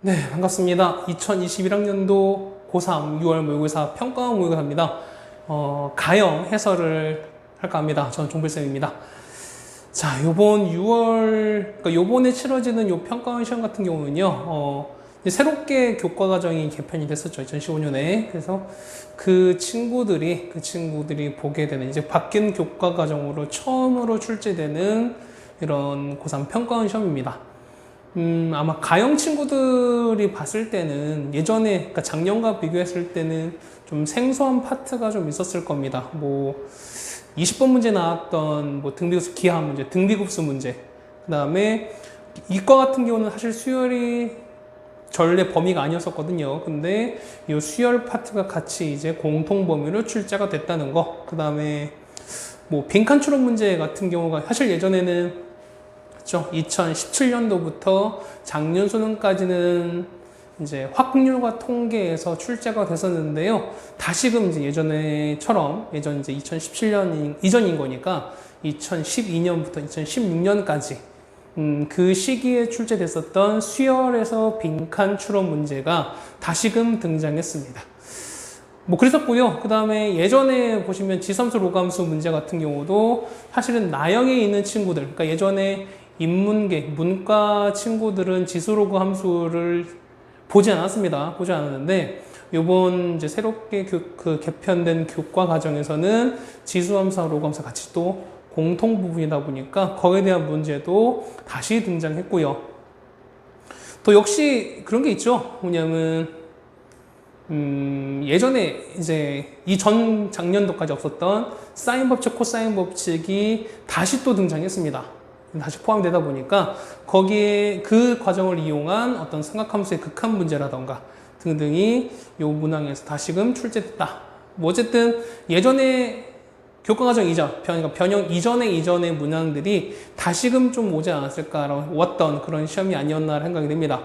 네, 반갑습니다. 2021학년도 고3 6월 모의고사 평가 모의고사입니다. 가형 해설을 할까 합니다. 저는 종필쌤입니다. 자, 요번에 치러지는 요 평가원 시험 같은 경우는요, 이제 새롭게 교과 과정이 개편이 됐었죠. 2015년에. 그래서 그 친구들이 보게 되는 이제 바뀐 교과 과정으로 처음으로 출제되는 이런 고3 평가원 시험입니다. 아마 가형 친구들이 봤을 때는 예전에, 그러니까 작년과 비교했을 때는 좀 생소한 파트가 좀 있었을 겁니다. 뭐, 20번 문제 나왔던 뭐 등비급수 기하 문제, 등비급수 문제. 그 다음에 이과 같은 경우는 사실 수열이 전례 범위가 아니었었거든요. 근데 이 수열 파트가 같이 이제 공통 범위로 출제가 됐다는 거. 그 다음에 뭐 빈칸 추론 문제 같은 경우가 사실 예전에는 2017년도부터 작년 수능까지는 이제 확률과 통계에서 출제가 됐었는데요. 다시금 이제 예전에처럼 예전 이제 2017년 이전인 거니까 2012년부터 2016년까지 그 시기에 출제됐었던 수열에서 빈칸 추론 문제가 다시금 등장했습니다. 뭐 그랬었고요. 그 다음에 예전에 보시면 지섬수 로감수 문제 같은 경우도 사실은 나형에 있는 친구들, 그러니까 예전에 인문계, 문과 친구들은 지수로그 함수를 보지 않았습니다. 보지 않았는데 요번 이제 새롭게 개편된 교과 과정에서는 지수함수와 로그함수 같이 또 공통 부분이다 보니까 거기에 대한 문제도 다시 등장했고요. 또 역시 그런 게 있죠. 뭐냐면 예전에 이제 이 전 작년도까지 없었던 사인 법칙, 코사인 법칙이 다시 또 등장했습니다. 다시 포함되다 보니까 거기에 그 과정을 이용한 어떤 삼각함수의 극한 문제라던가 등등이 요 문항에서 다시금 출제됐다. 뭐 어쨌든 예전에 교과 과정 이전, 그러니까 변형 이전의 문항들이 다시금 좀 오지 않았을까라고 왔던 그런 시험이 아니었나 생각이 됩니다.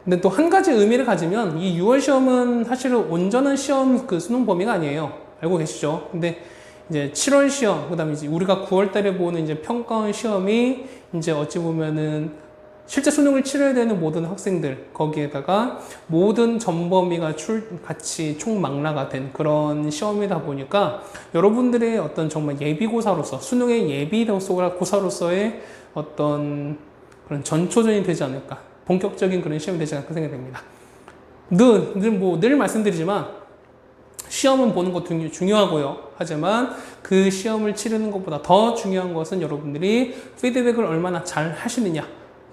근데 또 한 가지 의미를 가지면 이 6월 시험은 사실은 온전한 시험 그 수능 범위가 아니에요. 알고 계시죠? 근데 이제 7월 시험, 그 다음에 이제 우리가 9월 달에 보는 이제 평가원 시험이 이제 어찌 보면은 실제 수능을 치러야 되는 모든 학생들, 거기에다가 모든 전범위가 같이 총망라가 된 그런 시험이다 보니까 여러분들의 어떤 정말 예비고사로서, 수능의 예비고사로서의 어떤 그런 전초전이 되지 않을까. 본격적인 그런 시험이 되지 않을까 생각이 됩니다. 늘 말씀드리지만, 시험은 보는 것도 중요하고요. 하지만 그 시험을 치르는 것보다 더 중요한 것은 여러분들이 피드백을 얼마나 잘 하시느냐.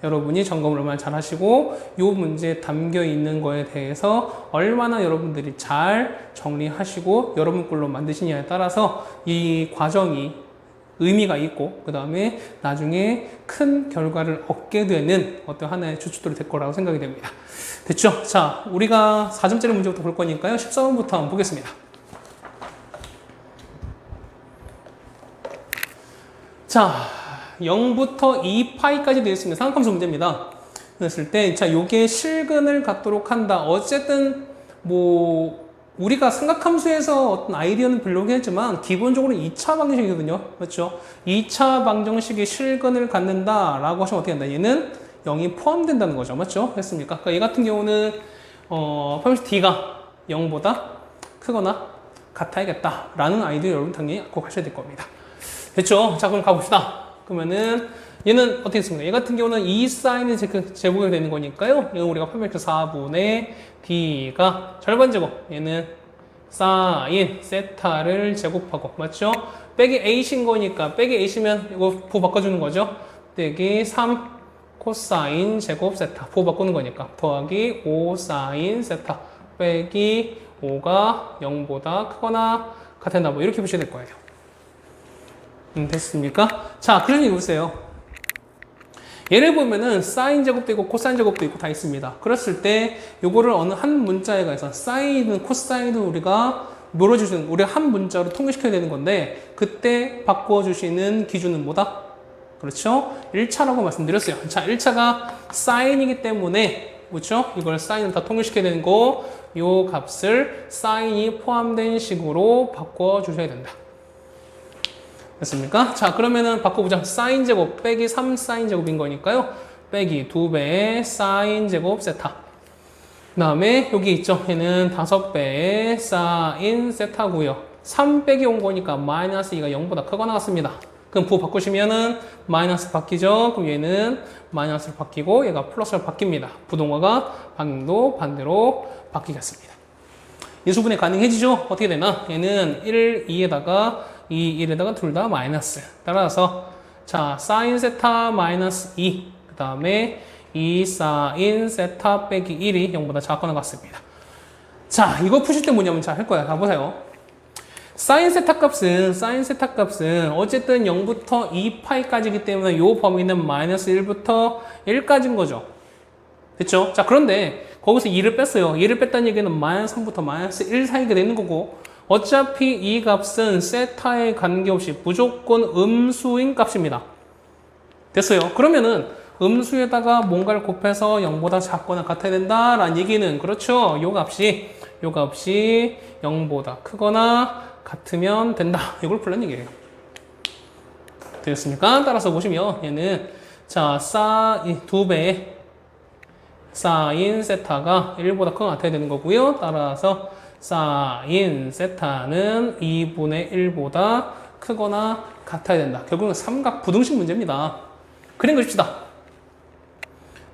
여러분이 점검을 얼마나 잘 하시고 이 문제에 담겨 있는 거에 대해서 얼마나 여러분들이 잘 정리하시고 여러분 걸로 만드시냐에 따라서 이 과정이 의미가 있고 그 다음에 나중에 큰 결과를 얻게 되는 어떤 하나의 주춧돌이 될 거라고 생각이 됩니다. 됐죠? 자, 우리가 4점짜리 문제부터 볼 거니까요. 14번부터 한번 보겠습니다. 자, 0부터 2파이까지 되어 있습니다. 삼각함수 문제입니다. 그랬을 때, 자, 요게 실근을 갖도록 한다. 어쨌든, 뭐, 우리가 삼각함수에서 어떤 아이디어는 별로긴 했지만, 기본적으로 2차 방정식이거든요. 맞죠? 2차 방정식의 실근을 갖는다라고 하시면 어떻게 된다? 얘는 0이 포함된다는 거죠. 맞죠? 했습니까? 그러니까 얘 같은 경우는, 펄스 D가 0보다 크거나 같아야겠다. 라는 아이디어 여러분 당연히 갖고 가셔야 될 겁니다. 됐죠? 자, 그럼 가봅시다. 그러면은, 얘는 어떻게 했습니까? 얘 같은 경우는 2 사인의 제곱이 되는 거니까요. 이건 우리가 판별표 4분의 D가 절반 제곱. 얘는 사인, 세타를 제곱하고. 맞죠? 빼기 A신 거니까, 빼기 A시면 이거 부 바꿔주는 거죠? 빼기 3 코사인 제곱 세타. 부 바꾸는 거니까. 더하기 5 사인 세타. 빼기 5가 0보다 크거나 같은다. 뭐 이렇게 보시면 될 거예요. 됐습니까? 자, 그러면 이거 보세요. 얘를 보면은 사인 제곱도 있고 코사인 제곱도 있고 다 있습니다. 그랬을 때 요거를 어느 한 문자에 가서 사인은 코사인은 우리가 물어주시는 우리가 한 문자로 통일시켜야 되는 건데 그때 바꿔주시는 기준은 뭐다? 그렇죠? 1차라고 말씀드렸어요. 자, 1차가 사인이기 때문에 그렇죠? 이걸 사인을 다 통일시켜야 되는 거 요 값을 사인이 포함된 식으로 바꿔주셔야 된다. 됐습니까? 자, 그러면은 바꿔보자. 사인 제곱 빼기 3 사인 제곱인 거니까요. 빼기 2배의 사인 제곱 세타. 그 다음에 여기 있죠. 얘는 5배의 사인 세타고요. 3 빼기 온 거니까 마이너스 2가 0보다 크거나 나왔습니다. 그럼 부호 바꾸시면은 마이너스 바뀌죠. 그럼 얘는 마이너스로 바뀌고 얘가 플러스로 바뀝니다. 부동화가 방향도 반대로 바뀌겠습니다. 인수분해 가능해지죠? 어떻게 되나? 얘는 1, 2에다가 2, 1에다가 둘 다 마이너스. 따라서 자, 사인 세타 마이너스 2. 그 다음에 2 사인 세타 빼기 1이 0보다 작거나 같습니다. 자, 이거 푸실 때 뭐냐면 자, 할 거야. 가보세요. 사인 세타 값은 어쨌든 0부터 2파이까지이기 때문에 이 범위는 마이너스 1부터 1까지인 거죠. 됐죠? 자, 그런데 거기서 2를 뺐어요. 2를 뺐다는 얘기는 마이너스 3부터 마이너스 1 사이가 되는 거고 어차피 이 값은 세타에 관계없이 무조건 음수인 값입니다. 됐어요? 그러면은 음수에다가 뭔가를 곱해서 0보다 작거나 같아야 된다라는 얘기는 그렇죠? 요 값이 0보다 크거나 같으면 된다. 이걸 풀란 얘기예요. 되겠습니까? 따라서 보시면 얘는 자, 2배의 사인 세타가 1보다 크거나 같아야 되는 거고요. 따라서 사인 세타는 2분의 1보다 크거나 같아야 된다. 결국은 삼각 부등식 문제입니다. 그림 그립시다.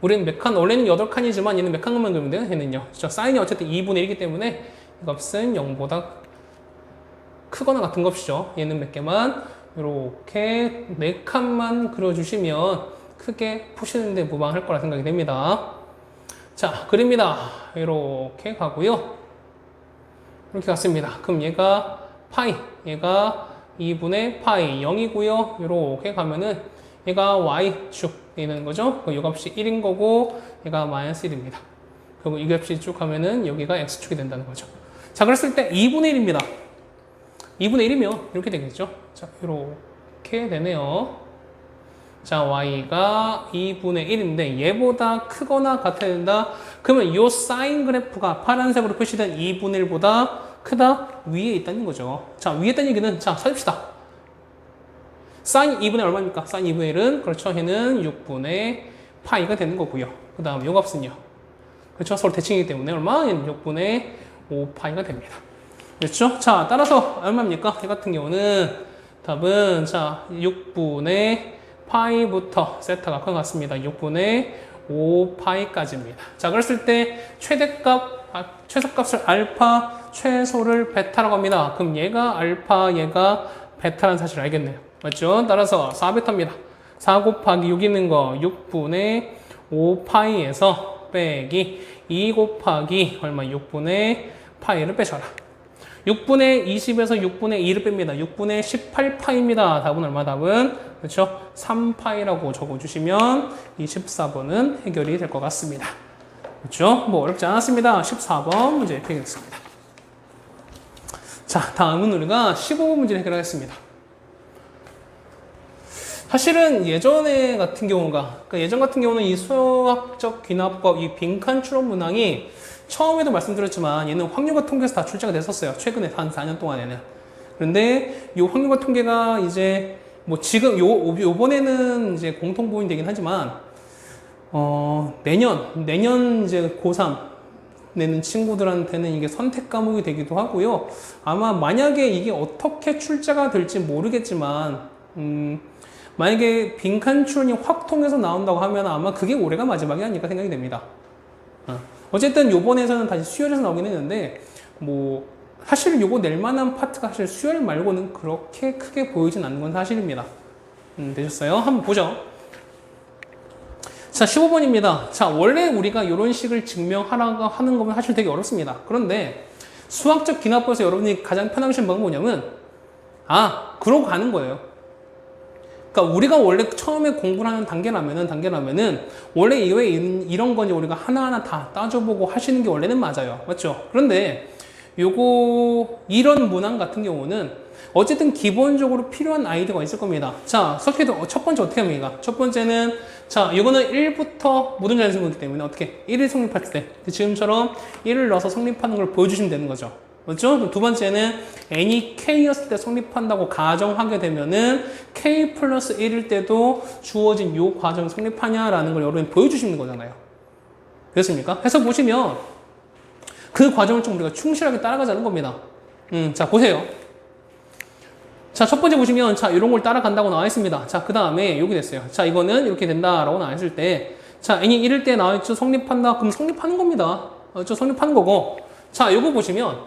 우리는 몇 칸, 원래는 8칸이지만 얘는 몇 칸만 그리면 돼요? 얘는요. 사인이 어쨌든 2분의 1이기 때문에 이 값은 0보다 크거나 같은 값이죠. 얘는 몇 개만 이렇게 4칸만 그려주시면 크게 푸시는데 무방할 거라 생각이 됩니다. 자, 그립니다. 이렇게 가고요. 이렇게 갔습니다. 그럼 얘가 파이, 얘가 2분의 파이 0이고요. 이렇게 가면은 얘가 y축 되는 거죠. 이 값이 1인 거고 얘가 마이너스 1입니다. 그리고 이 값이 쭉 가면은 여기가 x축이 된다는 거죠. 자, 그랬을 때 2분의 1입니다. 2분의 1이면 이렇게 되겠죠. 자, 이렇게 되네요. 자, y가 2분의 1인데 얘보다 크거나 같아야 된다. 그러면 이 사인 그래프가 파란색으로 표시된 2분의 1보다 크다? 위에 있다는 거죠. 자, 위에 있다는 얘기는 자, 찾읍시다. 사인 2분의 얼마입니까? 사인 2분의 1은 그렇죠. 얘는 6분의 파이가 되는 거고요. 그 다음 요 값은요. 그렇죠. 서로 대칭이기 때문에 얼마? 얘는 6분의 5파이가 됩니다. 그렇죠? 자, 따라서 얼마입니까? 이 같은 경우는 답은 자, 6분의 파이부터 세타가 큰 것 같습니다. 6분의 5파이까지입니다. 자, 그랬을 때 최소값을 알파, 최소를 베타라고 합니다. 그럼 얘가 알파, 얘가 베타라는 사실을 알겠네요. 맞죠? 따라서 4베타입니다. 4 곱하기 6 있는 거 6분의 5파이에서 빼기 2 곱하기 얼마? 6분의 파이를 빼셔라. 6분의 20에서 6분의 2를 뺍니다. 6분의 18파입니다. 답은 얼마? 답은 그렇죠? 3파이라고 적어주시면 24번은 해결이 될 것 같습니다. 그렇죠? 뭐 어렵지 않았습니다. 14번 문제 해결했습니다. 자, 다음은 우리가 15번 문제를 해결하겠습니다. 사실은 예전 같은 경우는 이 수학적 귀납법, 이 빈칸 추론 문항이 처음에도 말씀드렸지만 얘는 확률과 통계에서 다 출제가 됐었어요. 최근에 한 4년 동안에는. 그런데 이 확률과 통계가 이제 뭐 지금 요번에는 이제 공통 보인 되긴 하지만 내년 이제 고3 내는 친구들한테는 이게 선택 과목이 되기도 하고요. 아마 만약에 이게 어떻게 출제가 될지 모르겠지만 만약에 빈칸 추론이 확 통해서 나온다고 하면 아마 그게 올해가 마지막이 아닐까 생각이 됩니다. 어쨌든 요번에서는 다시 수열에서 나오긴 했는데 뭐 사실 요거 낼 만한 파트가 사실 수열 말고는 그렇게 크게 보이진 않는 건 사실입니다. 되셨어요? 한번 보죠. 자, 15번입니다. 자, 원래 우리가 이런 식을 증명하라고 하는 거면 사실 되게 어렵습니다. 그런데 수학적 기납법에서 여러분이 가장 편하신 방법은 뭐냐면 그러고 가는 거예요. 그러니까 우리가 원래 처음에 공부를 하는 단계라면은 원래 이외에 이런 건 우리가 하나하나 다 따져보고 하시는 게 원래는 맞아요. 맞죠? 그런데 이런 문항 같은 경우는 어쨌든 기본적으로 필요한 아이디어가 있을 겁니다. 자, 첫 번째 어떻게 합니까? 첫 번째는 자, 이거는 1부터 모든 자연수이기 때문에 어떻게 1을 성립할 때 지금처럼 1을 넣어서 성립하는 걸 보여주시면 되는 거죠. 맞죠? 두 번째는 n이 k였을 때 성립한다고 가정하게 되면은 k 플러스 1일 때도 주어진 요 과정 성립하냐라는 걸 여러분이 보여주시는 거잖아요. 됐습니까? 해서 보시면 그 과정을 좀 우리가 충실하게 따라가자는 겁니다. 자, 보세요. 자, 첫 번째 보시면, 자, 이런 걸 따라간다고 나와 있습니다. 자, 그 다음에 여기 됐어요. 자, 이거는 이렇게 된다라고 나와 있을 때, 자, n이 1일 때 나와 있죠? 성립한다? 그럼 성립하는 겁니다. 성립하는 거고. 자, 요거 보시면,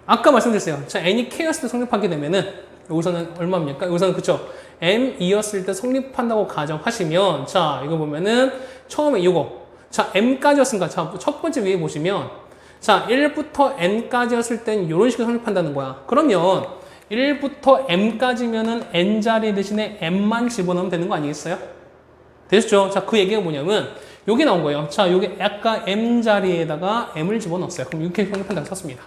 아까 말씀드렸어요. 자, n이 k였을 때 성립하게 되면은, 여기서는 얼마입니까? 여기서는 그쵸? m이었을 때 성립한다고 가정하시면, 자, 이거 보면은, 처음에 이거. 자, m까지였으니까, 자, 첫 번째 위에 보시면, 자, 1부터 n까지였을 땐 이런 식으로 성립한다는 거야. 그러면 1부터 m까지면은 n자리 대신에 m만 집어넣으면 되는 거 아니겠어요? 되셨죠? 자, 그 얘기가 뭐냐면 여기 나온 거예요. 자, 여기 아까 m자리에다가 m을 집어넣었어요. 그럼 이렇게 성립한다고 썼습니다.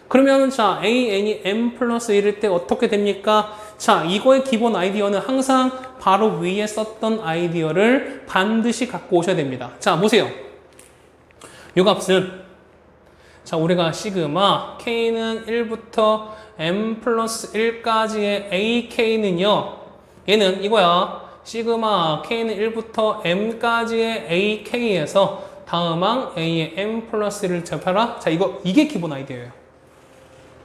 그러면 자, n이 m 플러스 1일 때 어떻게 됩니까? 자, 이거의 기본 아이디어는 항상 바로 위에 썼던 아이디어를 반드시 갖고 오셔야 됩니다. 자, 보세요. 요 값은 자, 우리가 시그마 k는 1부터 m 플러스 1까지의 ak는요. 얘는 이거야. 시그마 k는 1부터 m까지의 ak에서 다음항 a의 m 플러스 1을 접해라. 자, 이게 기본 아이디어예요.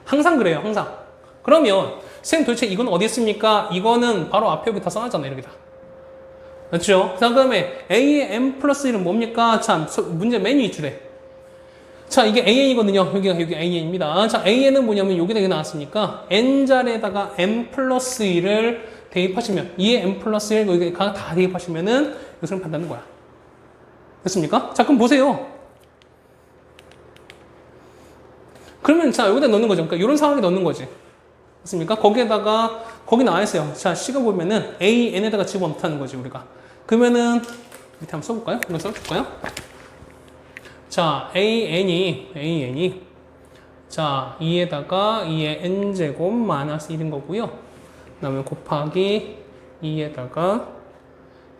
항상 그래요. 항상. 그러면 쌤 도대체 이건 어디 있습니까? 이거는 바로 앞에 여기 다 써놨잖아요. 여기다. 그렇죠? 그 다음에 a의 m 플러스 1은 뭡니까? 자, 문제 맨 위줄에. 자, 이게 AN이거든요. 여기 AN입니다. 자, AN은 뭐냐면 여기다 나왔으니까 n자리에다가 m 플러스 1을 대입하시면 2의 m 플러스 1 여기가 다 대입하시면은 이것을 판다는 거야. 됐습니까? 자, 그럼 보세요. 그러면 자, 여기다 넣는 거죠. 그러니까 이런 상황에 넣는 거지. 됐습니까? 거기에다가 거기 나와 있어요. 자, C가 보면은 AN에다가 집어넣다는 거지, 우리가. 그러면은 밑에 한번 써볼까요? 이거 써줄까요? 자, AN이 자, 2에다가 2의 n제곱 마이너스 1인 거고요. 그 다음에 곱하기 2에다가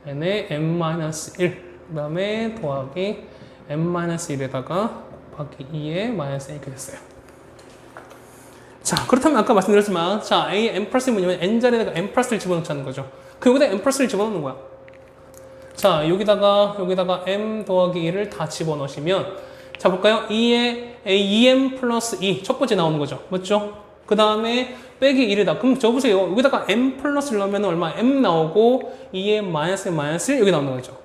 n의 n-1. 그 다음에 더하기 n-1에다가 곱하기 2의 마이너스 1 이렇게 됐어요. 자, 그렇다면 아까 말씀드렸지만, 자, a n 플러스 1이 뭐냐면 n자리에다가 n 플러스를 집어넣자는 거죠. 그 여기다 n 플러스를 집어넣는 거야. 자, 여기다가 m 더하기 1을 다 집어넣으시면, 자, 볼까요? 2m 플러스 2, 첫 번째 나오는 거죠. 맞죠? 그 다음에 빼기 1이다. 그럼 저 보세요. 여기다가 m 플러스를 넣으면 얼마? m 나오고 2m 마이너스 1 여기 나오는 거죠.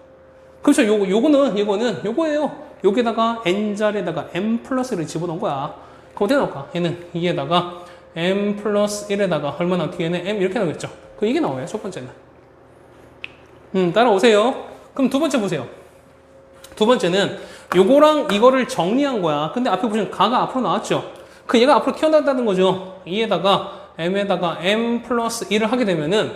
그렇죠. 요거예요. 여기다가 n자리에다가 m 플러스를 집어넣은 거야. 그럼 어떻게 나올까? 얘는 2에다가 m 플러스 1에다가 얼마나 뒤에는 m 이렇게 나오겠죠. 그 이게 나와요. 첫 번째는. 따라오세요. 그럼 두 번째 보세요. 두 번째는 요거랑 이거를 정리한 거야. 근데 앞에 보시면 가가 앞으로 나왔죠. 그 얘가 앞으로 튀어나왔다는 거죠. 2에다가 m에다가 m 플러스 1을 하게 되면은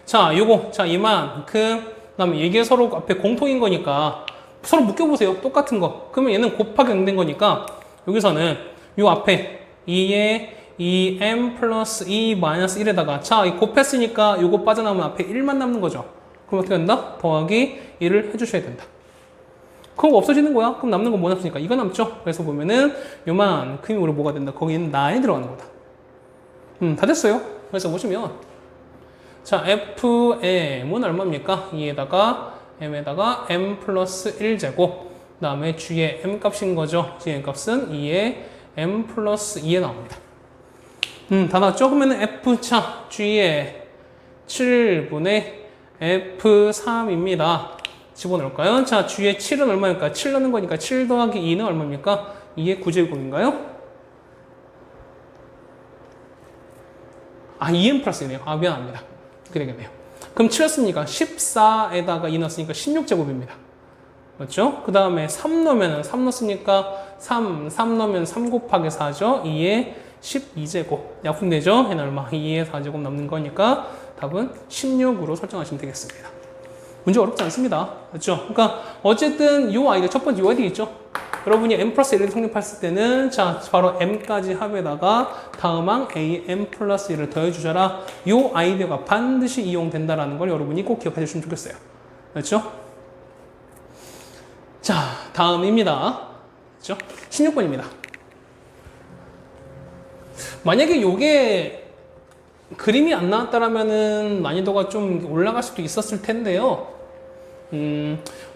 자, 요거 자 이만큼 그다음에 이게 서로 앞에 공통인 거니까 서로 묶여보세요. 똑같은 거. 그러면 얘는 곱하기 0 된 거니까 여기서는 요 앞에 2에 2m 플러스 2 마이너스 1에다가 자, 곱했으니까 요거 빠져나오면 앞에 1만 남는 거죠. 그럼 어떻게 된다? 더하기 1을 해주셔야 된다. 그럼 없어지는 거야. 그럼 남는 건 뭐 남습니까? 이거 남죠? 그래서 보면은 요만큼이 우리 뭐가 된다? 거기는 나에 들어가는 거다. 다 됐어요. 그래서 보시면 자, fm은 얼마입니까? 2에다가 m에다가 m 플러스 1제곱 그 다음에 g의 m 값인 거죠. g의 값은 2의 m 플러스 2에 나옵니다. 다 나왔죠? 그러면은 f차 g의 7분의 F3입니다. 집어넣을까요? 자, G의 7은 얼마일까? 7 넣는 거니까 7 더하기 2는 얼마입니까? 2의 9제곱인가요? 아, 2n 플러스이네요. 아, 미안합니다. 이렇게 되겠네요. 그럼 7였습니까? 14에다가 2 넣었으니까 16제곱입니다. 맞죠? 그 다음에 3 넣으면 3 넣었으니까 3 넣으면 3 곱하기 4죠? 2의 12제곱. 약분되죠? 얘는 얼마? 2의 4제곱 남는 거니까 답은 16으로 설정하시면 되겠습니다. 문제 어렵지 않습니다. 그렇죠? 그러니까 어쨌든 이 아이디어 첫 번째 이 아이디어 있죠? 여러분이 m 플러스 1을 성립했을 때는 자 바로 m까지 합에다가 다음항 a m 플러스 1을 더해 주셔라. 이 아이디어가 반드시 이용된다라는 걸 여러분이 꼭 기억해 주시면 좋겠어요. 그렇죠? 자, 다음입니다. 그렇죠? 16번입니다. 만약에 요게 그림이 안 나왔다라면은 난이도가 좀 올라갈 수도 있었을 텐데요.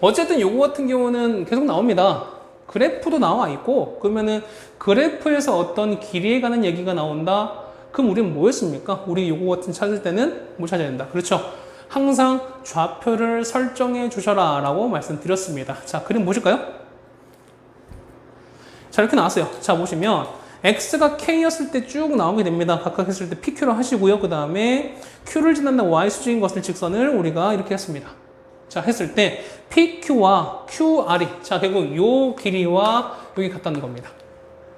어쨌든 요거 같은 경우는 계속 나옵니다. 그래프도 나와 있고, 그러면은 그래프에서 어떤 길이에 가는 얘기가 나온다? 그럼 우리는 뭐 했습니까? 우리 요거 같은 찾을 때는 뭐 찾아야 된다? 그렇죠. 항상 좌표를 설정해 주셔라 라고 말씀드렸습니다. 자, 그림 보실까요? 자, 이렇게 나왔어요. 자, 보시면 x가 k였을 때 쭉 나오게 됩니다. 각각 했을 때 pq로 하시고요. 그 다음에 q를 지난다 y수직인 것을 직선을 우리가 이렇게 했습니다. 자, 했을 때 pq와 qr이 자, 결국 요 길이와 여기 같다는 겁니다.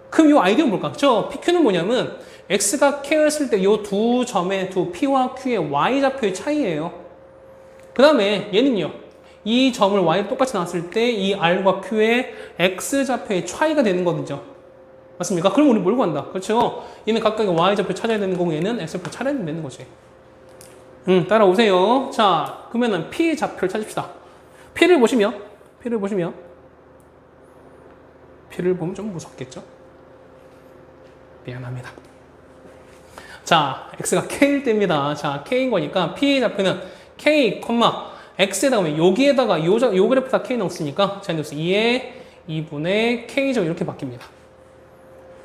그럼 요 아이디어는 뭘까? 그쵸? pq는 뭐냐면 x가 k였을 때 요 두 점의 두 p와 q의 y좌표의 차이예요. 그 다음에 얘는요. 이 점을 y로 똑같이 나왔을 때 이 r과 q의 x좌표의 차이가 되는 거죠. 맞습니까? 그럼 우리 뭘 구한다? 그렇죠? 얘는 각각의 y좌표 찾아야 되는 거고 얘는 x좌표 찾아야 되는 거지. 따라오세요. 자, 그러면은 p 좌표를 찾읍시다. p를 보시면 p를 보면 좀 무섭겠죠? 미안합니다. 자, x가 k일 때입니다. 자, k인 거니까 p 좌표는 k, x에다가 여기에다가 요 그래프다 k 넣었으니까 자, 그래서 2의 2분의 k죠. 이렇게 바뀝니다.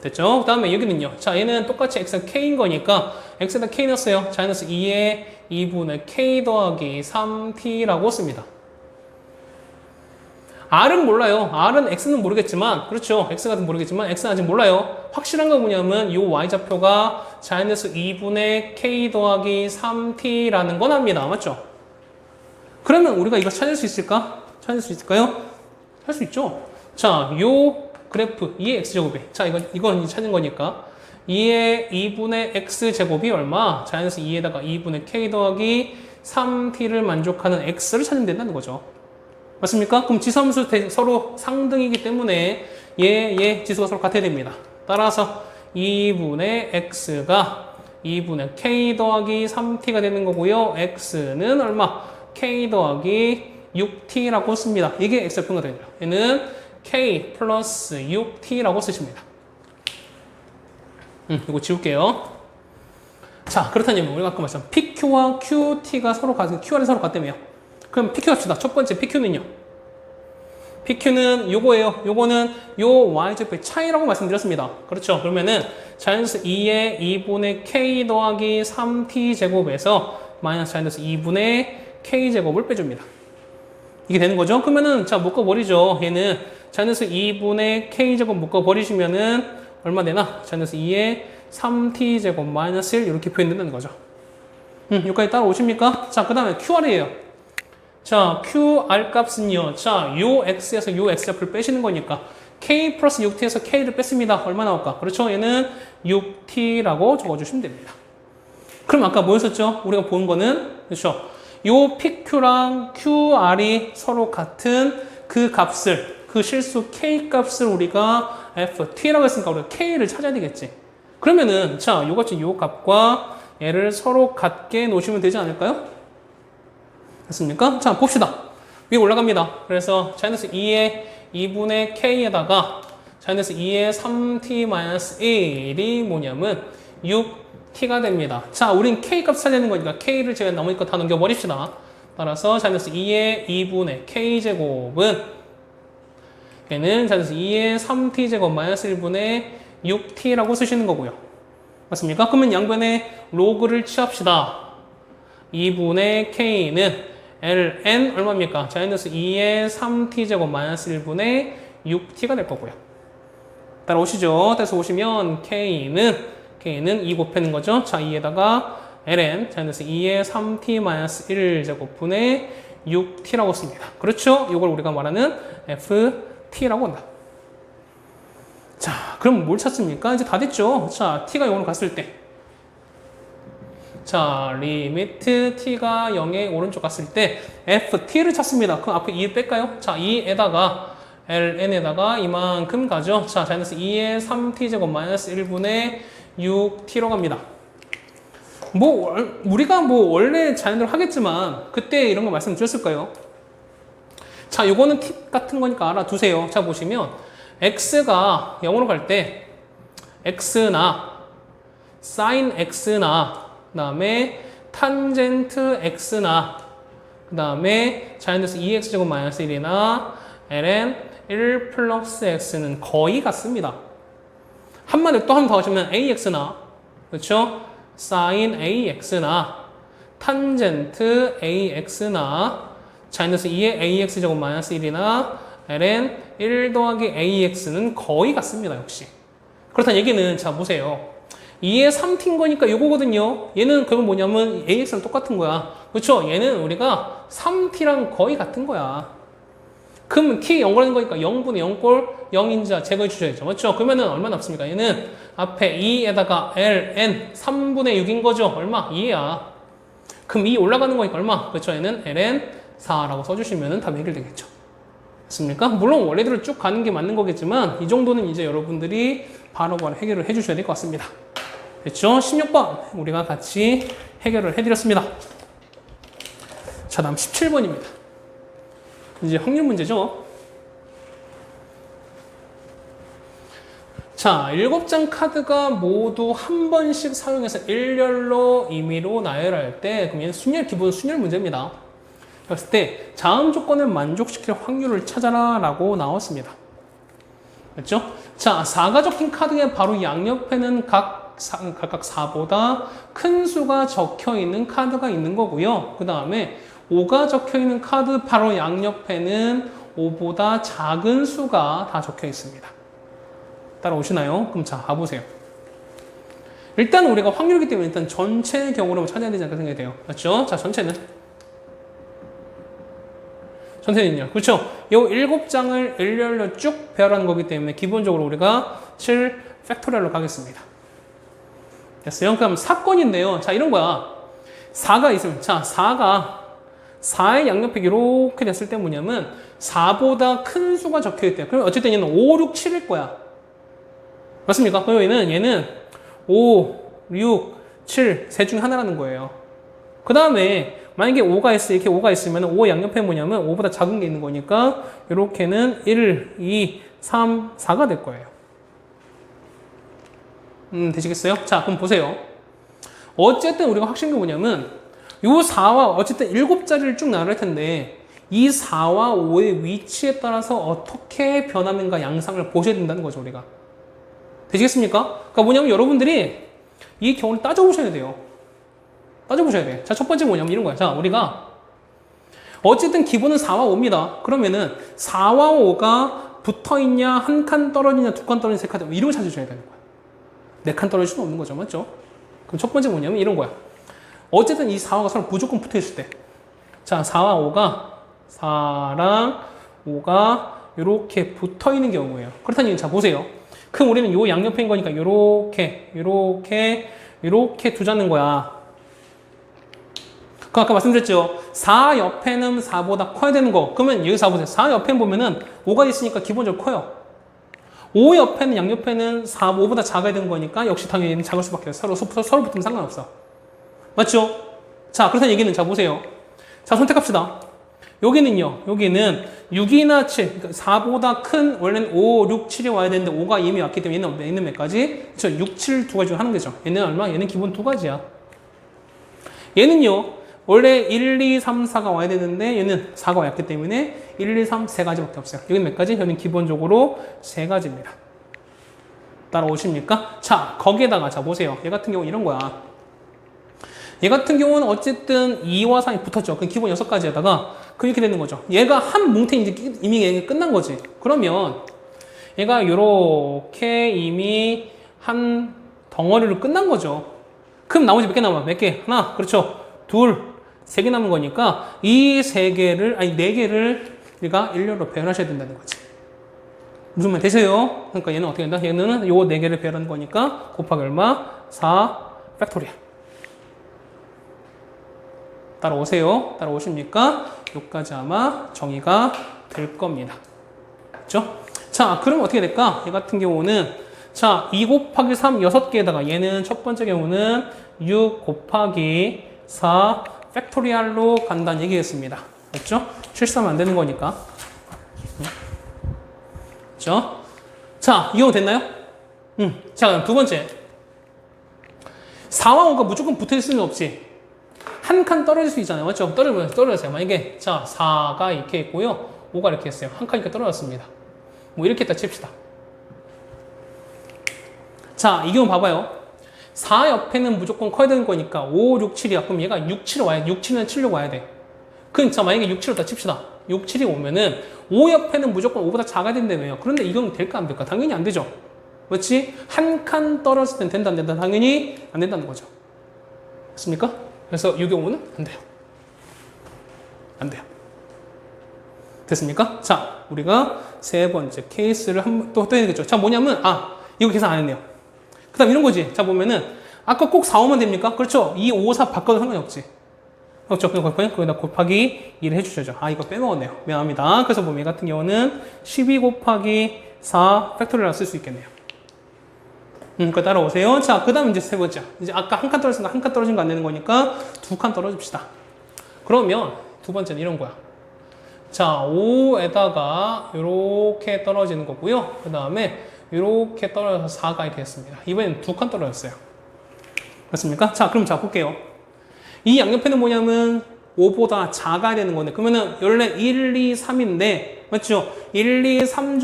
됐죠? 그 다음에 여기는요. 자, 얘는 똑같이 x가 k인 거니까 x에다 k 넣었어요. 자, 그래서 2의 2분의 k 더하기 3t라고 씁니다. r은 몰라요. r은 x는 모르겠지만, 그렇죠. x가 모르겠지만, x는 아직 몰라요. 확실한 건 뭐냐면, 요 y좌표가 자이너스 2분의 k 더하기 3t라는 건 압니다. 맞죠? 그러면 우리가 이거 찾을 수 있을까? 찾을 수 있을까요? 할 수 있죠. 자, 요 그래프 2의 x제곱이. 자, 이건 찾은 거니까. 2의 2분의 x제곱이 얼마? 자이너스 2에다가 2분의 k 더하기 3t를 만족하는 x를 찾으면 된다는 거죠. 맞습니까? 그럼 지수함수 서로 상등이기 때문에 얘 지수가 서로 같아야 됩니다. 따라서 2분의 x가 2분의 k 더하기 3t가 되는 거고요. x는 얼마? k 더하기 6t라고 씁니다. 이게 x좌표가 되죠. 얘는 k 플러스 6t라고 쓰십니다. 이거 지울게요. 자, 그렇다면 우리가 아까 말씀 pq와 qt가 서로 같은 qr이 서로 같다며요. 그럼 pq 합시다. 첫 번째 pq는요. pq는 요거예요. 요거는 요 y좌표의 차이라고 말씀드렸습니다. 그렇죠. 그러면은 자이너스 2의 2분의 k 더하기 3t 제곱에서 마이너스 자이너스 2분의 k 제곱을 빼줍니다. 이게 되는 거죠. 그러면은 자, 묶어버리죠. 얘는 자이너스 2분의 k 제곱 묶어버리시면은 얼마 되나? 자이너스 2의 3t 제곱 마이너스 1 이렇게 표현된다는 거죠. 여기까지 따라오십니까? 자, 그 다음에 qr이에요. 자, QR 값은요. 자, 요 x에서 요 x좌표를 빼시는 거니까 k 플러스 6t에서 k를 뺐습니다. 얼마 나올까? 그렇죠? 얘는 6t라고 적어주시면 됩니다. 그럼 아까 뭐였었죠? 우리가 본 거는 그렇죠? 요 PQ랑 QR이 서로 같은 그 값을 그 실수 k 값을 우리가 ft라고 했으니까 우리가 k를 찾아야 되겠지. 그러면은 자, 요같이 요 값과 얘를 서로 같게 놓으시면 되지 않을까요? 됐습니까? 자, 봅시다. 위에 올라갑니다. 그래서 자이너스 2의 2분의 k에다가 자이너스 2의 3t-1이 뭐냐면 6t가 됩니다. 자, 우린 k 값 찾아내는 거니까 k를 제가 나머지 거 다 넘겨버립시다. 따라서 자이너스 2의 2분의 k제곱은 얘는 자이너스 2의 3t제곱 마이너스 1분의 6t라고 쓰시는 거고요. 맞습니까? 그러면 양변에 로그를 취합시다. 2분의 k는 ln 얼마입니까? 자이너스 2의 3t제곱 마이너스 1분의 6t가 될 거고요. 따라오시죠. 따라서 오시면 k는 2 곱하는 거죠. 자, 2에다가 ln 자이너스 2의 3t 마이너스 1제곱분의 6t라고 씁니다. 그렇죠? 이걸 우리가 말하는 ft라고 한다. 자, 그럼 뭘 찾습니까? 이제 다 됐죠? 자, t가 0으로 갔을 때 자, 리미트 t가 0의 오른쪽 갔을 때 ft를 찾습니다. 그럼 앞에 2 뺄까요? 자, 2에다가 ln에다가 이만큼 가죠. 자, 자이너스 2의 3t제곱 마이너스 1분의 6t로 갑니다. 우리가 원래 자연대로 하겠지만 그때 이런 거 말씀드렸을까요? 자, 요거는 팁 같은 거니까 알아두세요. 자, 보시면 x가 0으로 갈 때 x나 sin x나 그 다음에 탄젠트 x나 그 다음에 자이언트 2x제곱 마이너스 1이나 ln 1 플러스 x는 거의 같습니다. 한마디로 또 한 번 더 하시면 ax나 그렇죠? sin ax나 탄젠트 ax나 자이너스 2의 ax제곱 마이너스 1이나 ln 1 더하기 ax는 거의 같습니다. 역시. 그렇다는 얘기는 자 보세요. 2의 3t인 거니까 이거거든요. 얘는 그러면 뭐냐면 ax랑 똑같은 거야. 그렇죠? 얘는 우리가 3t랑 거의 같은 거야. 그럼 t 연결하는 거니까 0분의 0꼴 0인자 제거해 주셔야죠. 맞죠? 그러면은 얼마 남습니까? 얘는 앞에 2에다가 ln 3분의 6인 거죠. 얼마? 2야. 그럼 2 올라가는 거니까 얼마? 그렇죠? 얘는 ln 4라고 써주시면 답이 해결되겠죠. 맞습니까? 물론 원래대로 쭉 가는 게 맞는 거겠지만 이 정도는 이제 여러분들이 바로바로 해결을 해주셔야 될 것 같습니다. 됐죠? 16번 우리가 같이 해결을 해드렸습니다. 자, 다음 17번입니다. 이제 확률 문제죠. 자, 7장 카드가 모두 한 번씩 사용해서 일렬로 임의로 나열할 때 그럼 얘는 순열, 기본 순열 문제입니다. 그랬을 때 다음 조건을 만족시킬 확률을 찾아라 라고 나왔습니다. 맞죠? 자, 4가 적힌 카드의 바로 양옆에는 각각 4보다 큰 수가 적혀 있는 카드가 있는 거고요. 그 다음에 5가 적혀 있는 카드 바로 양옆에는 5보다 작은 수가 다 적혀 있습니다. 따라오시나요? 그럼 자, 가보세요. 일단 우리가 확률이기 때문에 일단 전체의 경우로 찾아야 되지 않을까 생각이 돼요. 맞죠? 자, 전체는요. 그렇죠? 요 7장을 일렬로 쭉 배열하는 거기 때문에 기본적으로 우리가 7 팩토리얼로 가겠습니다. 됐어요? 그럼 사건인데요. 자, 이런 거야. 4가 있으면, 자, 4의 양옆에 이렇게 됐을 때 뭐냐면 4보다 큰 수가 적혀 있대요. 그럼 어쨌든 얘는 5, 6, 7일 거야. 맞습니까? 그럼 얘는 5, 6, 7, 셋 중에 하나라는 거예요. 그 다음에 만약에 5가 있어, 이렇게 5가 있으면 5 양옆에 뭐냐면 5보다 작은 게 있는 거니까 이렇게는 1, 2, 3, 4가 될 거예요. 되시겠어요? 자, 그럼 보세요. 어쨌든 우리가 확실한 게 뭐냐면 요 4와 어쨌든 7자리를 쭉 나눌 텐데 이 4와 5의 위치에 따라서 어떻게 변하는가 양상을 보셔야 된다는 거죠, 우리가. 되시겠습니까? 그러니까 뭐냐면 여러분들이 이 경우를 따져보셔야 돼요. 따져보셔야 돼. 자, 첫 번째 뭐냐면 이런 거야. 자, 우리가 어쨌든 기본은 4와 5입니다. 그러면은 4와 5가 붙어 있냐, 한 칸 떨어지냐, 두 칸 떨어지냐, 세 칸 떨어지냐, 이런 걸 찾으셔야 되는 거야. 네 칸 떨어질 수는 없는 거죠. 맞죠? 그럼 첫 번째 뭐냐면 이런 거야. 어쨌든 이 4와 서로 무조건 붙어 있을 때. 자, 4와 5가 4랑 5가 이렇게 붙어 있는 경우예요. 그렇다는 얘기는 자, 보세요. 그럼 우리는 요 양옆인 거니까 이렇게 두자는 거야. 그 아까 말씀드렸죠. 4 옆에는 4보다 커야 되는 거. 그러면 여기서 보세요. 4 옆에 보면은 5가 있으니까 기본적으로 커요. 5 옆에는 양옆에는 4, 5보다 작아야 되는 거니까 역시 당연히 얘는 작을 수밖에 없어요. 서로 붙으면 상관없어. 맞죠? 자, 그렇다는 얘기는 자, 보세요. 자, 선택합시다. 여기는요. 여기는 6이나 7, 그러니까 4보다 큰 원래는 5, 6, 7이 와야 되는데 5가 이미 왔기 때문에 얘는 몇 가지? 그렇죠? 6, 7 두 가지 중 하는 거죠. 얘는 얼마? 얘는 기본 두 가지야. 얘는요. 원래 1, 2, 3, 4가 와야 되는데 얘는 4가 왔기 때문에 1, 2, 3, 세 가지밖에 없어요. 여기는 몇 가지? 여기는 기본적으로 세 가지입니다. 따라오십니까? 자, 거기에다가 자, 보세요. 얘 같은 경우는 이런 거야. 얘 같은 경우는 어쨌든 2와 3이 붙었죠. 그 기본 6가지에다가 그렇게 되는 거죠. 얘가 한 뭉태 이제 이미 얘가 끝난 거지. 그러면 얘가 요렇게 이미 한 덩어리로 끝난 거죠. 그럼 나머지 몇 개 남아? 몇 개? 하나, 그렇죠. 둘, 3개 남은 거니까 이 4개를 우리가 일렬로 배열하셔야 된다는 거지. 무슨 말 되세요? 그러니까 얘는 어떻게 된다? 얘는 요 4개를 배열하는 거니까 곱하기 얼마? 4 팩토리얼. 따라오세요. 따라오십니까? 여기까지 아마 정의가 될 겁니다. 그렇죠? 자, 그럼 어떻게 될까? 얘 같은 경우는 자, 2 곱하기 3 6개에다가 얘는 첫 번째 경우는 6 곱하기 4 팩토리얼로 간다는 얘기겠습니다. 그렇죠? 실수하면 안 되는 거니까. 그렇죠? 자, 이 경우 됐나요? 자, 그럼 두 번째. 4와 5가 무조건 붙어있을 수는 없지. 한 칸 떨어질 수 있잖아요. 맞죠? 떨어졌어요. 만약에, 자, 4가 이렇게 있고요. 5가 이렇게 있어요. 한 칸 이렇게 떨어졌습니다. 뭐 이렇게 딱 칩시다. 자, 이 경우 봐봐요. 4 옆에는 무조건 커야 되는 거니까 5, 6, 7이야. 그럼 얘가 6, 7로 와야 돼. 6, 7은 7로 와야 돼. 그럼 자, 만약에 6, 7로 다 칩시다. 6, 7이 오면은 5 옆에는 무조건 5보다 작아야 된다며요. 그런데 이건 될까 안 될까? 당연히 안 되죠. 그렇지? 한 칸 떨어질 땐 된다 안 된다? 당연히 안 된다는 거죠. 됐습니까? 그래서 이 경우는 안 돼요. 안 돼요. 됐습니까? 자, 우리가 세 번째 케이스를 또 해야 되겠죠. 자, 뭐냐면, 이거 계산 안 했네요. 그 다음 이런 거지. 자, 보면은, 아까 꼭 4, 5만 됩니까? 그렇죠? 2, 5, 4 바꿔도 상관이 없지. 그렇죠? 그냥 거기다 곱하기 2를 해주셔야죠. 이거 빼먹었네요. 미안합니다. 그래서 보면 얘 같은 경우는 12 곱하기 4 팩토리얼 쓸 수 있겠네요. 그거 따라오세요. 자, 그 다음 이제 세 번째. 이제 아까 한 칸 떨어진 거, 한 칸 떨어진 거 안 되는 거니까 두 칸 떨어집시다. 그러면 두 번째는 이런 거야. 자, 5에다가 이렇게 떨어지는 거고요. 그 다음에 이렇게 떨어져서 4가 이렇게 됐습니다. 이번엔 두 칸 떨어졌어요. 그렇습니까? 자, 그럼 자, 볼게요. 이 양옆에는 뭐냐면 5보다 작아야 되는 건데, 그러면은 원래 1, 2, 3인데, 맞죠? 1, 2, 3,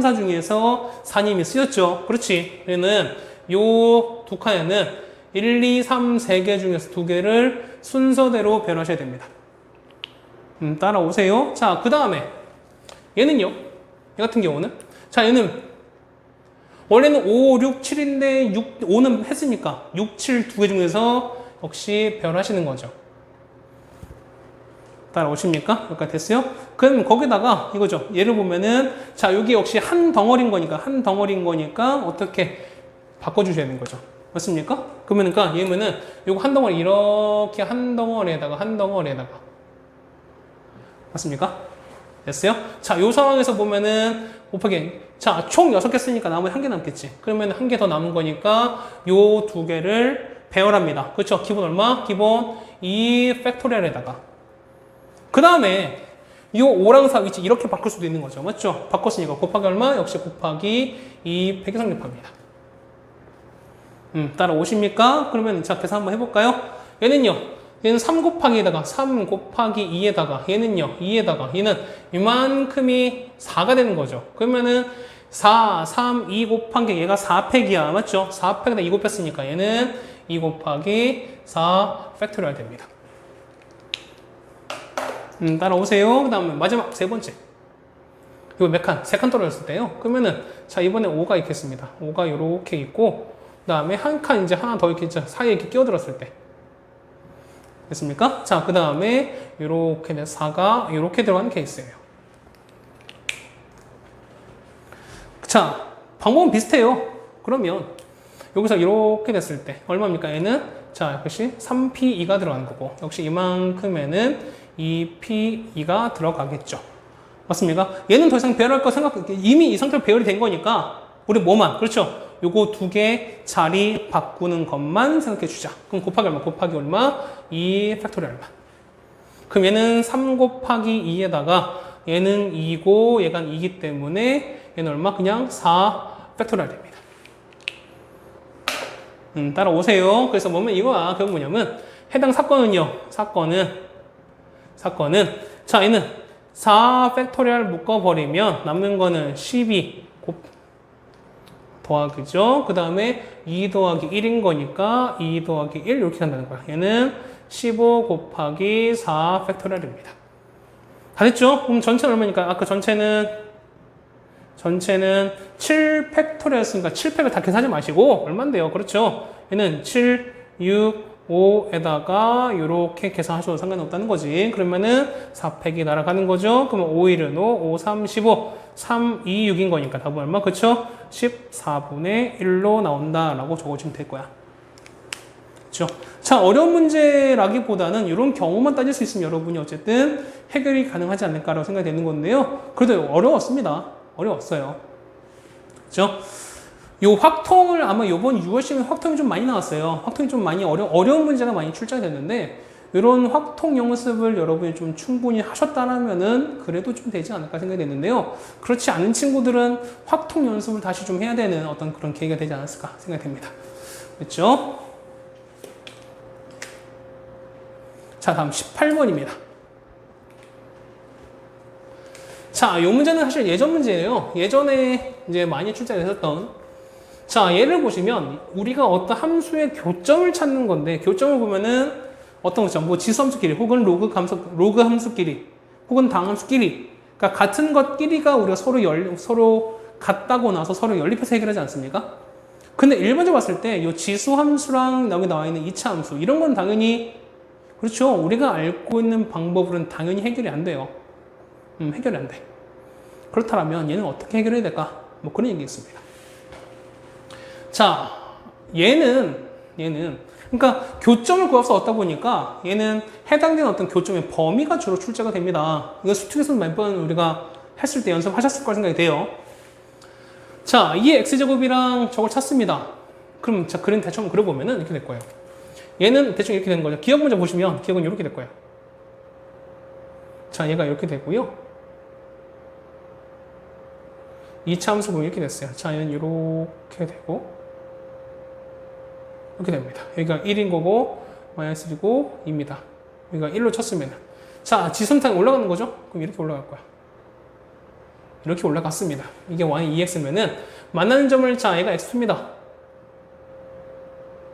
4 중에서 4님이 쓰였죠. 그렇지. 그러면 요 두 칸에는 1, 2, 3, 3개 중에서 두 개를 순서대로 변하셔야 됩니다. 따라오세요. 자, 그 다음에 얘는요. 얘 같은 경우는 자, 얘는 원래는 5, 6, 7인데 5는 했으니까 6, 7 두 개 중에서 역시 변하시는 거죠. 따라오십니까? 여기까지 됐어요? 그럼 거기다가 이거죠. 얘를 보면은 자, 여기 역시 한 덩어리인 거니까 어떻게 바꿔주셔야 되는 거죠. 맞습니까? 그러니까 얘면은 요거 한 덩어리 이렇게 한 덩어리에다가 맞습니까? 됐어요? 자, 요 상황에서 보면은 곱하기 자, 총 6개 쓰니까 나머지 1개 남겠지. 그러면 1개 더 남은 거니까 요 두 개를 배열합니다. 그렇죠? 기본 얼마? 기본 2 팩토리얼에다가 그 다음에 이 5랑 4 위치 이렇게 바꿀 수도 있는 거죠. 맞죠? 바꿨으니까 곱하기 얼마? 역시 곱하기 2 팩이 성립합니다. 따라오십니까? 그러면 자, 계산 한번 해볼까요? 얘는 3 곱하기에다가 3 곱하기 2에다가 얘는요 2에다가 얘는 이만큼이 4가 되는 거죠. 그러면은 4, 3, 2 곱한 게 얘가 4팩이야. 맞죠? 4팩에다 2 곱했으니까 얘는 2 곱하기 4 팩토리얼 됩니다. 따라오세요. 그 다음에 마지막 세 번째. 이거 몇 칸? 3칸 떨어졌을 때요. 그러면은, 자, 이번에 5가 있겠습니다. 5가 이렇게 있고, 그 다음에 한 칸 이제 하나 더 이렇게 사이에 이렇게 끼어들었을 때. 됐습니까? 자, 그 다음에 이렇게 4가 이렇게 들어가는 케이스예요. 자, 방법은 비슷해요. 그러면 여기서 이렇게 됐을 때 얼마입니까? 얘는 자, 역시 3P2가 들어가는 거고 역시 이만큼에는 2P2가 들어가겠죠. 맞습니까? 얘는 더 이상 배열할 거 이미 이 상태로 배열이 된 거니까 우리 뭐만 그렇죠? 요거 두 개 자리 바꾸는 것만 생각해 주자. 그럼 곱하기 얼마? 곱하기 얼마? 2 팩토리얼 얼마? 그럼 얘는 3 곱하기 2에다가 얘는 2고 얘가 2이기 때문에 얘는 얼마? 그냥 4 팩토리얼 됩니다. 따라오세요. 그래서 뭐면 이거야. 그건 뭐냐면 해당 사건은요. 사건은 자, 얘는 4 팩토리얼 묶어버리면 남는 거는 12 더하기죠. 그 다음에 2 더하기 1인 거니까 2 더하기 1 이렇게 간다는 거야. 얘는 15 곱하기 4 팩토리얼입니다. 다 됐죠? 그럼 전체는 얼마니까? 아까 전체는 7 팩토리얼이었으니까 7팩을 다 계산하지 마시고 얼마인데요? 그렇죠? 얘는 7, 6, 5에다가 이렇게 계산하셔도 상관없다는 거지. 그러면은 4팩이 날아가는 거죠. 그러면 5, 1은 5, 5, 3, 15, 3, 2, 6인 거니까 답은 얼마? 그쵸? 14분의 1로 나온다라고 적어주면 될 거야. 그쵸? 자, 어려운 문제라기보다는 이런 경우만 따질 수 있으면 여러분이 어쨌든 해결이 가능하지 않을까라고 생각이 되는 건데요. 그래도 어려웠습니다. 어려웠어요. 그쵸? 요 확통을 아마 요번 6월쯤에 확통이 좀 많이 나왔어요. 확통이 좀 많이 어려운 문제가 많이 출제가 됐는데 이런 확통 연습을 여러분이 좀 충분히 하셨다면은 그래도 좀 되지 않을까 생각이 됐는데요. 그렇지 않은 친구들은 확통 연습을 다시 좀 해야 되는 어떤 그런 계기가 되지 않았을까 생각이 됩니다. 그렇죠? 자, 다음 18번입니다. 자, 이 문제는 사실 예전 문제예요. 예전에 이제 많이 출제됐었던. 자, 얘를 보시면 우리가 어떤 함수의 교점을 찾는 건데, 교점을 보면은 어떤 교점, 뭐 지수함수끼리, 혹은 로그 함수끼리, 혹은 당함수끼리, 그러니까 같은 것끼리가 우리가 서로 같다고 나서 서로 연립해서 해결하지 않습니까? 근데 일반적으로 봤을 때 이 지수함수랑 여기 나와 있는 2차 함수, 이런 건 당연히, 그렇죠. 우리가 알고 있는 방법으로는 당연히 해결이 안 돼요. 해결이 안 돼. 그렇다면 얘는 어떻게 해결해야 될까? 뭐 그런 얘기 있습니다. 자, 얘는 그러니까 교점을 구해서 얻다 보니까 얘는 해당되는 어떤 교점의 범위가 주로 출제가 됩니다. 이거 수특에서 몇 번 우리가 했을 때 연습하셨을 거 생각이 돼요. 자, 이 x제곱이랑 저걸 찾습니다. 그럼 자, 그림 대충 그려보면은 이렇게 될 거예요. 얘는 대충 이렇게 되는 거죠. 기억 문제 보시면 기억은 이렇게 될 거예요. 자, 얘가 이렇게 되고요. 2차 함수 보면 이렇게 됐어요. 자, 얘는 이렇게 되고 이렇게 됩니다. 여기가 1인 거고 마이너스 1이고 2입니다. 여기가 1로 쳤으면 자, 지선탕이 올라가는 거죠? 그럼 이렇게 올라갈 거야. 이렇게 올라갔습니다. 이게 y 2x면은 만나는 점을 자, 얘가 x2입니다.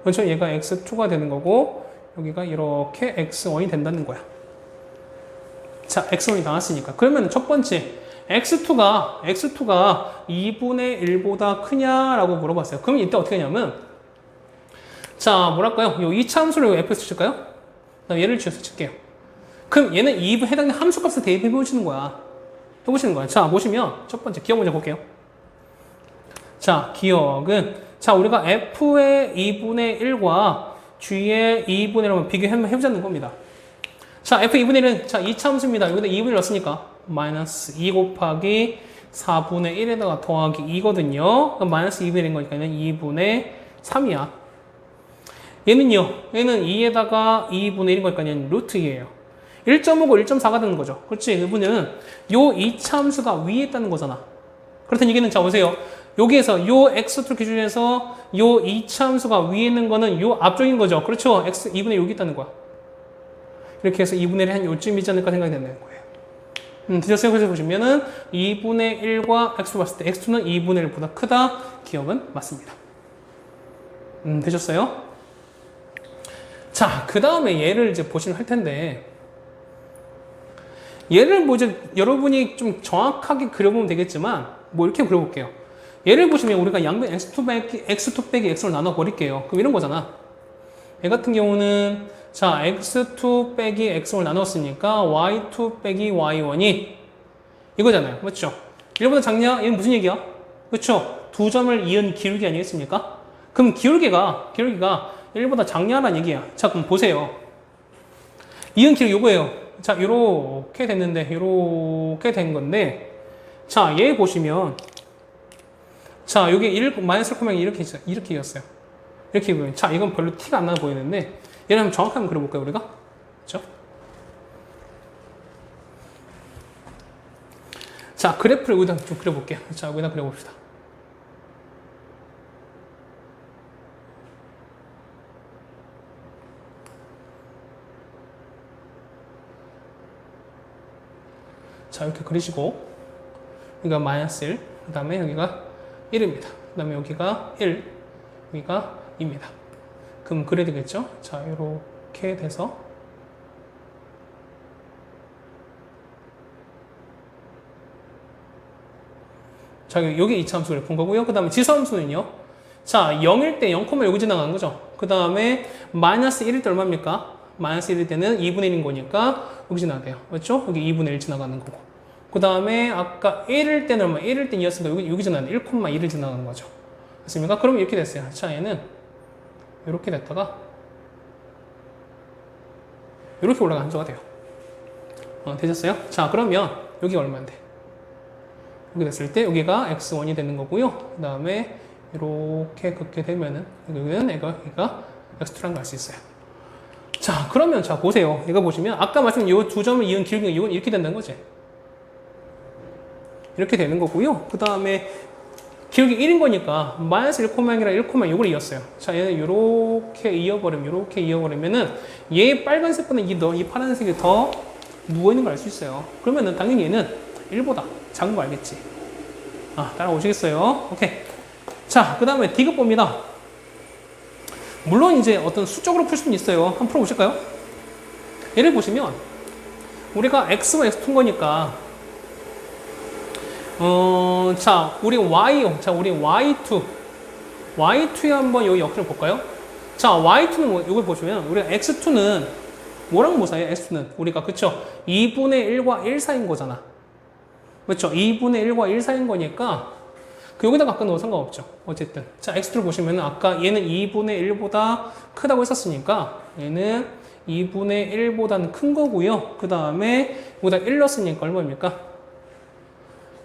그렇죠? 얘가 x2가 되는 거고 여기가 이렇게 x1이 된다는 거야. 자, x1이 나왔으니까. 그러면 첫 번째 x2가 2분의 1보다 크냐라고 물어봤어요. 그럼 이때 어떻게 하냐면 자, 뭐랄까요? 요 2차 함수를 fx 칠까요? 얘를 쥐어서 칠게요. 그럼 얘는 해당되는 함수값을 대입해 보시는 거야. 해보시는 거야. 자, 보시면 첫 번째 기억 먼저 볼게요. 자, 기억은 자, 우리가 f의 2분의 1과 g의 2분의 1을 비교해보자는 겁니다. 자, f 2분의 1은 자, 2차 함수입니다. 여기다 2분의 1 넣었으니까 마이너스 2 곱하기 4분의 1에다가 더하기 2거든요. 그럼 마이너스 2분의 1인 거니까 얘는 2분의 3이야. 얘는요, 얘는 2에다가 2분의 1인 거니까 얘는 루트 2예요. 1.5고 1.4가 되는 거죠. 그렇지? 이분은 요 2차 함수가 위에 있다는 거잖아. 그렇다는 얘기는 자, 보세요. 여기에서 요 x2 기준에서 요 2차 함수가 위에 있는 거는 요 앞쪽인 거죠. 그렇죠? x 2분의 1 여기 있다는 거야. 이렇게 해서 2분의 1이 한 요쯤이지 않을까 생각이 된다는 거예요. 드셨어요? 그래서 보시면은 2분의 1과 x로 봤을 때 x2는 2분의 1보다 크다. 기억은 맞습니다. 되셨어요? 자, 그 다음에 얘를 이제 보시면 할 텐데, 얘를 뭐 이제 여러분이 좀 정확하게 그려보면 되겠지만, 뭐 이렇게 그려볼게요. 얘를 보시면 우리가 양변 x2 빼기 x로 나눠버릴게요. 그럼 이런 거잖아. 얘 같은 경우는 자, x2 빼기 x를 나눴으니까 y2 빼기 y1이 이거잖아요. 맞죠? 1보다 작냐? 얘는 무슨 얘기야? 그렇죠? 두 점을 이은 기울기 아니겠습니까? 그럼 기울기가 1보다 작냐라는 얘기야. 자, 그럼 보세요. 이은 기울기 요거예요. 자, 요렇게 됐는데, 요렇게 된 건데, 자, 얘 보시면, 자, 여기 마이너스 1,0 이렇게 이었어요. 이렇게 보면, 자, 이건 별로 티가 안 나 보이는데, 얘를 한번 정확하게 한번 그려볼까요, 우리가? 그렇죠? 자, 그래프를 여기다 좀 그려볼게요. 자, 여기다 그려봅시다. 자, 이렇게 그리시고, 여기가 마이너스 1, 그 다음에 여기가 1입니다. 그 다음에 여기가 1, 여기가 2입니다. 그럼 그래야 되겠죠? 자, 이렇게 돼서. 자, 여기 2차 함수를 본 거고요. 그 다음에 지수 함수는요. 자, 0일 때 0, 여기 지나가는 거죠. 그 다음에 마이너스 1일 때 얼마입니까? 마이너스 1일 때는 2분의 1인 거니까 여기 지나가요. 맞죠? 여기 2분의 1 지나가는 거고. 그 다음에 아까 1일 때는 얼마? 1일 때 2였으니까 여기 지나가는 1,1을 지나가는 거죠. 맞습니까? 그럼 이렇게 됐어요. 자, 얘는 이렇게 됐다가 이렇게 올라가는 함수가 돼요. 되셨어요? 자, 그러면 여기가 얼마인데? 여기 됐을 때 여기가 x1이 되는 거고요. 그 다음에 이렇게 긋게 되면은 여기는 얘가 x2라는 걸 알 수 있어요. 자, 그러면 자 보세요. 이거 보시면 아까 말씀드린 이 두 점을 이은 기울기가 이건 이렇게 된다는 거지. 이렇게 되는 거고요. 그 다음에 기울기 1인 거니까 마이너스 1,0이랑 1, 이걸 이었어요. 자, 얘는 이렇게 이어버리면은 얘 빨간색보다 이 파란색이 더 누워있는 걸 알 수 있어요. 그러면은 당연히 얘는 1보다 작은 거 알겠지? 아, 따라오시겠어요? 오케이. 자, 그 다음에 D급 봅니다. 물론 이제 어떤 수적으로 풀 수는 있어요. 한번 풀어보실까요? 얘를 보시면 우리가 X와 X2인 거니까 자, 우리 Y2에 한번 여기 역할을 볼까요? 자, Y2는 뭐, 이걸 보시면 우리가 X2는 뭐랑 무사해요? X2는 우리가 그쵸? 2분의 1과 1 사이인 거잖아. 그렇죠? 2분의 1과 1 사이인 거니까 여기다 갖다 넣어도 상관없죠. 어쨌든 자, X2를 보시면 아까 얘는 2분의 1보다 크다고 했었으니까 얘는 2분의 1보다는 큰 거고요. 그 다음에 여기다 1 넣었으니까 얼마입니까?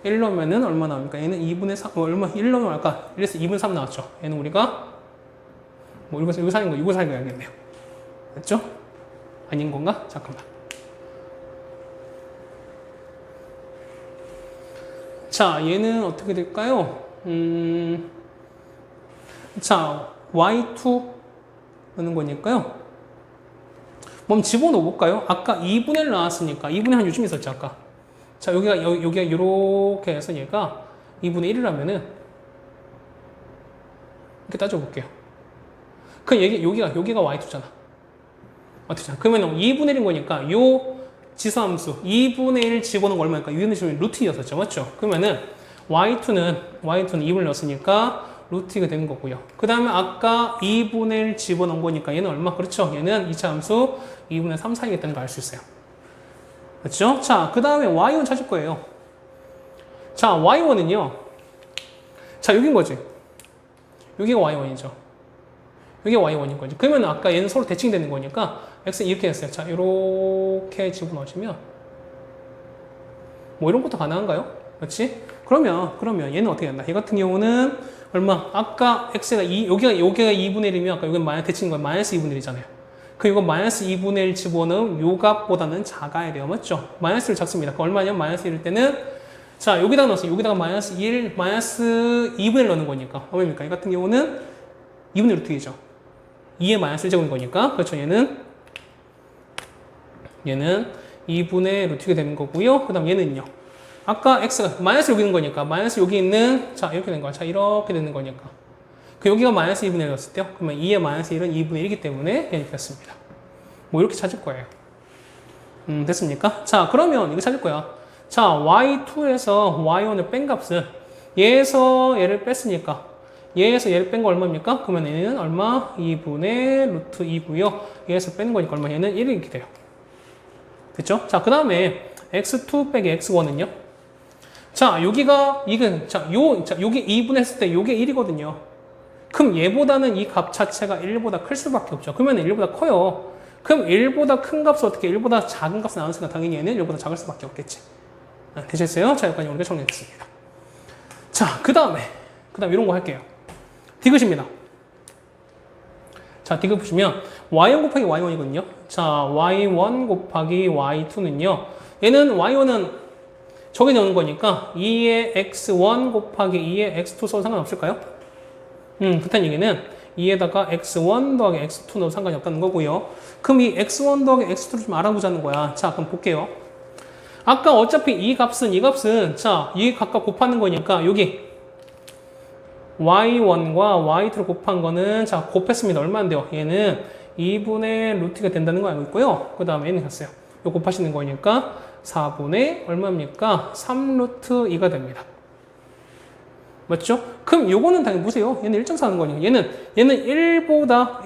1 넣으면은 얼마 나옵니까? 얘는 2분의 3, 얼마, 1 넣으면 아까 1에서 2분의 3 나왔죠. 얘는 우리가 이거 사는 거, 이거 사는 거 해야겠네요. 됐죠? 아닌 건가? 잠깐만. 자, 얘는 어떻게 될까요? 자, Y2 하는 거니까요. 그럼 집어넣어 볼까요? 아까 2분의 1 나왔으니까 2분의 1 요즘 있었죠, 아까. 자, 여기가 이렇게 해서 얘가 2분의 1이라면은 이렇게 따져볼게요. 그럼 여기가 Y2잖아. 맞죠? 그러면 2분의 1인 거니까 요 지수함수 2분의 1 집어넣은 거 얼마니까? 유현의 지수는 루트 2였었죠. 맞죠? 그러면은 Y2는 2를 넣었으니까 루트 2가 되는 거고요. 그 다음에 아까 2분의 1 집어넣은 거니까 얘는 얼마? 그렇죠? 얘는 2차 함수 2분의 3 사이겠다는 걸 알 수 있어요. 그렇죠? 자, 그 다음에 Y1 찾을 거예요. 자, Y1은요. 자, 여긴 거지. 여기가 Y1이죠. 여기가 Y1인 거지. 그러면 아까 얘는 서로 대칭되는 거니까 X 이렇게 했어요. 자, 이렇게 집어넣으시면 뭐 이런 것도 가능한가요? 그렇지? 그러면 얘는 어떻게 된다? 얘 같은 경우는 얼마? 아까 X가 여기가 2분의 1이면 아까 여기 대칭인 거 마이너스 2분의 1이잖아요. 이거 마이너스 2분의 1 집어넣으면 요 값보다는 작아야 돼요. 맞죠? 마이너스 1을 작습니다. 그 얼마냐면 마이너스 1일 때는 자, 여기다가 넣었어요. 여기다가 마이너스 2분의 1 넣는 거니까. 얼마입니까? 이 같은 경우는 2분의 루트 2죠. 2의 마이너스 1제곱인 거니까. 그렇죠. 얘는 2분의 루트 2가 되는 거고요. 그 다음 얘는요. 아까 X가 마이너스 여기 있는 거니까. 마이너스 여기 있는, 자, 이렇게 된 거야. 자, 이렇게 되는 거니까. 여기가 마이너스 2분의 1이었을 때요. 그러면 2의 마이너스 1은 2분의 1이기 때문에 이렇게 됐습니다. 뭐 이렇게 찾을 거예요. 됐습니까? 자, 그러면 이거 찾을 거야. 자, Y2에서 Y1을 뺀 값은 얘에서 얘를 뺐으니까 얘에서 얘를 뺀 거 얼마입니까? 그러면 얘는 얼마? 2분의 루트 2고요. 얘에서 빼는 거니까 얼마? 얘는 1이 이렇게 돼요. 됐죠? 자, 그 다음에 X2 빼기 X1은요? 자, 여기가 이건 요게 2분의 했을 때 요게 1이거든요. 그럼 얘보다는 이 값 자체가 1보다 클 수밖에 없죠. 그러면 1보다 커요. 그럼 1보다 큰 값은 어떻게 1보다 작은 값을 나눴으니까 당연히 얘는 1보다 작을 수밖에 없겠지. 되셨어요? 자, 여기까지 우리가 정리했습니다. 자, 그 다음에 이런 거 할게요. 디귿입니다. 자, 디귿 보시면 y1 곱하기 y1이거든요. 자, y1 곱하기 y2는요. 얘는 y1은 저기 넣는 거니까 2의 x1 곱하기 2의 x2 써도 상관없을까요? 그렇다는 얘기는 2에다가 x1 더하기 x2 넣어도 상관이 없다는 거고요. 그럼 이 x1 더하기 x2를 좀 알아보자는 거야. 자, 그럼 볼게요. 아까 어차피 이 값은 자, 이 값과 곱하는 거니까 여기 y1과 y2를 곱한 거는 자, 곱했습니다. 얼마인데요? 얘는 2분의 루트가 된다는 거 알고 있고요. 그 다음에 얘는 갔어요. 이거 곱하시는 거니까 4분의 얼마입니까? 3루트 2가 됩니다. 맞죠? 그럼 요거는 당연히 보세요. 얘는 1.4 하는 거니까. 얘는 1보다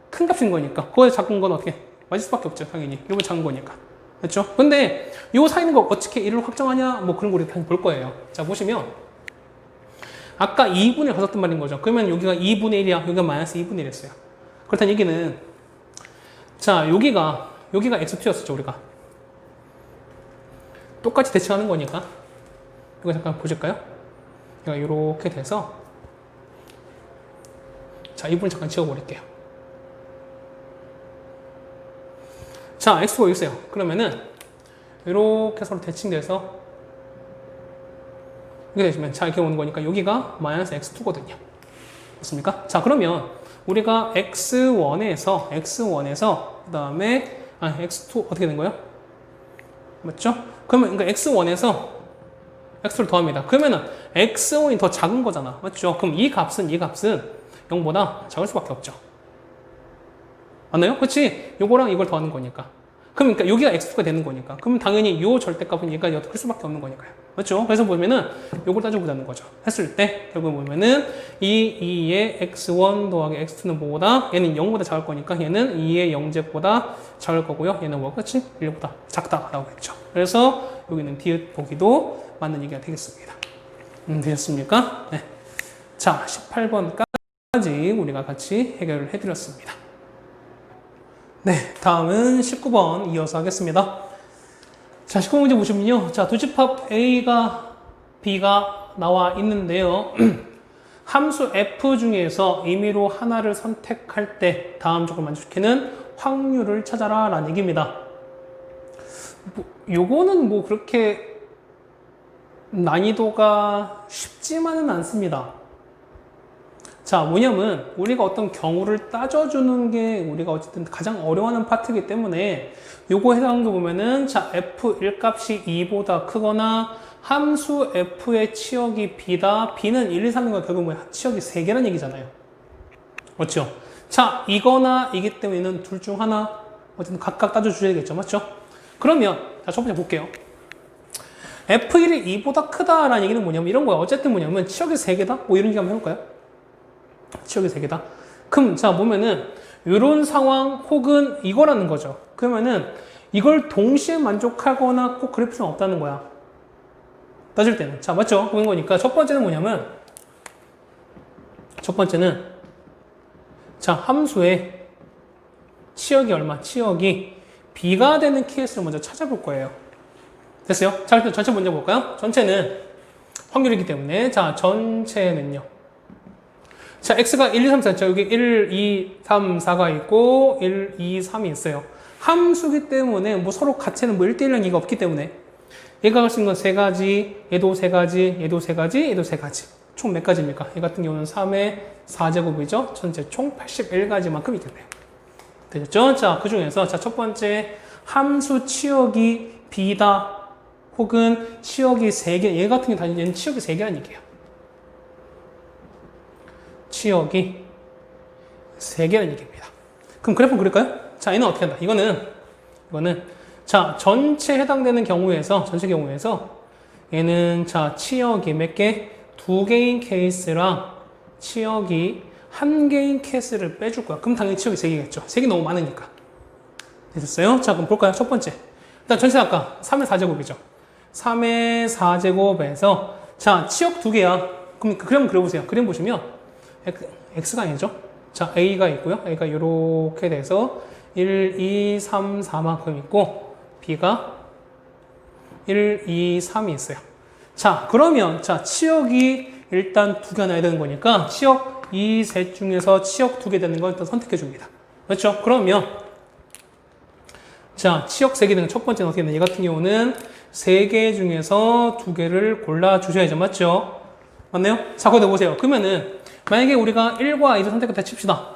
큰 값인 거니까. 그거에 작은 건 어떻게? 맞을 수밖에 없죠. 당연히. 요거 작은 거니까. 그렇죠? 근데 요 사이는 거 어떻게 1을 확정하냐? 뭐 그런 거 우리 당연히 볼 거예요. 자, 보시면 아까 2분의 1 가졌단 말인 거죠. 그러면 여기가 2분의 1이야. 여기가 마이너스 2분의 1이었어요. 그렇다는 얘기는 자, 여기가 x2였었죠, 우리가. 똑같이 대칭하는 거니까. 이거 잠깐 보실까요? 얘가 이렇게 돼서 자, 이 부분 잠깐 지워버릴게요. 자, x가 여기 있어요. 그러면은 이렇게 서로 대칭돼서 이렇게 되시면 자, 이렇게 오는 거니까 여기가 마이너스 x2거든요. 맞습니까? 자, 그러면 우리가 x1에서 그 다음에 x2 어떻게 된 거예요? 맞죠? 그러면 그러니까 x1에서 x를 더합니다. 그러면은 x1이 더 작은 거잖아. 맞죠? 그럼 이 값은 0보다 작을 수밖에 없죠. 맞나요? 그렇지? 요거랑 이걸 더하는 거니까. 그러니까 여기가 x2가 되는 거니까. 그럼 당연히 요 절대값은 얘가 클 수밖에 없는 거니까요. 맞죠? 그래서 보면은 요걸 따져보자는 거죠. 했을 때 결국 보면은 이 2의 x1 더하기 x2는 뭐보다? 얘는 0보다 작을 거니까 얘는 2의 0제보다 작을 거고요. 얘는 뭐 그렇지? 1보다 작다라고 했죠. 그래서 여기는 디귿 보기도 맞는 얘기가 되겠습니다. 되셨습니까? 네. 자, 18번까지 우리가 같이 해결을 해드렸습니다. 네, 다음은 19번 이어서 하겠습니다. 자, 19문제 보시면요. 자, 두 집합 A가 B가 나와 있는데요. 함수 F 중에서 임의로 하나를 선택할 때 다음 조건을 만족시키는 확률을 찾아라 라는 얘기입니다. 요거는 뭐 그렇게 난이도가 쉽지만은 않습니다. 자, 뭐냐면 우리가 어떤 경우를 따져주는 게 우리가 어쨌든 가장 어려워하는 파트이기 때문에 요거 해당도 보면은 자, f1 값이 2보다 크거나 함수 f의 치역이 b다. b는 1, 2, 3인 거 결국 뭐 치역이 3개란 얘기잖아요. 맞죠? 자, 이거나 이기 때문에는 둘 중 하나 어쨌든 각각 따져주셔야겠죠. 맞죠? 그러면 자, 첫 번째 볼게요. f1이 2보다 크다라는 얘기는 뭐냐면 이런 거야. 어쨌든 뭐냐면 치역이 3개다? 뭐 이런 얘기 한번 해볼까요? 치역이 3개다. 그럼 자 보면은 이런 상황 혹은 이거라는 거죠. 그러면은 이걸 동시에 만족하거나 꼭 그럴 필요는 없다는 거야. 따질 때는. 자, 맞죠? 그런 거니까 첫 번째는 뭐냐면 첫 번째는 자, 함수의 치역이 얼마? 치역이 b가 되는 케이스를 먼저 찾아볼 거예요. 됐어요? 자, 일단 전체 먼저 볼까요? 전체는 확률이기 때문에 자, 전체는요. 자, x가 1, 2, 3, 4. 자, 여기 1, 2, 3, 4가 있고 1, 2, 3이 있어요. 함수기 때문에 뭐 서로 가치는 뭐 1대1랑 이가 없기 때문에 얘가 갈 수 있는 건 3가지, 얘도 3가지, 얘도 3가지, 얘도 3가지. 총 몇 가지입니까? 얘 같은 경우는 3의 4제곱이죠. 전체 총 81가지만큼 있겠네요. 되셨죠? 자, 그 중에서 자, 첫 번째 함수 치역이 b다 혹은 치역이 3개. 얘 같은 경우 얘는 치역이 3개라는 얘기예요. 치역이 3개라는 얘기입니다. 그럼 그래프 그릴까요? 자, 얘는 어떻게 한다? 이거는 자, 전체 해당되는 경우에서 전체 경우에서 얘는 자, 치역이 몇 개? 2개인 케이스랑 치역이 1개인 케이스를 빼줄 거야. 그럼 당연히 치역이 3개겠죠. 3개 너무 많으니까. 됐어요? 자, 그럼 볼까요? 첫 번째. 일단 전체 아까 3의 4제곱이죠. 3의 4제곱에서 자, 치역 2개야. 그럼 그림 그려보세요. 그림 보시면 x가 아니죠. 자, a가 있고요. a가 이렇게 돼서 1, 2, 3, 4만큼 있고 b가 1, 2, 3이 있어요. 자, 그러면 자, 치역이 일단 2개 나야 되는 거니까 치역 이 셋 중에서 치역 2개 되는 걸 일단 선택해 줍니다. 그렇죠? 그러면 자, 치역 3개 되는 첫 번째는 어떻게 되냐? 얘 같은 경우는 3개 중에서 2개를 골라 주셔야죠. 맞죠? 맞나요? 자, 거기다 보세요. 그러면은 만약에 우리가 1과 2를 선택했다 칩시다.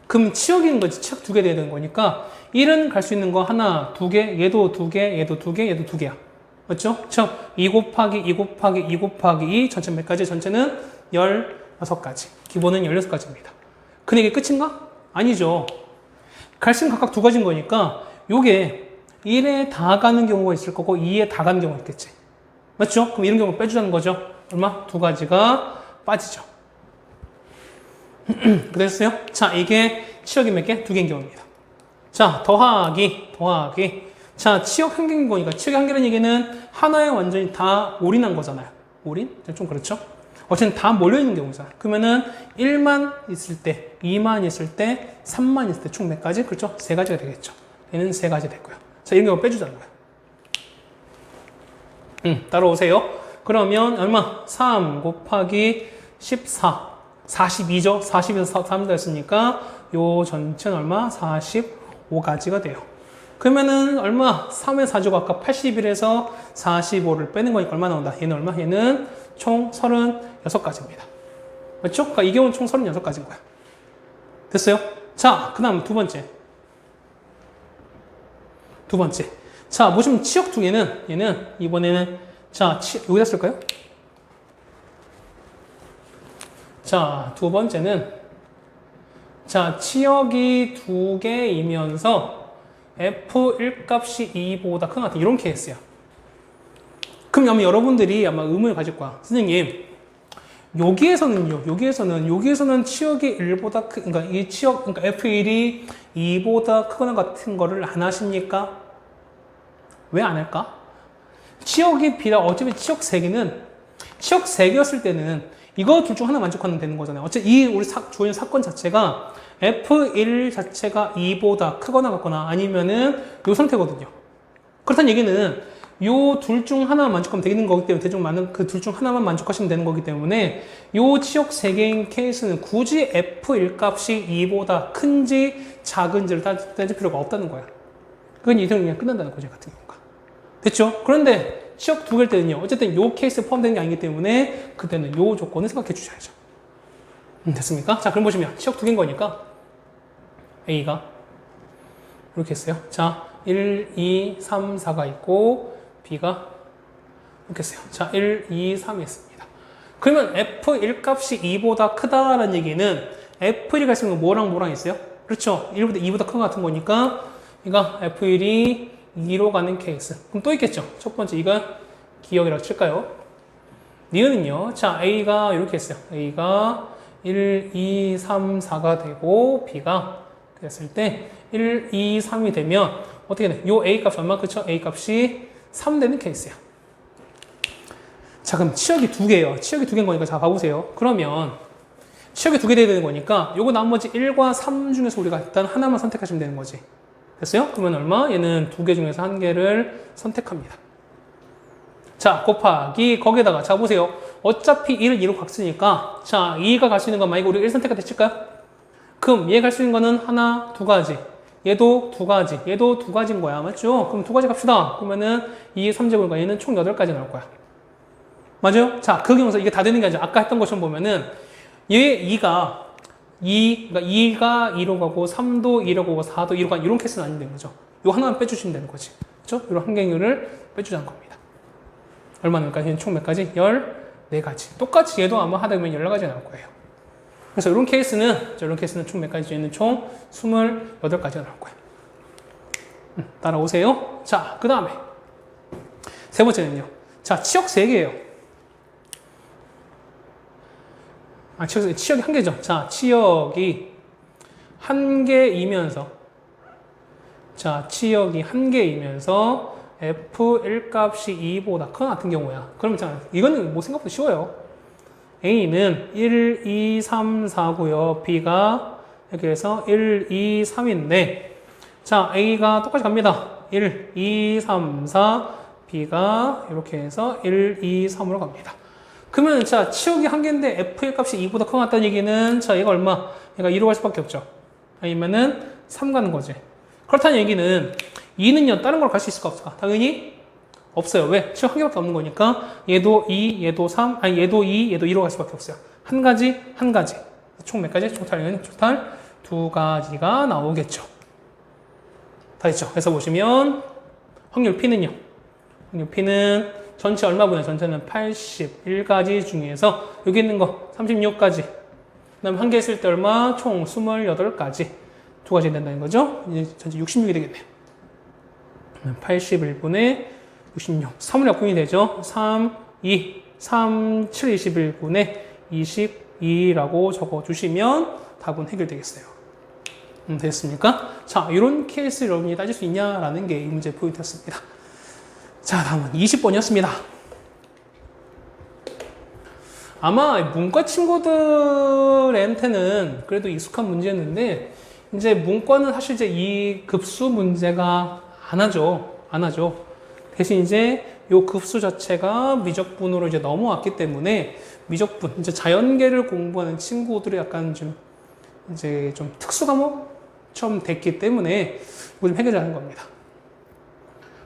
그럼 치역인 거지. 치역 2개 돼야 되는 거니까 1은 갈 수 있는 거 하나, 2개, 얘도 2개, 얘도 2개, 얘도 2개야. 맞죠? 그쵸? 2 곱하기 2 곱하기 2 곱하기 2 전체 몇 가지? 전체는 16가지. 기본은 16가지입니다. 근데 이게 끝인가? 아니죠. 갈 수 있는 각각 2가지인 거니까 요게 1에 다 가는 경우가 있을 거고 2에 다 가는 경우가 있겠지. 맞죠? 그럼 이런 경우 빼주자는 거죠. 얼마? 2가지가 빠지죠. 그랬어요? 자, 이게 치역이 몇 개? 2개인 경우입니다. 자, 더하기. 자, 치역 한 개인 거니까 치역이 한 개라는 얘기는 하나에 완전히 다 올인한 거잖아요. 올인? 좀 그렇죠? 어쨌든 다 몰려있는 경우잖아요. 그러면은 1만 있을 때, 2만 있을 때, 3만 있을 때 총 몇 가지? 그렇죠? 3가지가 되겠죠. 얘는 3가지 됐고요. 자, 이런 경우 빼주자는 거예요. 따라오세요. 그러면 얼마? 3 곱하기 14. 42죠? 40에서 3 됐으니까 요 전체는 얼마? 45가지가 돼요. 그러면은 얼마? 3의 4제곱 아까 81에서 45를 빼는 거니까 얼마 나온다? 얘는 얼마? 얘는 총 36가지입니다. 맞죠? 그러니까 이 경우는 총 36가지인 거야. 됐어요? 자, 그 다음 두 번째. 자, 보시면 치역 두 개는, 얘는, 이번에는, 자, 여기다 쓸까요? 자, 두 번째는, 자, 치역이 두 개이면서 F1 값이 2보다 큰 것 같은 이런 케이스야. 그럼 아마 여러분들이 아마 의문을 가질 거야. 선생님, 여기에서는 치역이 1보다 그러니까 이 치역, 그러니까 F1이 2보다 크거나 같은 거를 안 하십니까? 왜 안 할까? 치역이 비라, 어차피 치역 3개였을 때는 이거 둘 중 하나 만족하면 되는 거잖아요. 어차피 우리 주어진 사건 자체가 F1 자체가 2보다 크거나 같거나 아니면은 요 상태거든요. 그렇다는 얘기는 요 둘 중 하나만 만족하면 되는 거기 때문에 대충 많은 그 둘 중 하나만 만족하시면 되는 거기 때문에 요 치역 3개인 케이스는 굳이 F1 값이 2보다 큰지 작은지를 따질 필요가 없다는 거야. 그건 이대로 그냥 끝난다는 거죠, 같은 경우가. 됐죠? 그런데 치역 2개일 때는요, 어쨌든 요 케이스에 포함되는 게 아니기 때문에 그때는 요 조건을 생각해 주셔야죠. 됐습니까? 자, 그럼 보시면 치역 2개인 거니까 A가 이렇게 했어요. 자, 1, 2, 3, 4가 있고 B가 이렇게 했어요. 자, 1, 2, 3이 있습니다. 그러면 F1 값이 2보다 크다라는 얘기는 F1이 갈 수 있는 건 뭐랑 있어요? 그렇죠. 1보다 2보다 큰 것 같은 거니까 이거 F1이 2로 가는 케이스. 그럼 또 있겠죠. 첫 번째 이거 기억이라고 칠까요? 니은은요. 자, A가 이렇게 했어요. A가 1, 2, 3, 4가 되고 B가 그랬을 때 1, 2, 3이 되면 어떻게 돼? 요 A 값이 얼마? 그쵸? A 값이 3 되는 케이스야. 자, 그럼 치역이 2개예요. 치역이 2개인 거니까 자, 봐보세요. 그러면 치역이 2개 돼야 되는 거니까 요거 나머지 1과 3 중에서 우리가 일단 하나만 선택하시면 되는 거지. 됐어요? 그러면 얼마? 얘는 2개 중에서 1개를 선택합니다. 자, 곱하기 거기에다가 자, 보세요. 어차피 1을 2로 각 쓰니까 자, 2가 갈 수 있는 건 만약에 우리가 1 선택할 때 칠까요? 그럼 얘 갈 수 있는 거는 하나, 2가지. 얘도 2가지. 얘도 2가지인 거야. 맞죠? 그럼 2가지 갑시다. 그러면은 2, 3제곱이니까 얘는 총 8가지 나올 거야. 맞아요? 자, 그 경우서 이게 다 되는 게 아니라 아까 했던 것처럼 보면은 얘 2가 2가 2로 가고 3도 2로 가고 4도 2로 가고 이런 케이스는 아닌데 거죠. 요 하나만 빼주시면 되는 거지. 그렇죠? 이런 환경률을 빼주자는 겁니다. 얼마나니까 얘는 총 몇 가지? 14가지. 똑같이 얘도 아마 하다 보면 14가지 나올 거예요. 그래서 이런 케이스는 총 몇 가지? 얘는 총 28가지가 나올 거예요. 따라오세요. 자, 그 다음에 세 번째는요. 자, 치역 3개예요. 아, 치역이 1개죠. 자, 치역이 1개이면서 자, 치역이 1개이면서 F1 값이 2보다 큰 같은 경우야. 그러면 자, 이거는 뭐 생각보다 쉬워요. A는 1, 2, 3, 4고요. B가 이렇게 해서 1, 2, 3인데 자, A가 똑같이 갑니다. 1, 2, 3, 4 B가 이렇게 해서 1, 2, 3으로 갑니다. 그러면 자, 치역이 1개인데 F의 값이 2보다 큰 것 같다는 얘기는 자, 얘가 얼마? 얘가 2로 갈 수밖에 없죠. 아니면은 3 가는 거지. 그렇다는 얘기는 2는요, 다른 걸 갈 수 있을까 없을까? 당연히 없어요. 왜? 치역 1개밖에 없는 거니까 얘도 2, 얘도 3, 아니 얘도 2, 얘도 2로 갈 수밖에 없어요. 한 가지. 총 몇 가지? 토탈 2가지가 나오겠죠. 다 됐죠? 그래서 보시면 확률 P는요. 확률 P는 전체 얼마분의 전체는 81가지 중에서 여기 있는 거 36가지. 그 다음에 한 개 있을 때 얼마? 총 28가지. 2가지 된다는 거죠. 이제 전체 66이 되겠네요. 81분의 66. 3의 약분이 되죠. 3, 2, 3, 7, 21분의 22라고 적어주시면 답은 해결되겠어요. 됐습니까? 자, 이런 케이스 여러분이 따질 수 있냐라는 게 이 문제 포인트였습니다. 자, 다음은 20번이었습니다. 아마 문과 친구들한테는 그래도 익숙한 문제였는데 이제 문과는 사실 이제 이 급수 문제가 안 하죠. 대신 이제 요 급수 자체가 미적분으로 이제 넘어왔기 때문에 미적분, 이제 자연계를 공부하는 친구들이 약간 좀 이제 좀 특수 과목처럼 됐기 때문에 이걸 좀 해결하는 겁니다.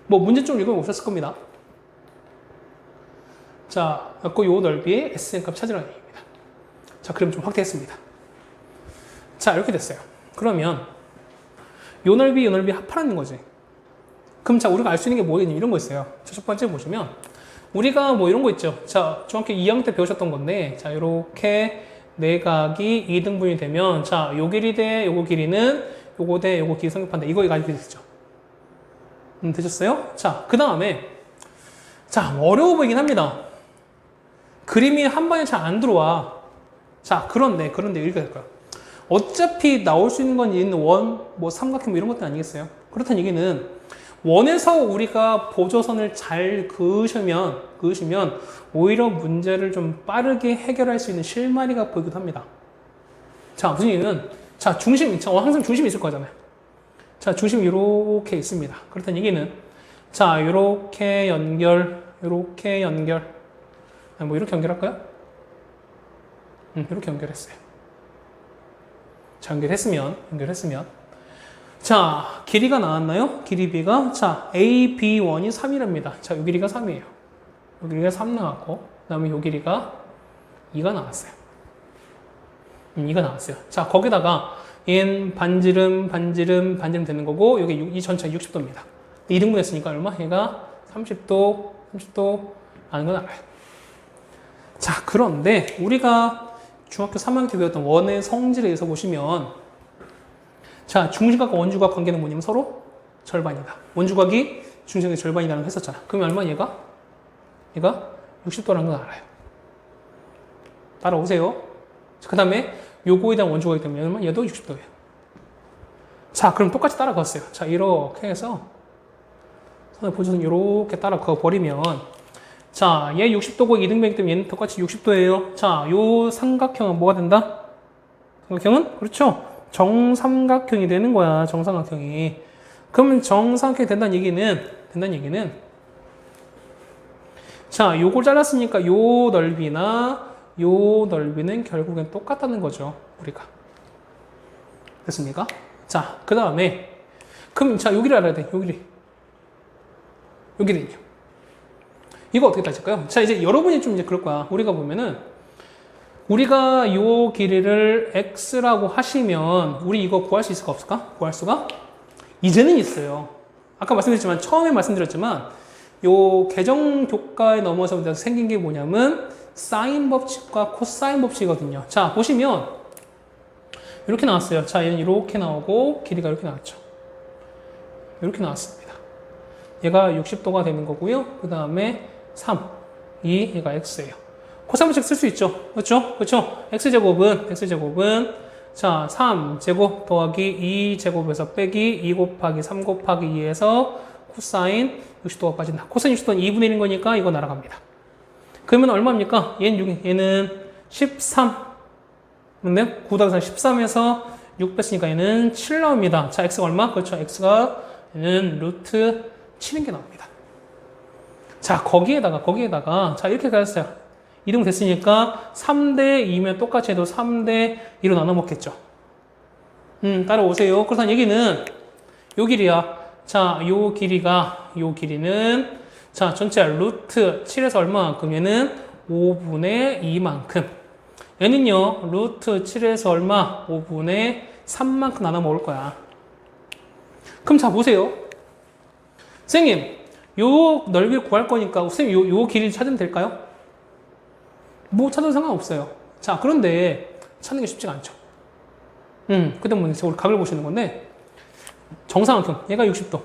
뭐 문제점 읽어보셨을 겁니다. 자, 그래서 요 넓이의 SN값 찾으라는 얘기입니다. 자, 그럼 좀 확대했습니다. 자, 이렇게 됐어요. 그러면 요 넓이 합하라는 거지. 그럼 자, 우리가 알 수 있는 게 뭐겠니? 이런 거 있어요. 자, 첫 번째 보시면 우리가 뭐 이런 거 있죠. 자, 중학교 2학년 때 배우셨던 건데, 자, 요렇게 내각이 2등분이 되면, 자, 요 길이 대 요거 길이는 요거 대 요거 길이 성립한다. 이거 가지고 되죠. 되셨어요? 자, 그 다음에, 자, 어려워 보이긴 합니다. 그림이 한 번에 잘 안 들어와. 자, 그런데 이렇게 될 거야. 어차피 나올 수 있는 건 얘는 원, 뭐 삼각형 뭐 이런 것도 아니겠어요? 그렇다는 얘기는 원에서 우리가 보조선을 잘 그으시면 오히려 문제를 좀 빠르게 해결할 수 있는 실마리가 보이기도 합니다. 자, 무슨 얘기는 자, 항상 중심이 있을 거잖아요. 자, 중심이 이렇게 있습니다. 그렇다는 얘기는 자, 이렇게 연결 뭐 이렇게 연결할까요? 이렇게 연결했어요. 자, 연결했으면 자, 길이가 나왔나요? 길이 B가 자, AB1이 3이랍니다. 자, 요 길이가 3이에요. 요 길이가 3 나왔고 그 다음에 요 길이가 2가 나왔어요. 2가 나왔어요. 자, 거기다가 얘는 반지름 되는 거고 여기 이 전체가 60도입니다. 2등분 했으니까 얼마? 얘가 30도 라는 건 알아요. 자, 그런데 우리가 중학교 3학년 때 배웠던 원의 성질에 의해서 보시면 자, 중심각과 원주각 관계는 뭐냐면 서로 절반이다. 원주각이 중심각의 절반이라는 거 했었잖아. 그러면 얼마 얘가 60도라는 건 알아요. 따라오세요. 그 다음에 요거에 대한 원주각이 되면 얼마? 얘도 60도예요. 자, 그럼 똑같이 따라갔어요. 자, 이렇게 해서 선을 보셔서 이렇게 따라가 버리면 자, 얘 60도고 2등변이기 때문에 얘는 똑같이 60도예요. 자, 요 삼각형은 뭐가 된다? 삼각형은? 그렇죠. 정삼각형이 되는 거야. 정삼각형이. 그러면 정삼각형이 된다는 얘기는 자, 요걸 잘랐으니까 요 넓이나 요 넓이는 결국엔 똑같다는 거죠. 우리가. 됐습니까? 자, 그 다음에 그럼 자, 요 길이 알아야 돼. 요 길이는요. 이거 어떻게 따질까요? 자, 이제 여러분이 좀 이제 그럴 거야. 우리가 보면은 우리가 요 길이를 x라고 하시면 우리 이거 구할 수 있을까 없을까? 구할 수가 이제는 있어요. 아까 처음에 말씀드렸지만 요 계정 교과에 넘어서 생긴 게 뭐냐면 사인 법칙과 코사인 법칙이거든요. 자, 보시면 이렇게 나왔어요. 자, 얘는 이렇게 나오고 길이가 이렇게 나왔죠. 이렇게 나왔습니다. 얘가 60도가 되는 거고요. 그 다음에 3, 2, 얘가 x예요. 코사인 법칙 쓸 수 있죠. 그렇죠? x제곱은 자, 3제곱 더하기 2제곱에서 빼기 2 곱하기 3 곱하기 2에서 코사인 60도가 빠진다. 코사인 60도는 2분의 1인 거니까 이거 날아갑니다. 그러면 얼마입니까? 얘는 13. 근데 9 더하기 13에서 6 뺐으니까 얘는 7 나옵니다. 자, x가 얼마? 그렇죠. x가 얘는 루트 7인 게 나옵니다. 자, 거기에다가 자, 이렇게 가졌어요. 이등 됐으니까 3대 2면 똑같이 해도 3대 2로 나눠 먹겠죠. 따라오세요. 그렇다는 얘기는 요 길이야. 자, 요 길이는 자, 전체 루트 7에서 얼마만큼? 얘는 5분의 2만큼. 얘는요, 루트 7에서 얼마? 5분의 3만큼 나눠 먹을 거야. 그럼 자, 보세요. 선생님, 요 넓이를 구할 거니까, 선생님, 요 길이 찾으면 될까요? 뭐 찾아도 상관없어요. 자, 그런데 찾는 게 쉽지가 않죠. 그때 뭐 우리 각을 보시는 건데, 정사각형, 얘가 60도.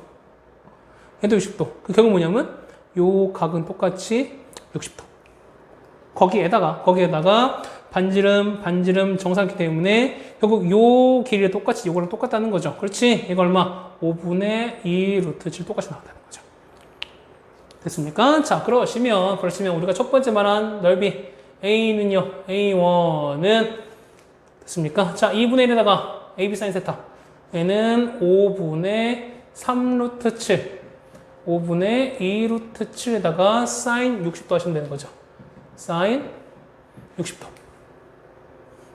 얘도 60도. 그 결국 뭐냐면, 요 각은 똑같이 60도. 거기에다가 반지름 정사각형 때문에 결국 요 길이를 똑같이 요거랑 똑같다는 거죠. 그렇지? 이거 얼마? 5분의 2 루트 7 똑같이 나온다는 거죠. 됐습니까? 자, 그러시면 우리가 첫 번째 말한 넓이 A는요, A1은 됐습니까? 자, 2분의 1에다가 AB 사인 세타. 얘는 5분의 3 루트 7. 5분의 2 루트 7에다가 사인 60도 하시면 되는 거죠. 사인 60도.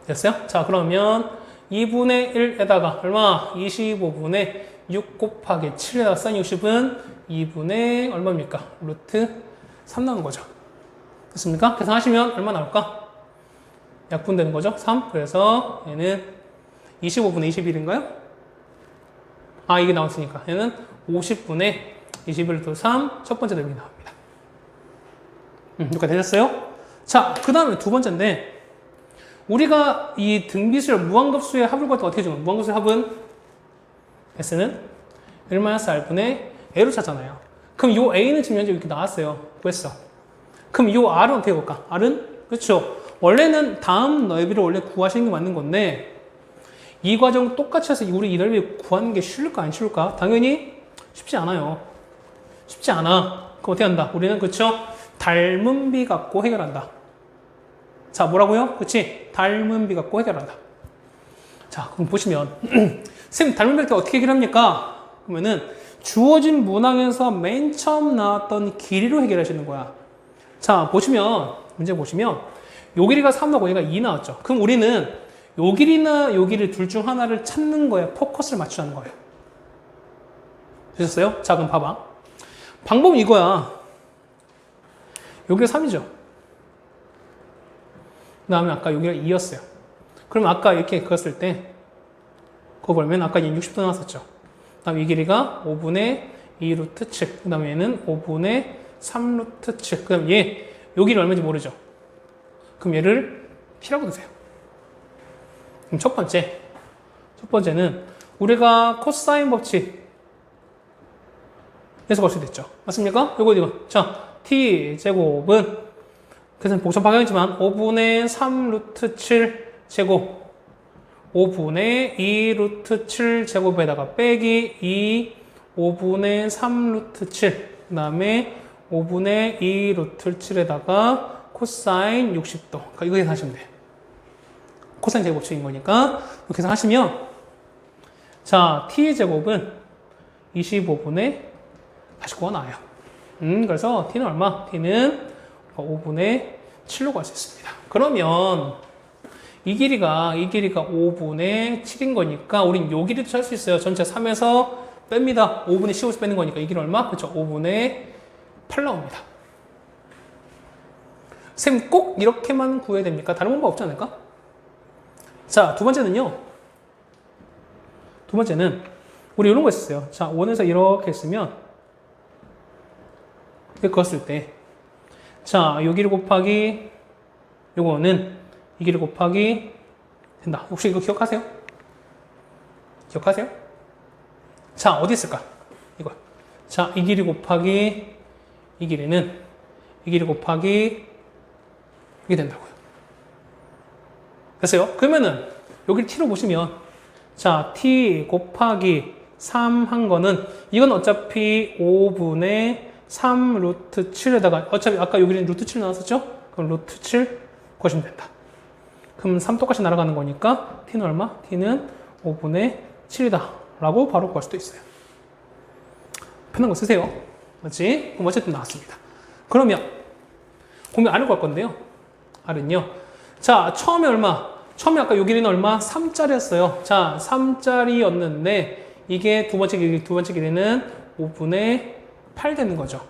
됐어요? 자, 그러면 2분의 1에다가 얼마? 25분의 6 곱하기 7에다가 사인 60은 2분의 얼마입니까? 루트 3 나오는 거죠. 됐습니까? 계산하시면 얼마 나올까? 약분되는 거죠? 3. 그래서 얘는 25분의 21인가요? 아, 이게 나왔으니까. 얘는 50분의 21루트 3 첫 번째 넓이 나옵니다. 여기까지 되셨어요? 자, 그 다음에 두 번째인데, 우리가 이 등비수열 무한급수의 합을 구할 때 어떻게 주는? 무한급수의 합은 S는 1-R분의 A로 찾잖아요. 그럼 요 A는 지금 현재 이렇게 나왔어요. 구했어. 그럼 요 R은 어떻게 볼까? R은? 그렇죠. 원래는 다음 넓이를 원래 구하시는 게 맞는 건데, 이 과정 똑같이 해서 우리 이 넓이 구하는 게 쉬울까 안 쉬울까? 당연히 쉽지 않아요. 쉽지 않아. 그럼 어떻게 한다? 우리는 그렇죠? 닮은 비 갖고 해결한다. 자, 뭐라고요? 그치? 닮은 비 갖고 해결한다. 자, 그럼 보시면 선생님 닮은 비 할 때 어떻게 해결합니까? 그러면은 주어진 문항에서 맨 처음 나왔던 길이로 해결하시는 거야. 자, 보시면 문제 보시면 요 길이가 3 나오고 얘가 2 나왔죠. 그럼 우리는 요 길이나 요 길이 둘 중 하나를 찾는 거예요. 포커스를 맞추자는 거예요. 되셨어요? 자, 그럼 봐봐. 방법은 이거야. 여기가 3이죠. 그 다음에 아까 여기가 2였어요. 그럼 아까 이렇게 그었을 때, 그거 보면 아까 얘는 60도 나왔었죠. 그 다음에 이 길이가 5분의 2 루트 7. 그 다음에 얘는 5분의 3 루트 7. 그 다음에 얘, 여기는 얼마인지 모르죠. 그럼 얘를 P라고 두세요. 그럼 첫 번째는 우리가 코사인 법칙에서 볼 수 있죠. 맞습니까? 이거. 자, T 제곱은 그래서 복잡 방향이지만 5분의 3 루트 7 제곱 5분의 2 루트 7 제곱에다가 빼기 2 5분의 3 루트 7 그 다음에 5분의 2 루트 7에다가 코사인 60도. 그러니까 이거 계산하시면 돼요. 코사인 제곱식인 거니까 이렇게 계산하시면 자, t 제곱은 25분의 49가 나와요. 그래서 t는 얼마? t는 5분의 7로 갈 수 있습니다. 그러면 이 길이가 5분의 7인 거니까 우린 요 길이도 찾을 수 있어요. 전체 3에서 뺍니다. 5분의 15에서 빼는 거니까 이 길이 얼마? 그렇죠. 5분의 8 나옵니다. 쌤 꼭 이렇게만 구해야 됩니까? 다른 방법 없지 않을까? 자, 두 번째는 우리 이런 거 있었어요. 자, 원에서 이렇게 했으면 이렇게 그었을 때 자, 여기를 곱하기 요거는 이 길이 곱하기 된다. 혹시 이거 기억하세요? 자, 어디 있을까? 이거. 자, 이 길이 곱하기 이 길이는 이 길이 곱하기 이게 된다고요. 됐어요? 그러면은 여기 t로 보시면 자, t 곱하기 3 한 거는 이건 어차피 5분의 3 루트 7에다가 어차피 아까 여기는 루트 7 나왔었죠? 그럼 루트 7 구하시면 된다. 그럼 3 똑같이 날아가는 거니까 t는 얼마? t는 5분의 7이다 라고 바로 구할 수도 있어요. 편한 거 쓰세요. 맞지? 그럼 어쨌든 나왔습니다. 그러면 공명 R을 구할 건데요. R은요. 자, 처음에 얼마? 처음에 아까 요 길이는 얼마? 3짜리였어요. 자, 3짜리였는데 이게 두 번째 길이는 5분의 8 되는 거죠.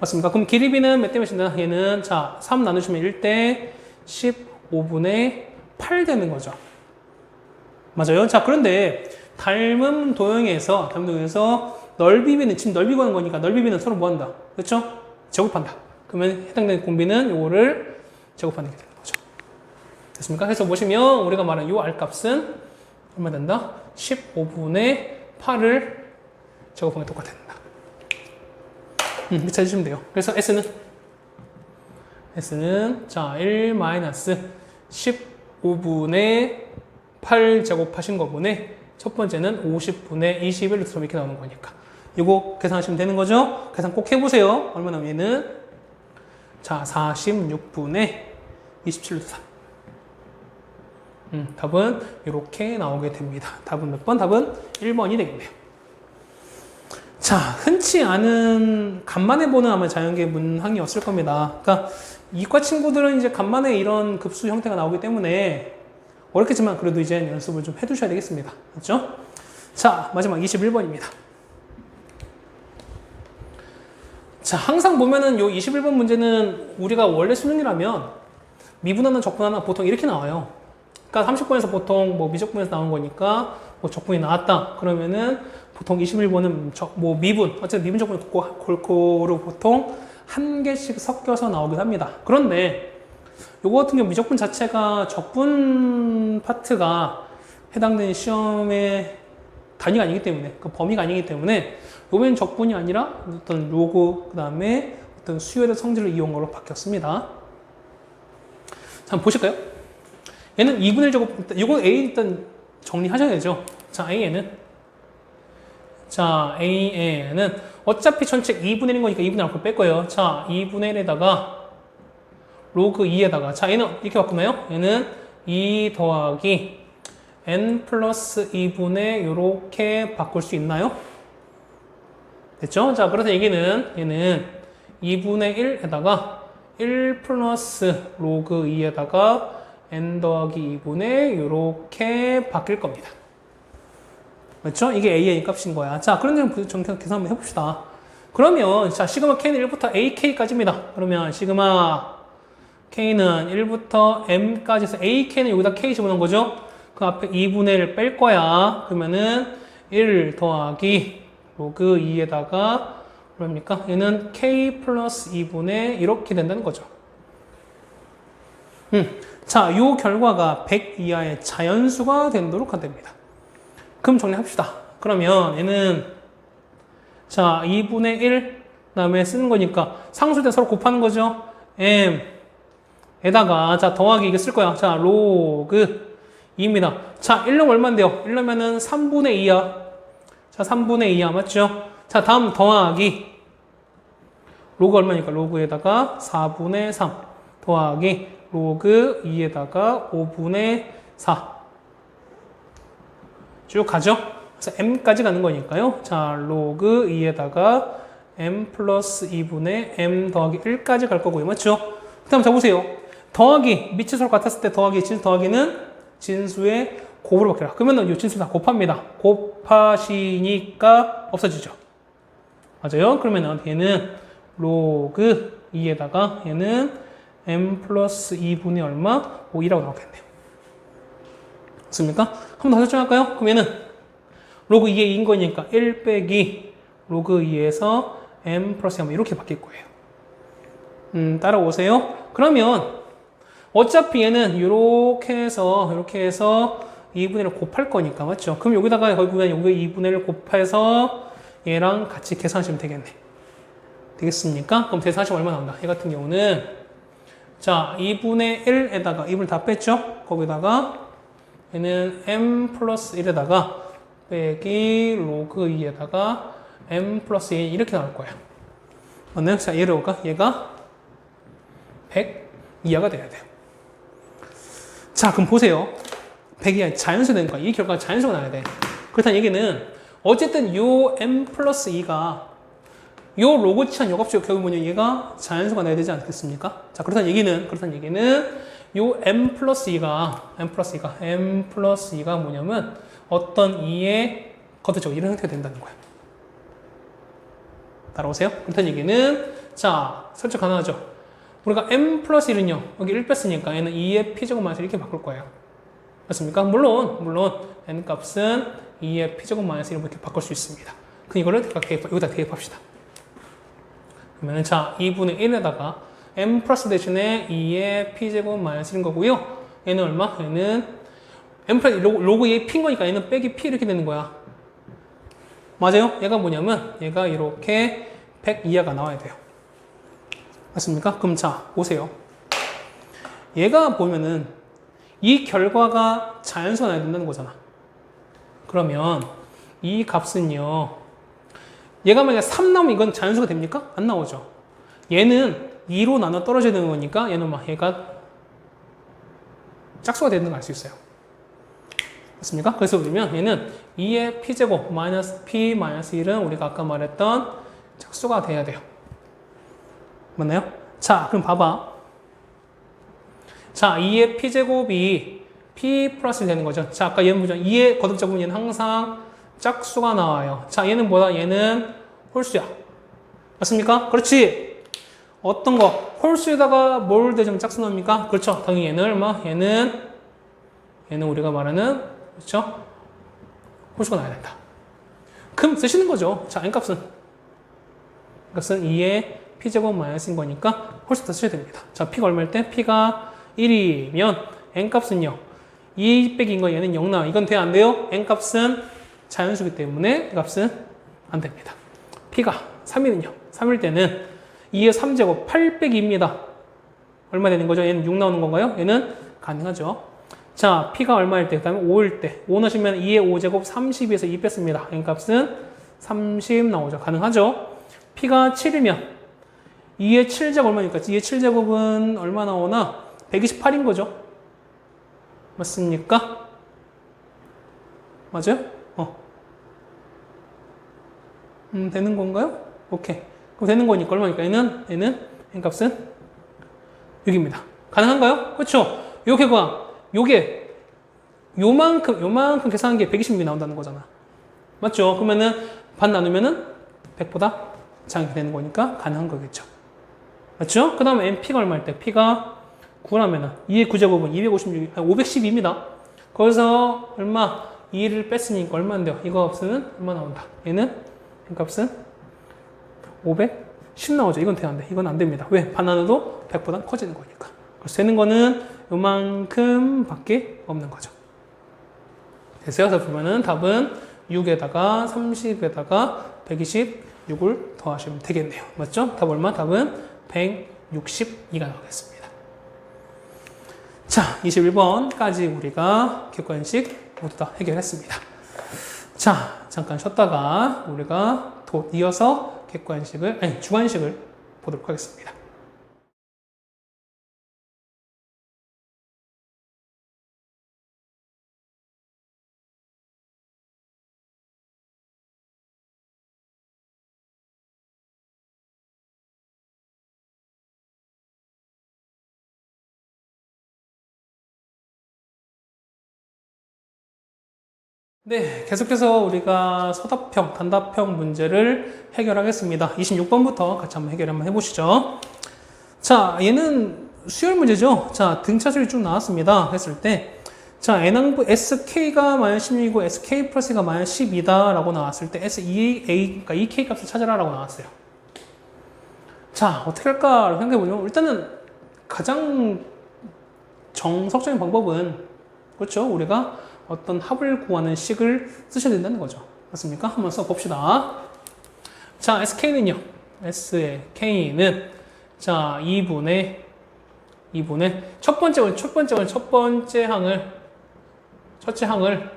맞습니까? 그럼 길이비는 몇 대 몇인가? 얘는 자, 3 나누시면 1대 15분의 8 되는 거죠. 맞아요? 자, 그런데 닮은 도형에서 넓이비는 지금 넓이 구하는 거니까 넓이비는 서로 뭐 한다? 그렇죠? 제곱한다. 그러면 해당되는 공비는 요거를 제곱하는 게 되는 거죠. 됐습니까? 그래서 보시면 우리가 말한 요 R 값은 얼마 된다? 15분의 8을 제곱하면 똑같아. 이렇게 찾으시면 돼요. 그래서 S는 자 1-15분의 8 제곱하신 거분에 첫 번째는 50분의 21루트 이렇게 나오는 거니까 이거 계산하시면 되는 거죠. 계산 꼭 해보세요. 얼마 나오면은 자 46분의 27루트 3 답은 이렇게 나오게 됩니다. 답은 몇 번? 답은 1번이 되겠네요. 자, 흔치 않은 간만에 보는 아마 자연계 문항이었을 겁니다. 그러니까 이과 친구들은 이제 간만에 이런 급수 형태가 나오기 때문에 어렵겠지만 그래도 이제 연습을 좀 해두셔야 되겠습니다. 맞죠? 자, 마지막 21번입니다. 자, 항상 보면은 요 21번 문제는 우리가 원래 수능이라면 미분하나 적분하나 보통 이렇게 나와요. 그러니까 30번에서 보통 뭐 미적분에서 나온 거니까 뭐 적분이 나왔다. 그러면은 보통 21번은 뭐 미분, 어쨌든 미분 적분 골고루 보통 한 개씩 섞여서 나오긴 합니다. 그런데 요거 같은 경우 미적분 자체가 적분 파트가 해당되는 시험의 단위가 아니기 때문에, 그 범위가 아니기 때문에 요번엔 적분이 아니라 어떤 로그, 그 다음에 어떤 수열의 성질을 이용한 걸로 바뀌었습니다. 자, 한번 보실까요? 얘는 2분의 1 제곱, 이거 A 일단 정리하셔야 되죠. 자, A는 어차피 전체 2분의 1인 거니까 2분의 1 뺄 거예요. 자, 2분의 1에다가 로그 2에다가, 자, 얘는 이렇게 바꾸나요? 얘는 2 더하기 n 플러스 2분의 요렇게 바꿀 수 있나요? 됐죠? 자, 그래서 얘는 2분의 1에다가 1 플러스 로그 2에다가 n 더하기 2분의 요렇게 바뀔 겁니다. 맞죠? 이게 a의 값인 거야. 자, 그런 점 정확하게 계산 한번 해봅시다. 그러면, 자, 시그마 k는 1부터 ak까지입니다. 그러면 시그마 k는 1부터 m까지 해서 ak는 여기다 k 집어넣은 거죠? 그 앞에 2분의 1을 뺄 거야. 그러면은 1 더하기 로그 2에다가 뭐랍니까? 얘는 k 플러스 2분의 이렇게 된다는 거죠. 자, 요 결과가 100 이하의 자연수가 되도록 한답니다. 그럼 정리합시다. 그러면 얘는 자 2분의 1 그다음에 쓰는 거니까 상수대 서로 곱하는 거죠. m에다가 자 더하기 이게 쓸 거야. 자 로그 2입니다. 자 1로 얼마인데요? 1로면은 3분의 2야. 자 3분의 2야 맞죠? 자 다음 더하기 로그 얼마니까 로그에다가 4분의 3 더하기 로그 2에다가 5분의 4 쭉 가죠? 그래서 m까지 가는 거니까요. 자, 로그 2에다가 m 플러스 2분의 m 더하기 1까지 갈 거고요. 맞죠? 그 다음 자 보세요. 더하기, 밑이 서로 같았을 때 더하기, 더하기는 진수의 곱으로 바뀌라. 그러면 이 진수 다 곱합니다. 곱하시니까 없어지죠. 맞아요? 그러면 얘는 로그 2에다가 얘는 m 플러스 2분의 얼마? 5이라고 나오겠네요. 맞습니까? 한번 더 설정할까요? 그럼 얘는 로그 2의 2인 거니까 1 빼기 로그 2에서 m 플러스 3 이렇게 바뀔 거예요. 따라오세요. 그러면 어차피 얘는 이렇게 해서 2분의 1을 곱할 거니까 맞죠? 그럼 여기다가 결국엔 여기 2분의 1을 곱해서 얘랑 같이 계산하시면 되겠네. 되겠습니까? 그럼 대사하시면 얼마 나온다? 얘 같은 경우는 자 2분의 1에다가 2분을 다 뺐죠? 거기다가 얘는 m 플러스 1에다가 빼기 로그 2에다가 m 플러스 2 이렇게 나올 거야. 맞나요? 자, 얘를 볼까? 얘가 100 이하가 돼야 돼요. 자, 그럼 보세요. 100 이하 자연수 되는 거야. 이 결과가 자연수가 나야 돼. 그렇다는 얘기는 어쨌든 요 m 플러스 2가 요 로그 치한 요 값이 결국 뭐냐? 얘가 자연수가 나야 되지 않겠습니까? 자, 그렇다는 얘기는 요 m 플러스 2가 뭐냐면 어떤 2의 거듭적 이런 형태가 된다는 거야. 따라오세요? 그렇다는 얘기는 자, 설정 가능하죠? 우리가 m 플러스 1은요. 여기 1 뺐으니까 얘는 2의 p제곱 마이너스 이렇게 바꿀 거예요. 맞습니까? 물론 n 값은 2의 p제곱 마이너스 이렇게 바꿀 수 있습니다. 그럼 이거를 여기다 대입합시다. 그러면 자 2분의 1에다가 m 플러스 대신에 2의 p제곱 마이너스 1인 거고요. 얘는 얼마? 얘는 m 플러스 로그 2의 p인 거니까 얘는 빼기 p 이렇게 되는 거야. 맞아요? 얘가 뭐냐면 얘가 이렇게 100 이하가 나와야 돼요. 맞습니까? 그럼 자 보세요. 얘가 보면은 이 결과가 자연수가 나야 된다는 거잖아. 그러면 이 값은요. 얘가 만약에 3 나오면 이건 자연수가 됩니까? 안 나오죠. 얘는 2로 나눠 떨어져야 되는 거니까 얘는 막 얘가 짝수가 되는 걸 알 수 있어요. 맞습니까? 그래서 보면 얘는 2의 p제곱 마이너스 p 마이너스 1은 우리가 아까 말했던 짝수가 돼야 돼요. 맞나요? 자, 그럼 봐봐. 자, 2의 p제곱이 P 플러스 되는 거죠. 자, 아까 얘는 뭐죠? 2의 거듭자 부분 얘는 항상 짝수가 나와요. 자, 얘는 뭐다? 얘는 홀수야. 맞습니까? 그렇지. 어떤 거? 홀수에다가 뭘 대주면 짝수 나옵니까? 그렇죠. 당연히 얘는 얼마? 얘는 우리가 말하는, 그렇죠? 홀수가 나야 된다. 그럼 쓰시는 거죠. 자, n값은 2의 p제곱 마이너스인 거니까 홀수 다 쓰셔야 됩니다. 자, p가 얼마일 때? p가 1이면 n값은요. 2 빼기인 거 얘는 0 나와. 이건 돼야 안 돼요? n값은 자연수기 때문에 값은 안 됩니다. p가 3이는요. 3일 때는 2의 3제곱 8 빼기 2입니다. 얼마 되는 거죠? 얘는 6 나오는 건가요? 얘는 가능하죠. 자, p가 얼마일 때? 그 다음에 5일 때. 5 넣으시면 2의 5제곱 32에서 2 뺐습니다. n값은 30 나오죠. 가능하죠. p가 7이면 2의 7제곱 얼마니까? 2의 7제곱은 얼마 나오나? 128인 거죠. 맞습니까? 맞아요? 되는 건가요? 오케이. 그럼 되는 거니까 얼마니까? 얘는 n값은 6입니다. 가능한가요? 그렇죠? 요게 요만큼 계산한 게 126이 나온다는 거잖아. 맞죠? 그러면은 반 나누면은 100보다 작게 되는 거니까 가능한 거겠죠. 맞죠? 그 다음에 np가 얼마일 때? p가 9라면은 2의 9제곱은 512입니다. 거기서 얼마? 2를 뺐으니까 얼마인데요? 이거 없으면 얼마 나온다? 얘는 n값은 510 나오죠. 이건 돼야 안 돼. 이건 안 됩니다. 왜? 반 나눠도 100보다 커지는 거니까. 그래서 되는 거는 요만큼 밖에 없는 거죠. 됐어요? 그래서 보면은 답은 6에다가 30에다가 126을 더하시면 되겠네요. 맞죠? 답 얼마? 답은 162가 나오겠습니다. 자, 21번까지 우리가 객관식 모두 다 해결했습니다. 자, 잠깐 쉬었다가 우리가 이어서 주관식을 보도록 하겠습니다. 네, 계속해서 우리가 서답형, 단답형 문제를 해결하겠습니다. 26번부터 같이 한번 해보시죠. 자, 얘는 수열 문제죠. 자, 등차수열이 쭉 나왔습니다. 했을 때, 자, n항부 sk가 -16이고 sk 플러스가 -12다 라고 나왔을 때 SEA, 그러니까 EK 값을 찾아라 라고 나왔어요. 자, 어떻게 할까 생각해보면 일단은 가장 정석적인 방법은, 그렇죠? 우리가 어떤 합을 구하는 식을 쓰셔야 된다는 거죠. 맞습니까? 한번 써봅시다. 자, SK는요. SK는 자, 2분의 첫째 항을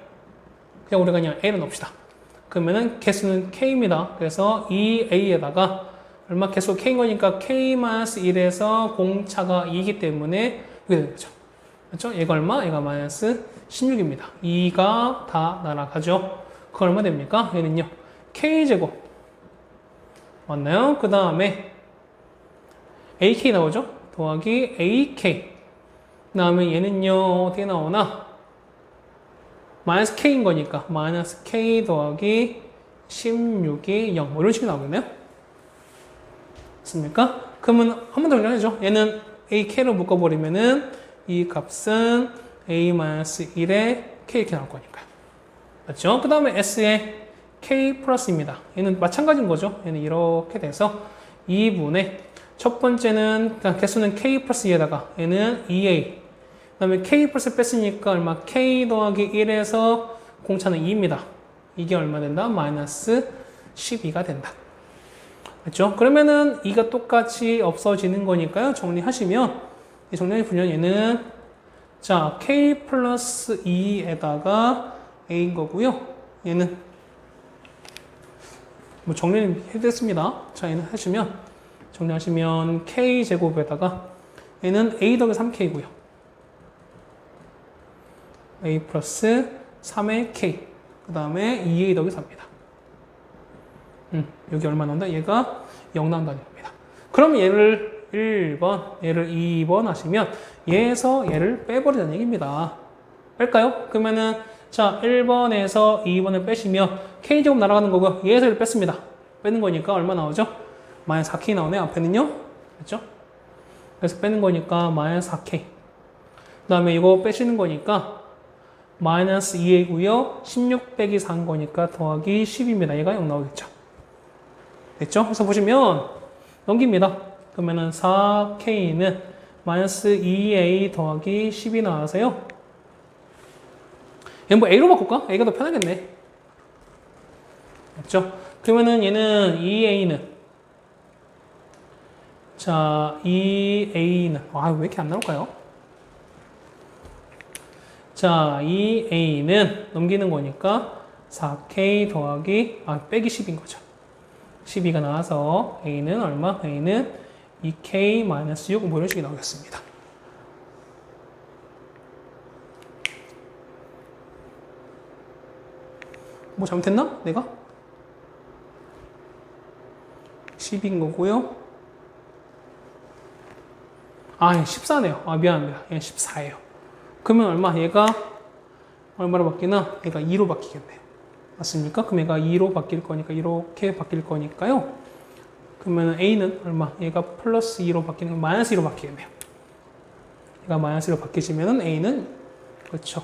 그냥 우리가 그냥 A로 넣읍시다. 그러면은 개수는 K입니다. 그래서 이 A에다가 얼마 개수 K인 거니까 K-1에서 공차가 2이기 때문에 이게 되는 거죠. 그렇죠? 얘가 얼마? 얘가 -16입니다. 2가 다 날아가죠. 그거 얼마 됩니까? 얘는요. K제곱. 맞나요? 그 다음에 AK 나오죠? 더하기 AK. 그 다음에 얘는요. 어떻게 나오나? -K인 거니까 -K 더하기 16이 0. 뭐 이런 식이 나오겠네요? 맞습니까? 그러면 한 번 더 정리하죠. 얘는 AK로 묶어버리면은 이 값은 A-1에 K 이렇게 나올 거니까요. 맞죠? 그 다음에 S에 K 플러스입니다. 얘는 마찬가지인 거죠. 얘는 이렇게 돼서 2분의 첫 번째는 그냥 개수는 K 플러스 2에다가 얘는 2A 그 다음에 K 플러스 뺐으니까 얼마? K 더하기 1에서 공차는 2입니다. 이게 얼마 된다? -12가 된다. 맞죠? 그러면은 2가 똑같이 없어지는 거니까요. 정리하시면 정리해보면 얘는 자 K 플러스 2에다가 A인 거고요. 얘는 뭐 정리는 해드렸습니다. 자 얘는 정리하시면 K 제곱에다가 얘는 A 더하기 3K고요. A 플러스 3의 K 그 다음에 2A 더하기 4입니다. 여기 얼마 나온다? 얘가 0 나온다는 겁니다. 그럼 얘를 1번, 얘를 2번 하시면 얘에서 얘를 빼버리자는 얘기입니다. 뺄까요? 그러면은 자 1번에서 2번을 빼시면 K제곱 날아가는 거고요. 얘에서 1 뺐습니다. 빼는 거니까 얼마 나오죠? 마이너스 4K 나오네. 앞에는요. 그렇죠? 그래서 빼는 거니까 마이너스 4K. 그 다음에 이거 빼시는 거니까 마이너스 2A고요. 16 빼기 4인 거니까 더하기 10입니다. 얘가 0 나오겠죠. 됐죠? 그래서 보시면 넘깁니다. 그러면은 4K는 마이너스 2A 더하기 10이 나와서요. 얘는 뭐 A로 바꿀까? A가 더 편하겠네. 맞죠? 그러면은 얘는 2A는 자 2A는 왜 이렇게 안 나올까요? 자 2A는 넘기는 거니까 4K 더하기 빼기 10인 거죠. 12가 나와서 A는 얼마? A는 2K 마이너스 6 뭐 이런 식이 나오겠습니다. 뭐 잘못했나? 내가? 10인 거고요. 14네요. 미안합니다. 얘는 14예요. 그러면 얼마? 얘가 얼마로 바뀌나? 얘가 2로 바뀌겠네요. 맞습니까? 그럼 얘가 2로 바뀔 거니까 이렇게 바뀔 거니까요. 그러면 A는 얼마? 얘가 플러스 2로 바뀌는 건 마이너스 2로 바뀌겠네요. 얘가 마이너스 2로 바뀌시면은 A는 그렇죠.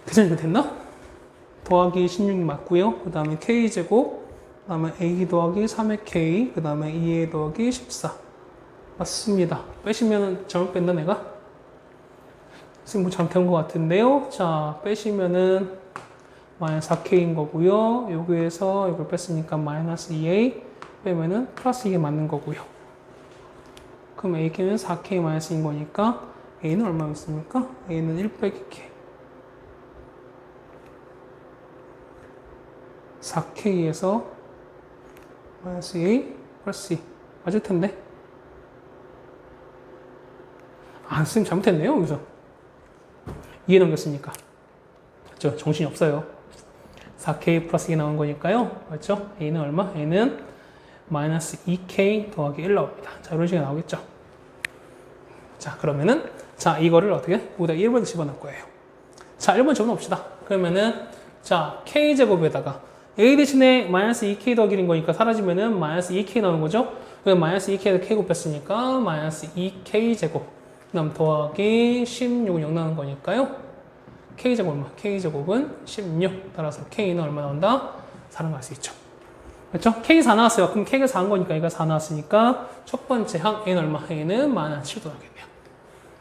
계산이 됐나? 더하기 16이 맞고요. 그 다음에 K제곱, 그 다음에 A 더하기 3의 K, 그 다음에 2A 더하기 14. 맞습니다. 빼시면 잘못 뺀다 내가? 지금 뭐 잘못한 것 같은데요. 자, 빼시면은 마이너스 4K인 거고요. 여기에서 이걸 뺐으니까 마이너스 2A 빼면은 플러스 이게 맞는 거고요. 그럼 AK는 4K 마이너스인 거니까 A는 얼마였습니까? A는 1 빼기 K. 4K에서 마이너스 A 플러스 2 맞을 텐데. 선생님 잘못했네요. 여기서 이해 넘겼으니까. 그렇죠? 정신이 없어요. 4K 플러스 2 나온 거니까요. 맞죠? A는 얼마? A는 마이너스 2K 더하기 1 나옵니다. 자, 이런 식이 나오겠죠? 자, 그러면은 자, 이거를 어떻게? 여기다 1번에 집어넣을 거예요. 자, 1번 집어넣읍시다. 그러면은 자, K제곱에다가 A 대신에 마이너스 2K 더하기 1인 거니까 사라지면은 마이너스 2K 나오는 거죠? 그럼 마이너스 2K에서 K 곱했으니까 마이너스 2K 제곱. 그 다음 더하기 16은 0 나오는 거니까요. K제곱 얼마? K제곱은 16. 따라서 K는 얼마 나온다? 4를 갈 수 있죠. 그렇죠? K 4 나왔어요. 그럼 K가 4한 거니까 얘가 4 나왔으니까 첫 번째 항 A는 얼마? A는 마이너스 7도 나오겠네요.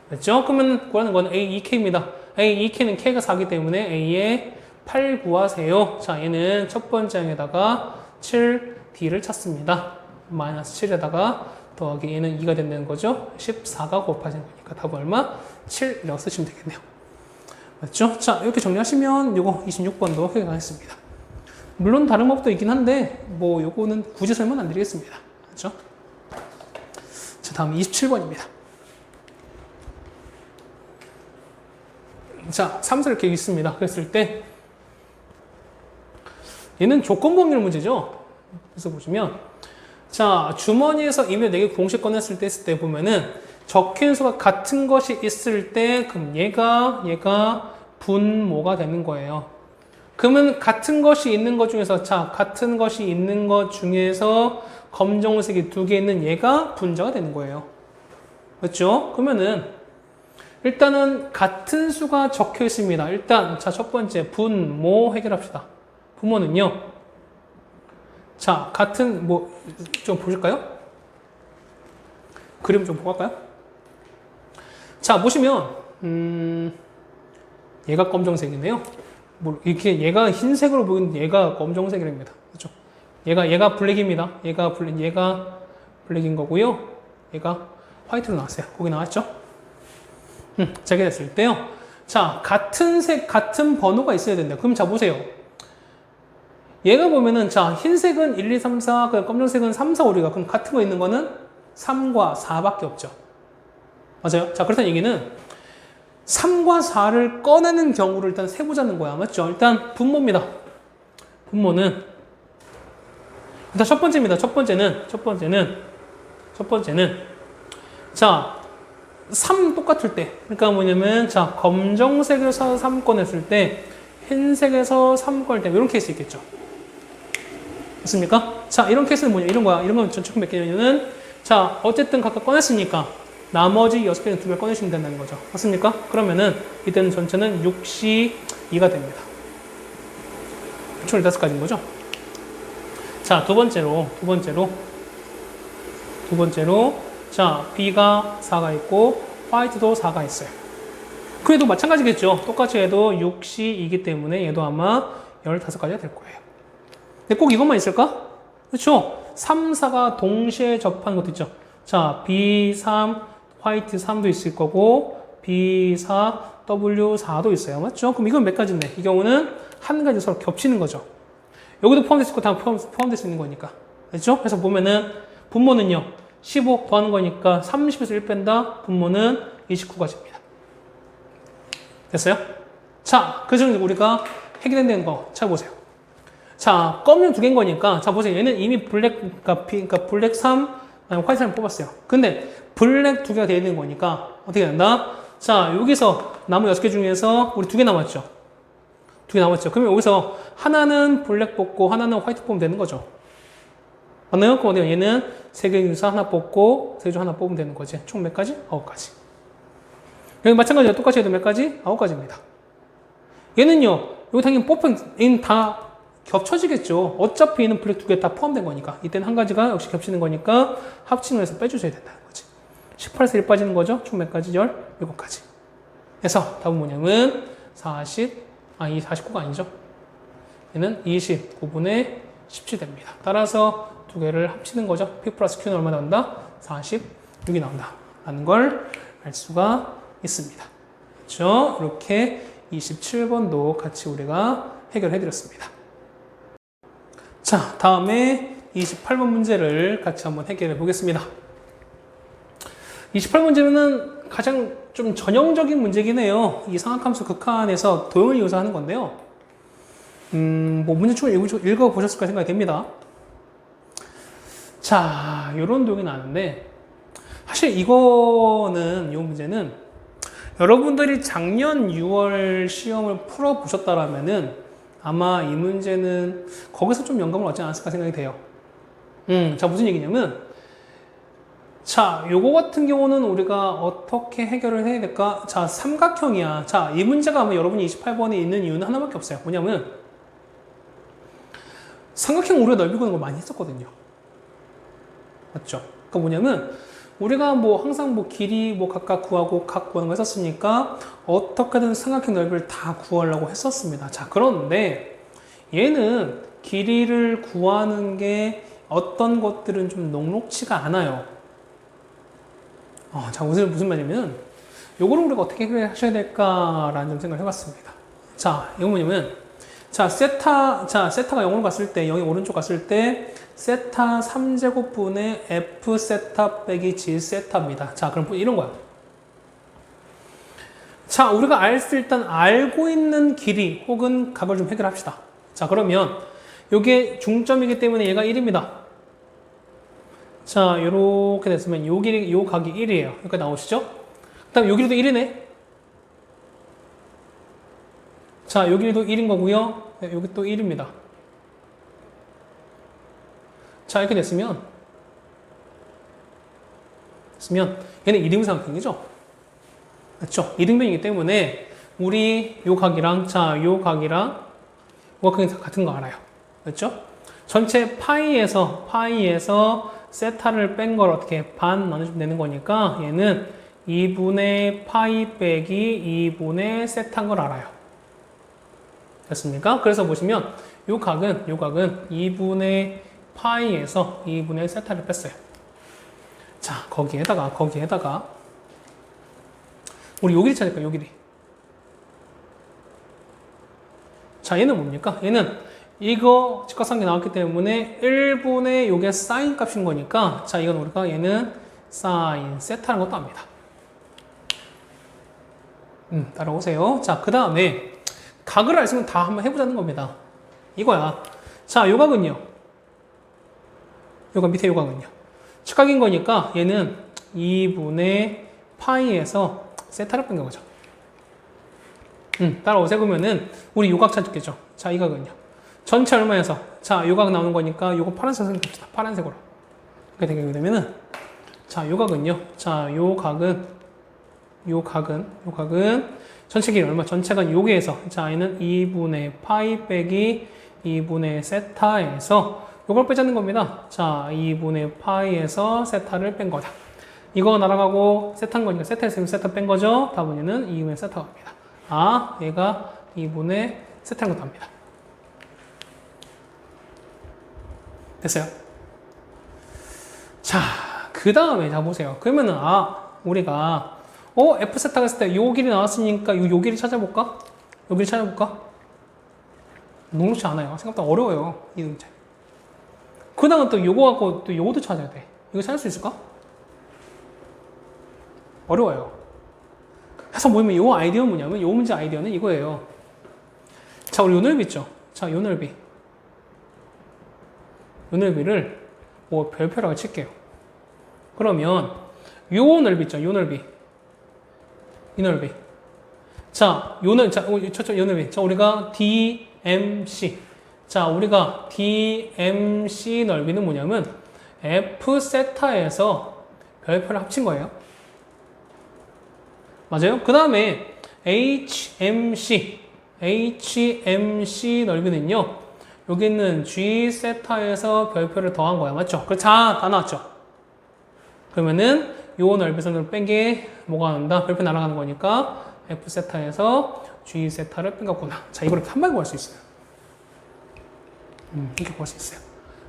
그렇죠? 그러면 구하는 건 A 2K입니다. A 2K는 K가 4기 때문에 A의 8 구하세요. 자, 얘는 첫 번째 항에다가 7D를 찾습니다. 마이너스 7에다가 더하기 얘는 2가 된다는 거죠. 14가 곱하진 거니까 답은 얼마? 7이라고 쓰시면 되겠네요. 맞죠? 자, 이렇게 정리하시면 요거 26번도 해결하겠습니다. 물론 다른 법도 있긴 한데 뭐 요거는 굳이 설명 안 드리겠습니다. 그렇죠? 자, 다음 27번입니다. 자, 3서 이렇게 있습니다. 그랬을 때 얘는 조건 범위의 문제죠. 그래서 보시면 자, 주머니에서 이메일 4개 공식 꺼냈을 때 했을 때 보면은 적힌 수가 같은 것이 있을 때 그럼 얘가 분모가 되는 거예요. 그러면 같은 것이 있는 것 중에서 자, 같은 것이 있는 것 중에서 검정색이 2개 있는 얘가 분자가 되는 거예요. 그렇죠? 그러면은 일단은 같은 수가 적혀 있습니다. 일단 자, 첫 번째 분모 해결합시다. 분모는요. 자, 같은 뭐 좀 보실까요? 그림 좀 보고 할까요? 자, 보시면 얘가 검정색이네요. 뭐 이렇게 얘가 흰색으로 보이는데 얘가 검정색이랍니다. 그렇죠? 얘가 블랙입니다. 얘가 블랙인 거고요. 얘가 화이트로 나왔어요. 거기 나왔죠? 자, 이렇게 됐을 때요. 자, 같은 색, 같은 번호가 있어야 된다. 그럼 자, 보세요. 얘가 보면은, 자, 흰색은 1, 2, 3, 4, 검정색은 3, 4, 5, 6가. 그럼 같은 거 있는 거는 3과 4밖에 없죠. 맞아요? 자, 그렇다는 얘기는 3과 4를 꺼내는 경우를 일단 세보자는 거야. 맞죠? 일단 분모입니다. 분모는 일단 첫 번째입니다. 첫 번째는 자, 3 똑같을 때. 그러니까 뭐냐면, 자, 검정색에서 3 꺼냈을 때, 흰색에서 3 꺼낼 때, 이런 케이스 있겠죠. 맞습니까? 자, 이런 케이스는 뭐냐? 이런 거야. 이런 건 전체 몇 개냐면은, 자, 어쨌든 각각 꺼냈으니까, 나머지 6개는 2개 꺼내시면 된다는 거죠. 맞습니까? 그러면은, 이때는 전체는 6C2가 됩니다. 총 15가지인 거죠. 자, 두 번째로, 자, B가 4가 있고, 화이트도 4가 있어요. 그래도 마찬가지겠죠. 똑같이 해도 6C2이기 때문에 얘도 아마 15가지가 될 거예요. 근데 꼭 이것만 있을까? 그렇죠? 3, 4가 동시에 접하는 것도 있죠. 자, B3, 화이트 3도 있을 거고, B4, W4도 있어요. 맞죠? 그럼 이건 몇 가지인데? 이 경우는 한 가지 서로 겹치는 거죠. 여기도 포함될 수 있고 다 포함될 수 있는 거니까. 그렇죠? 그래서 보면은 분모는요. 15 더하는 거니까 30에서 1 뺀다. 분모는 29가지입니다. 됐어요? 자, 그래서 우리가 해결된 거 찾아보세요. 자, 검은 2개인 거니까 자 보세요. 얘는 이미 그러니까 블랙 3, 화이트 3 뽑았어요. 근데 블랙 2개가 되어 있는 거니까 어떻게 된다? 자, 여기서 나무 6개 중에서 우리 2개 남았죠. 2개 남았죠. 그러면 여기서 하나는 블랙 뽑고 하나는 화이트 뽑으면 되는 거죠. 맞나요? 그럼 얘는 3개 중에서 하나 뽑고 3개 중 하나 뽑으면 되는 거지. 총 몇 가지? 9가지. 여기 마찬가지로 똑같이 해도 몇 가지? 9가지입니다. 얘는요. 여기 당연히 얘는 다 겹쳐지겠죠. 어차피 얘는 블랙 2개 다 포함된 거니까. 이때는 한 가지가 역시 겹치는 거니까 합칭을 해서 빼주셔야 된다는 거지. 18에서 1 빠지는 거죠. 총 몇 가지? 17가지. 그래서 답은 뭐냐면 49가 아니죠. 얘는 29분의 17 됩니다. 따라서 두 개를 합치는 거죠. P 플러스 Q는 얼마 나온다? 46이 나온다. 라는 걸 알 수가 있습니다. 그렇죠? 이렇게 27번도 같이 우리가 해결해 드렸습니다. 자, 다음에 28번 문제를 같이 한번 해결해 보겠습니다. 28문제는 가장 좀 전형적인 문제긴 해요. 이 상악함수 극한에서 도형을 이용해서 하는 건데요. 뭐 문제 총 읽어보셨을까 생각이 됩니다. 자, 요런 도형이 나왔는데 사실 이 문제는 여러분들이 작년 6월 시험을 풀어보셨다라면은 아마 이 문제는 거기서 좀 영감을 얻지 않았을까 생각이 돼요. 자, 무슨 얘기냐면 자, 요거 같은 경우는 우리가 어떻게 해결을 해야 될까? 자, 삼각형이야. 자, 이 문제가 아마 여러분이 28번에 있는 이유는 하나밖에 없어요. 뭐냐면 삼각형 우리가 넓이 구하는 걸 많이 했었거든요. 맞죠? 그러니까 뭐냐면 우리가 뭐 항상 뭐 길이 뭐 각각 구하고 각 구하는 거 했었으니까 어떻게든 삼각형 넓이를 다 구하려고 했었습니다. 자, 그런데 얘는 길이를 구하는 게 어떤 것들은 좀 녹록치가 않아요. 자, 무슨 말이냐면 요거를 우리가 어떻게 해결하셔야 될까라는 좀 생각을 해봤습니다. 자, 이거 뭐냐면 자, 세타가 0으로 갔을 때 0이 오른쪽 갔을 때 세타 3제곱분의 F 세타 빼기 G 세타입니다. 자, 그럼 이런 거야. 자, 우리가 일단 알고 있는 길이 혹은 값을 좀 해결합시다. 자, 그러면 요게 중점이기 때문에 얘가 1입니다. 자, 요렇게 됐으면 요 각이 1이에요. 여기까지 나오시죠? 그 다음에 요 길이도 1이네. 자, 요 길이도 1인 거고요. 네, 여기 또 1입니다. 자, 이렇게 됐으면 얘는 1인 삼각형이죠? 그렇죠? 1등변이기 때문에 우리 요 각이랑 요 각이 같은 거 알아요. 그렇죠? 전체 파이에서 세타를 뺀 걸 어떻게 반 나눠주면 되는 거니까 얘는 2분의 파이 빼기 2분의 세타인 걸 알아요. 됐습니까? 그래서 보시면 요 각은 2분의 파이에서 2분의 세타를 뺐어요. 자, 거기에다가 우리 요 길이 찾을까요? 요 길이. 자, 얘는 뭡니까? 얘는 이거 직각상계 나왔기 때문에 1분의 요게 사인 값인 거니까 자, 이건 우리가 얘는 사인 세타라는 것도 압니다. 따라오세요. 자, 그 다음에 각을 알수록 다 한번 해보자는 겁니다. 이거야. 자, 요 각은요. 밑에 요 각은요. 직각인 거니까 얘는 2분의 파이에서 세타를 뺀 거죠. 따라오세요. 그러면은 우리 요각 찾겠죠. 자, 이 각은요. 전체 얼마에서? 자, 요각 나오는 거니까 요거 파란색으로 봅시다. 파란색으로. 이렇게 되게 되면은 자, 요각은요. 자, 요각은 전체 길이 얼마? 전체가 요게에서 자, 얘는 2분의 파이 빼기 2분의 세타에서 요걸 빼자는 겁니다. 자, 2분의 파이에서 세타를 뺀 거다. 이거 날아가고 세타인 거니까 세타에서 세타 뺀 거죠. 답은 얘는 2분의 세타가 됩니다. 아, 얘가 2분의 세타인 것도 합니다. 됐어요? 자, 그 다음에 자 보세요. 그러면은 우리가 F 세타가 했을 때 요 길이 나왔으니까 요 길이 찾아볼까? 요 길이 찾아볼까? 녹록지 않아요. 생각보다 어려워요. 이 문제. 그 다음은 또 요거 갖고 또 요것도 찾아야 돼. 이거 찾을 수 있을까? 어려워요. 그래서 뭐냐면 요 아이디어는 뭐냐면 요 문제 아이디어는 이거예요. 자, 우리 요 넓이 있죠? 자, 요 넓이. 요 넓이를 뭐 별표라고 칠게요. 그러면 요 넓이 있죠? 요 넓이. 이 넓이. 자, 요 넓이. 자, 요 넓이. 자, 우리가 DMC. 자, 우리가 DMC 넓이는 뭐냐면 F 세타에서 별표를 합친 거예요. 맞아요? 그 다음에 HMC 넓이는요. 여기는 G 세타에서 별표를 더한 거야. 맞죠? 자, 다 나왔죠? 그러면은 요 넓이선을 뺀 게 뭐가 난다? 별표 날아가는 거니까 F 세타에서 G 세타를 뺀 거구나. 자, 이걸 한 방에 구할 수 있어요. 이렇게 구할 수 있어요.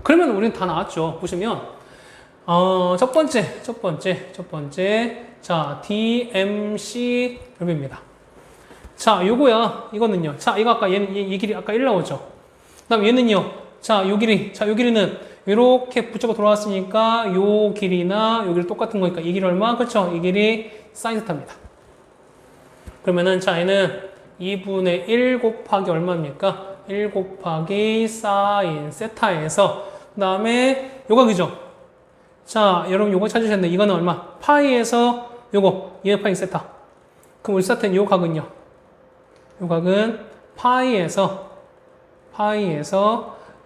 그러면 우리는 다 나왔죠. 보시면 첫 번째 자, DMC 넓이입니다. 자, 이거는요. 자, 이거 아까 이 길이 아까 1 나오죠. 그 다음 얘는요. 자, 요 길이는 이렇게 붙잡고 돌아왔으니까 요 길이나 요 길이 똑같은 거니까 이 길이 얼마? 그렇죠? 이 길이 사인 세타입니다. 그러면은 자, 얘는 2분의 1 곱하기 얼마입니까? 1 곱하기 사인 세타에서 그 다음에 요각이죠. 자, 여러분 요거 찾으셨는데 이거는 얼마? 파이에서 요거 2분의 파이 세타. 그럼 우리 세타는 요 각은요. 요 각은 파이에서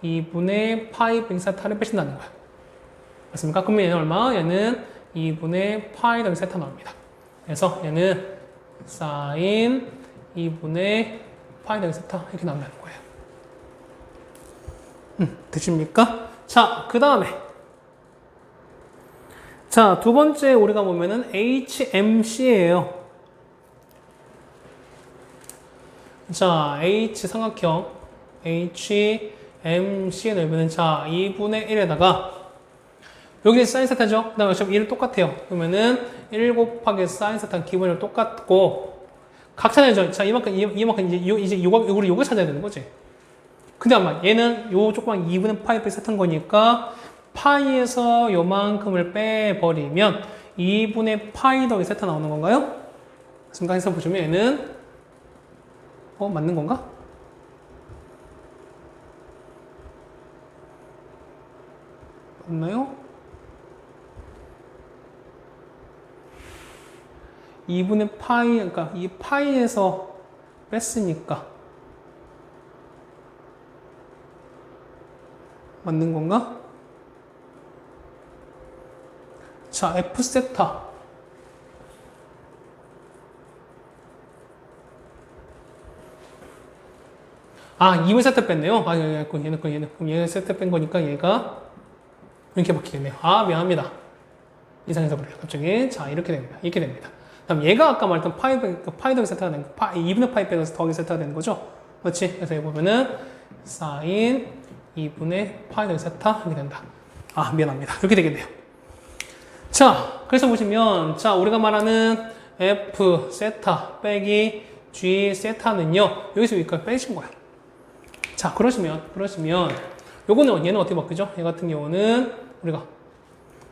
2분의 파이 빼기 세타를 빼신다는 거야. 맞습니까? 그러면 얘는 얼마? 얘는 2분의 파이 더하기 세타 나옵니다. 그래서 얘는 사인 2분의 파이 더하기 세타 이렇게 나온다는 거예요. 되십니까? 자, 그 다음에 자, 두 번째 우리가 보면은 HMC예요. 자, H 삼각형 HMC의 넓이는 자, 2분의 1에다가 여기 사인 세타죠? 그 다음에 어차피 1은 똑같아요. 그러면은 1 곱하기 사인 세타는 기본으로 똑같고 각차내죠. 자, 이만큼 이제 요거 찾아야 되는 거지. 근데 아마 얘는 요 조그만 2분의 파이 빼기 세타인 거니까 파이에서 요만큼을 빼버리면 2분의 파이 더하기 세타 나오는 건가요? 생각해서 보시면 얘는 맞는 건가? 맞나요? 2분의 파이, 그러니까 이 파이에서 뺐으니까 맞는 건가? 자, F 세타. 2분의 세타 뺐네요. 얘는. 그럼 얘는 세타 뺀 거니까 얘가 이렇게 바뀌겠네요. 미안합니다. 이상해서 그래요. 갑자기. 자, 이렇게 됩니다. 다음 얘가 아까 말했던 파이 더하기 세타가 되는 거, 2분의 파이 빼서 더하기 세타가 되는 거죠. 그렇지? 그래서 여기 보면은 사인 2분의 파이 더하기 세타 이렇게 된다. 미안합니다. 이렇게 되겠네요. 자, 그래서 보시면 자, 우리가 말하는 F 세타 빼기 G 세타는요. 여기서 여기까지 빼신 거야. 자, 그러시면 요거는 얘는 어떻게 바뀌죠? 얘 같은 경우는 우리가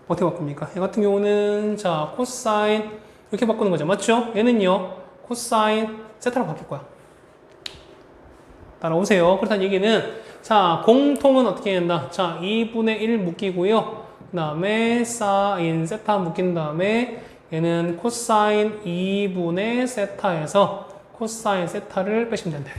어떻게 바꿉니까? 얘 같은 경우는 자, 코사인 이렇게 바꾸는 거죠. 맞죠? 얘는요. 코사인 세타로 바뀔 거야. 따라오세요. 그렇다는 얘기는 자, 공통은 어떻게 된다? 자, 2분의 1 묶이고요. 그 다음에 사인 세타 묶인 다음에 얘는 코사인 2분의 세타에서 코사인 세타를 빼시면 된다.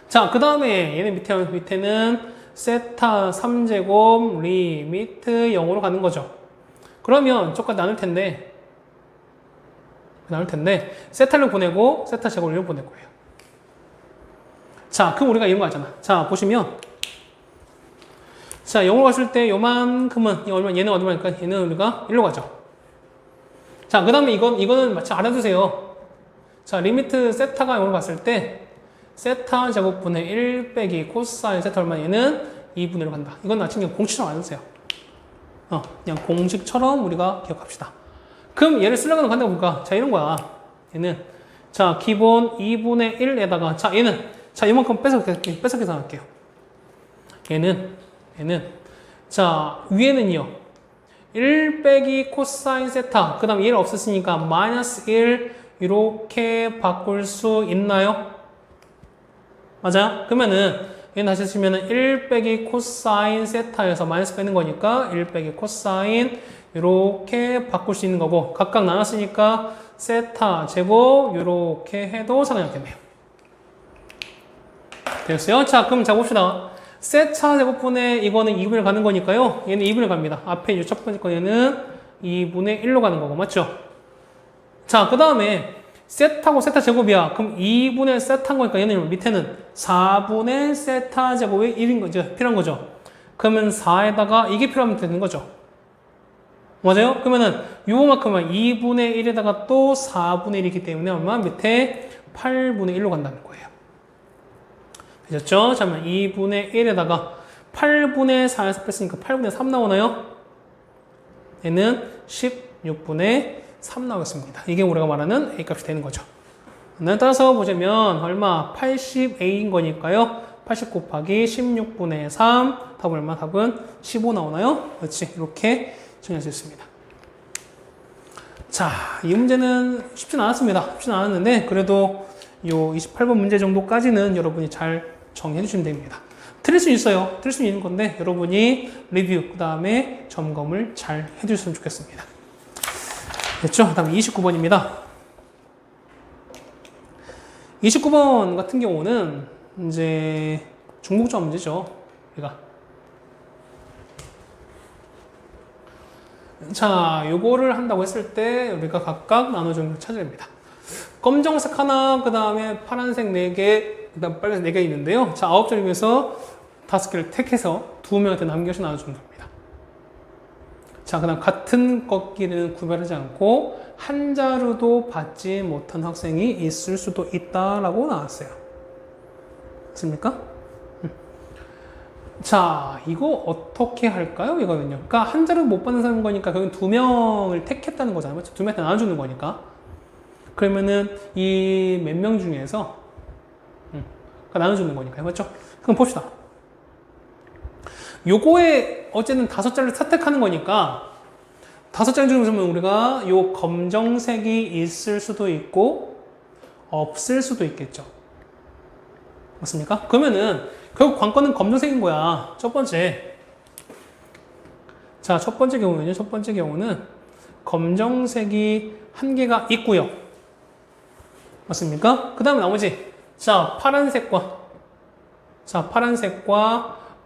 자, 그 다음에 얘는 밑에는 세타 3제곱 리미트 0으로 가는 거죠. 그러면 저까지 나눌 텐데 세타를 보내고 세타 제곱을 보낼 거예요. 자, 그럼 우리가 이런 거 알잖아. 자, 보시면 자, 0으로 갔을 때 요만큼은 얘는 얼마니까 얘는 우리가 1로 가죠. 자, 그 다음에 이거는 마치 알아두세요. 자, 리미트 세타가 0으로 갔을 때 세타 제곱분의 1 빼기 코사인 세타 얼마 얘는 2분의 1로 간다. 이건 나중에 그냥 공식처럼 알아두세요. 그냥 공식처럼 우리가 기억합시다. 그럼 얘를 쓰려고 간다고 볼까? 자, 이런 거야. 얘는 자, 기본 2분의 1에다가 자, 얘는 자, 이만큼 뺏어 계산할게요. 얘는 자, 위에는요 1 빼기 코사인 세타 그 다음 얘를 없앴으니까 마이너스 1 이렇게 바꿀 수 있나요? 맞아요? 그러면은 얘는 다시 쓰시면은 1 빼기 코사인 세타에서 마이너스 빼는 거니까 1 빼기 코사인 이렇게 바꿀 수 있는 거고 각각 나눴으니까 세타 제곱 이렇게 해도 상관이 없겠네요. 됐어요? 자, 그럼 자 봅시다. 세타 제곱분의 이거는 2분의 1 가는 거니까요. 얘는 2분의 1 갑니다. 앞에 이 첫 번째 거에는 2분의 1로 가는 거고 맞죠? 자, 그 다음에 세타고 세타 제곱이야. 그럼 2분의 세타인 거니까 얘는 밑에는 4분의 세타 제곱이 1인 거죠. 필요한 거죠. 그러면 4에다가 이게 필요하면 되는 거죠. 맞아요? 그러면은 요만큼은 2분의 1에다가 또 4분의 1이기 때문에 얼마? 밑에 8분의 1로 간다는 거예요. 되셨죠? 자, 그러면 2분의 1에다가 8분의 4에서 뺐으니까 8분의 3 나오나요? 얘는 16분의 3 나오겠습니다. 이게 우리가 말하는 A값이 되는 거죠. 따라서 보자면 얼마? 80A인 거니까요. 80 곱하기 16분의 3 답은 얼마? 답은 15 나오나요? 그렇지. 이렇게 정리할 수 있습니다. 자, 이 문제는 쉽진 않았습니다. 쉽진 않았는데 그래도 요 28번 문제 정도까지는 여러분이 잘 정리해 주시면 됩니다. 틀릴 수 있어요. 틀릴 수 있는 건데 여러분이 리뷰 그 다음에 점검을 잘 해주셨으면 좋겠습니다. 됐죠? 다음 29번입니다. 29번 같은 경우는 이제 중복점 문제죠. 우리가 자, 요거를 한다고 했을 때 우리가 각각 나눠주는 걸 찾아야 됩니다. 검정색 하나, 그 다음에 파란색 4개, 그 다음 빨간색 4개 있는데요. 자, 9점 중에서 5개를 택해서 2명한테 남겨서 나눠주는 겁니다. 자, 그 다음 같은 것끼리는 구별하지 않고 한 자루도 받지 못한 학생이 있을 수도 있다라고 나왔어요. 맞습니까? 자, 이거 어떻게 할까요? 이거는요. 그러니까 한 자루 못 받는 사람인 거니까 결국 2명을 택했다는 거잖아요. 맞죠? 2명한테 나눠주는 거니까. 그러면은 이 몇 명 중에서 그러니까 나눠주는 거니까요. 맞죠? 그럼 봅시다. 요거에 어쨌든 5자를 선택하는 거니까 5장 중에서 우리가 요 검정색이 있을 수도 있고 없을 수도 있겠죠. 맞습니까? 그러면은 결국 관건은 검정색인 거야. 첫 번째. 자, 첫 번째 경우는 검정색이 1개가 있고요. 맞습니까? 그 다음에 나머지 자, 파란색과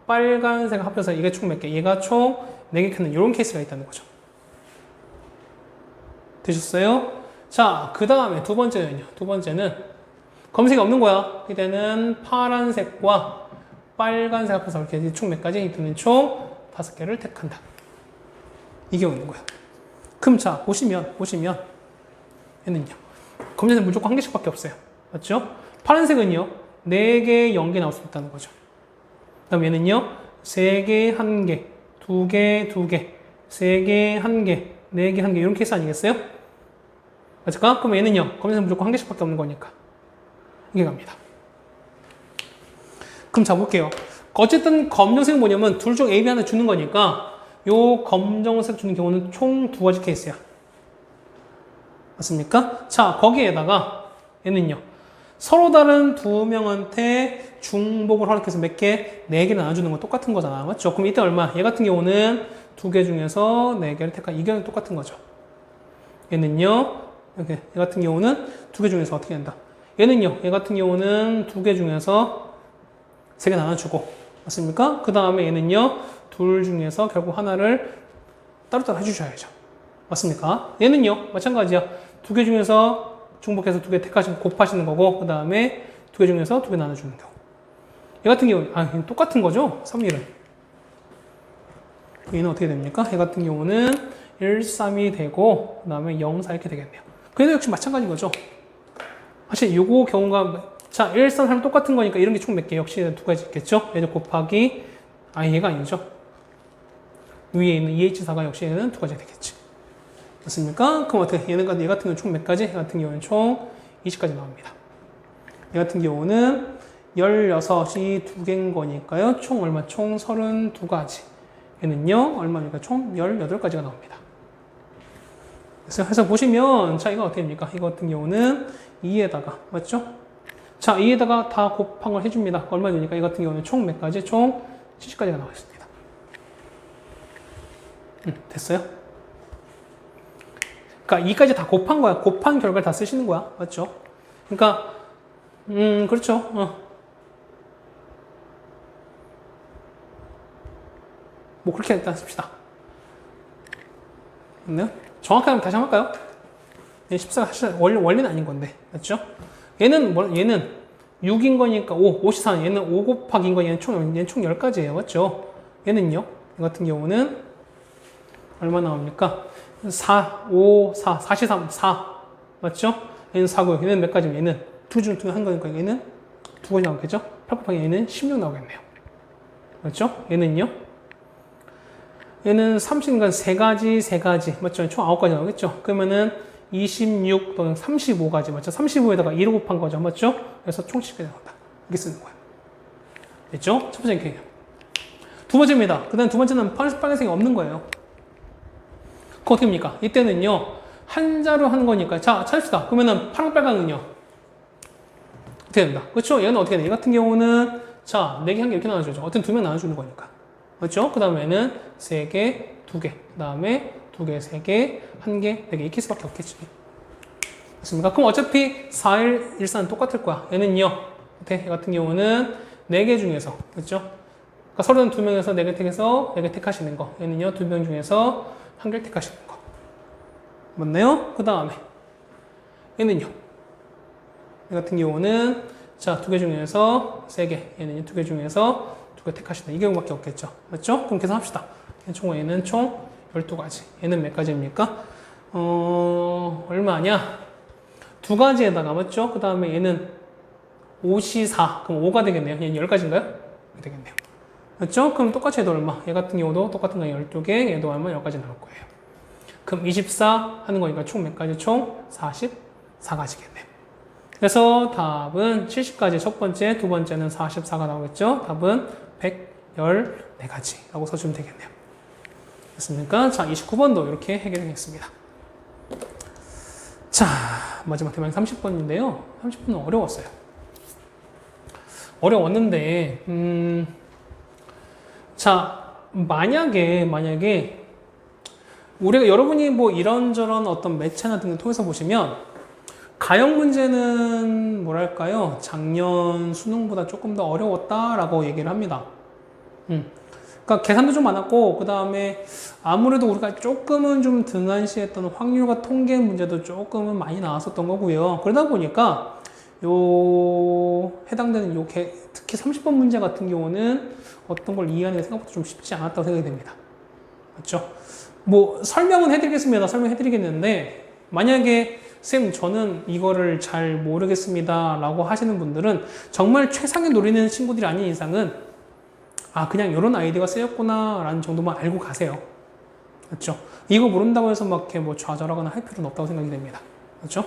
빨간색 합쳐서 이게 총 몇 개? 얘가 총 4개 켜는 이런 케이스가 있다는 거죠. 되셨어요? 자, 그 다음에 두 번째는 검색이 없는 거야. 이때는 파란색과 빨간색 합쳐서 이렇게 총 몇 가지? 이때는 총 5개를 택한다. 이게 오는 거야. 그럼 자, 보시면 얘는요. 검정색 무조건 1개씩밖에 없어요. 맞죠? 파란색은요. 4개, 0개 나올 수 있다는 거죠. 그 다음 얘는요. 3개, 1개, 2개, 2개, 3개, 1개, 4개, 1개 이런 케이스 아니겠어요? 맞을까? 그럼 얘는요. 검정색 무조건 1개씩밖에 없는 거니까. 이게 갑니다. 그럼 자 볼게요. 어쨌든 검정색은 뭐냐면 둘 중 A, B 하나 주는 거니까 요 검정색 주는 경우는 총 2가지 케이스야. 맞습니까? 자, 거기에다가 얘는요. 서로 다른 두 명한테 중복을 허락해서 몇 개? 4개를 나눠주는 건 똑같은 거잖아. 맞죠? 그럼 이때 얼마? 얘 같은 경우는 2개 중에서 4개를 택한 이견은 똑같은 거죠. 얘는요, 이렇게. 얘 같은 경우는 2개 중에서 어떻게 된다? 얘는요, 얘 같은 경우는 2개 중에서 3개 나눠주고. 맞습니까? 그 다음에 얘는요, 둘 중에서 결국 하나를 따로따로 해주셔야죠. 맞습니까? 얘는요, 마찬가지야. 2개 중에서 중복해서 2개 택하시고 곱하시는 거고, 그 다음에 2개 중에서 2개 나눠주는 거. 얘 같은 경우, 얘는 똑같은 거죠? 3일은. 얘는 어떻게 됩니까? 얘 같은 경우는 1, 3이 되고, 그 다음에 0, 4 이렇게 되겠네요. 그래도 역시 마찬가지인 거죠. 사실 요거 경우가, 자, 1, 3, 3 똑같은 거니까 이런 게 총 몇 개? 역시 2가지 있겠죠? 얘도 곱하기, 얘가 아니죠. 위에 있는 EH4가 역시 얘는 2가지 되겠지. 맞습니까? 그럼 어떻게? 얘 같은 경우는 총 몇 가지? 얘 같은 경우는 총 20가지 나옵니다. 얘 같은 경우는 16이 2개인 거니까요. 총 얼마? 총 32가지. 얘는요, 얼마입니까? 총 18가지가 나옵니다. 그래서 보시면, 자, 이거 어떻게 됩니까? 이거 같은 경우는 2에다가, 맞죠? 자, 2에다가 다 곱한 걸 해줍니다. 얼마 되니까? 이 같은 경우는 총 몇 가지? 총 70가지가 나와 있습니다. 됐어요? 그러니까 2까지 다 곱한 거야. 곱한 결과를 다 쓰시는 거야. 맞죠? 그러니까, 그렇죠. 뭐 그렇게 일단 씁시다. 네? 정확하게 하면 다시 한번 할까요? 14가 사실 원리는 아닌 건데. 맞죠? 얘는 6인 거니까 5이 4. 얘는 5 곱하기인 거 얘는 총 10가지예요. 맞죠? 얘는요. 이 같은 경우는 얼마 나옵니까? 4, 5, 4, 4시 3, 4. 맞죠? 얘는 4고요. 얘는 몇 가지? 얘는 2중 2한 거니까 얘는 2가지 나오겠죠? 8 곱하기 얘는 16 나오겠네요. 맞죠? 얘는요? 얘는 30인간 3가지, 3가지. 맞죠? 총 9가지 나오겠죠? 그러면은 26 또는 35가지. 맞죠? 35에다가 2를 곱한 거죠. 맞죠? 그래서 총 10개 나온다. 이렇게 쓰는 거예요. 됐죠? 첫 번째 케이스. 두 번째입니다. 그 다음 두 번째는 빨간색이 없는 거예요. 그거 어떻게 합니까? 이때는요, 한자로 하는 거니까. 자, 찾읍시다. 그러면은 파랑 빨강은요? 어떻게 됩니다. 그렇죠? 얘는 어떻게 돼? 얘 같은 경우는, 자, 4개, 1개 이렇게 나눠주죠. 어떤 2명 나눠주는 거니까. 그렇죠? 그 다음에는 3개, 2개. 그 다음에 2개, 3개, 1개, 4개. 이렇게 수밖에 없겠지. 맞습니까? 그럼 어차피 4일 1사는 똑같을 거야. 얘는요. 얘 같은 경우는 4개 중에서. 그렇죠? 그러니까 32명에서 4개 택해서 4개 택하시는 거. 얘는요. 2명 중에서 1개를 택하시는 거. 맞나요? 그 다음에 얘는요. 얘 같은 경우는 자, 2개 중에서 3개. 얘는 2개 중에서 2개 택하신다. 이 경우밖에 없겠죠. 맞죠? 그럼 계산합시다. 얘는 총 12가지. 얘는 몇 가지입니까? 얼마냐? 2가지에다가, 맞죠? 그 다음에 얘는 5시 4. 그럼 5가 되겠네요. 얘는 10가지인가요? 되겠네요. 맞죠? 그럼 똑같이 해도 얼마? 얘 같은 경우도 똑같은 거 12개, 얘도 얼마? 10가지 나올 거예요. 그럼 24 하는 거니까 총 몇 가지? 총 44가지겠네요. 그래서 답은 70가지 첫 번째, 두 번째는 44가 나오겠죠? 답은 114가지라고 써주면 되겠네요. 됐습니까? 자, 29번도 이렇게 해결하겠습니다. 자, 마지막 대망 30번인데요. 30번은 어려웠어요. 어려웠는데, 자, 만약에 우리가 여러분이 뭐 이런저런 어떤 매체나 등을 통해서 보시면 가형 문제는 뭐랄까요? 작년 수능보다 조금 더 어려웠다라고 얘기를 합니다. 그러니까 계산도 좀 많았고 그 다음에 아무래도 우리가 조금은 좀 등한시했던 확률과 통계 문제도 조금은 많이 나왔었던 거고요. 그러다 보니까 해당되는 특히 30번 문제 같은 경우는 어떤 걸 이해하는 게 생각보다 좀 쉽지 않았다고 생각이 됩니다. 맞죠? 뭐 설명은 해드리겠습니다. 설명해드리겠는데 만약에 쌤 저는 이거를 잘 모르겠습니다 라고 하시는 분들은 정말 최상의 노리는 친구들이 아닌 이상은 그냥 이런 아이디어가 쓰였구나 라는 정도만 알고 가세요. 그렇죠? 이거 모른다고 해서 막 이렇게 뭐 좌절하거나 할 필요는 없다고 생각이 됩니다. 그렇죠?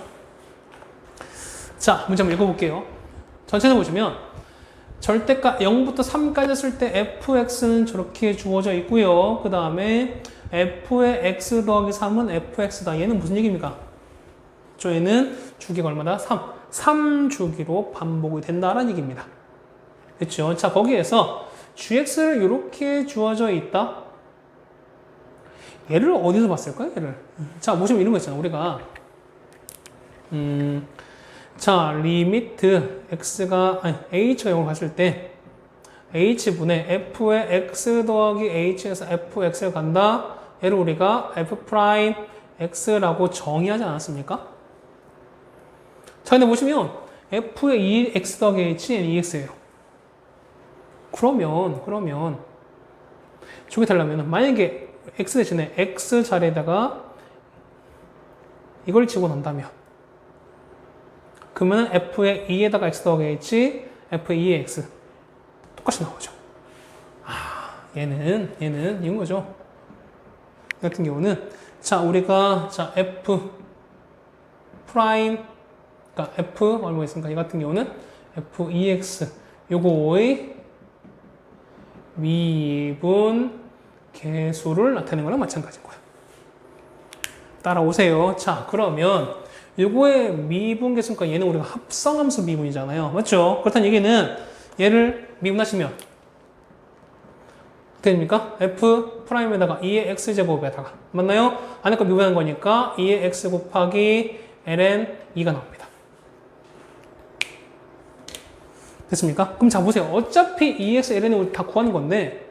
자, 문제 한번 읽어볼게요. 전체를 보시면 절대값 0부터 3까지 했을 때 fx는 저렇게 주어져 있고요. 그 다음에 f의 x 더하기 3은 fx다. 얘는 무슨 얘기입니까? 얘는 주기가 얼마다? 3. 3주기로 반복이 된다라는 얘기입니다. 됐죠? 자, 거기에서 gx를 이렇게 주어져 있다. 얘를 어디서 봤을까요? 얘를. 자, 보시면 이런 거 있잖아. 우리가 자, 리미트 h가 0을 갔을 때 h분의 f의 x 더하기 h에서 fx를 간다. 얘를 우리가 f'x라고 정의하지 않았습니까? 자, 근데 보시면 f의 x 더하기 h는 ex예요. 그러면 저기 되려면 만약에 x 대신에 x 자리에다가 이걸 집어넣는다면 그러면 f의 2에다가 x 더하기 h, f의 2의 x 똑같이 나오죠. 얘는 이런 거죠. 이 같은 경우는 자, 우리가 자 f 프라임 그러니까 f 얼마 있습니까? 이 같은 경우는 f2x 요거의 미분 개수를 나타내는 거랑 마찬가지인 거야. 따라오세요. 자, 그러면 요거의 미분 개수니까 얘는 우리가 합성함수 미분이잖아요. 맞죠? 그렇다는 얘기는 얘를 미분하시면 어떻게 됩니까? f 프라임에다가 2의 x제곱에다가 맞나요? 안에 거 미분하는 거니까 2의 x 곱하기 ln 2가 나옵니다. 됐습니까? 그럼 자 보세요. 어차피 2x ln을 우리 다 구하는 건데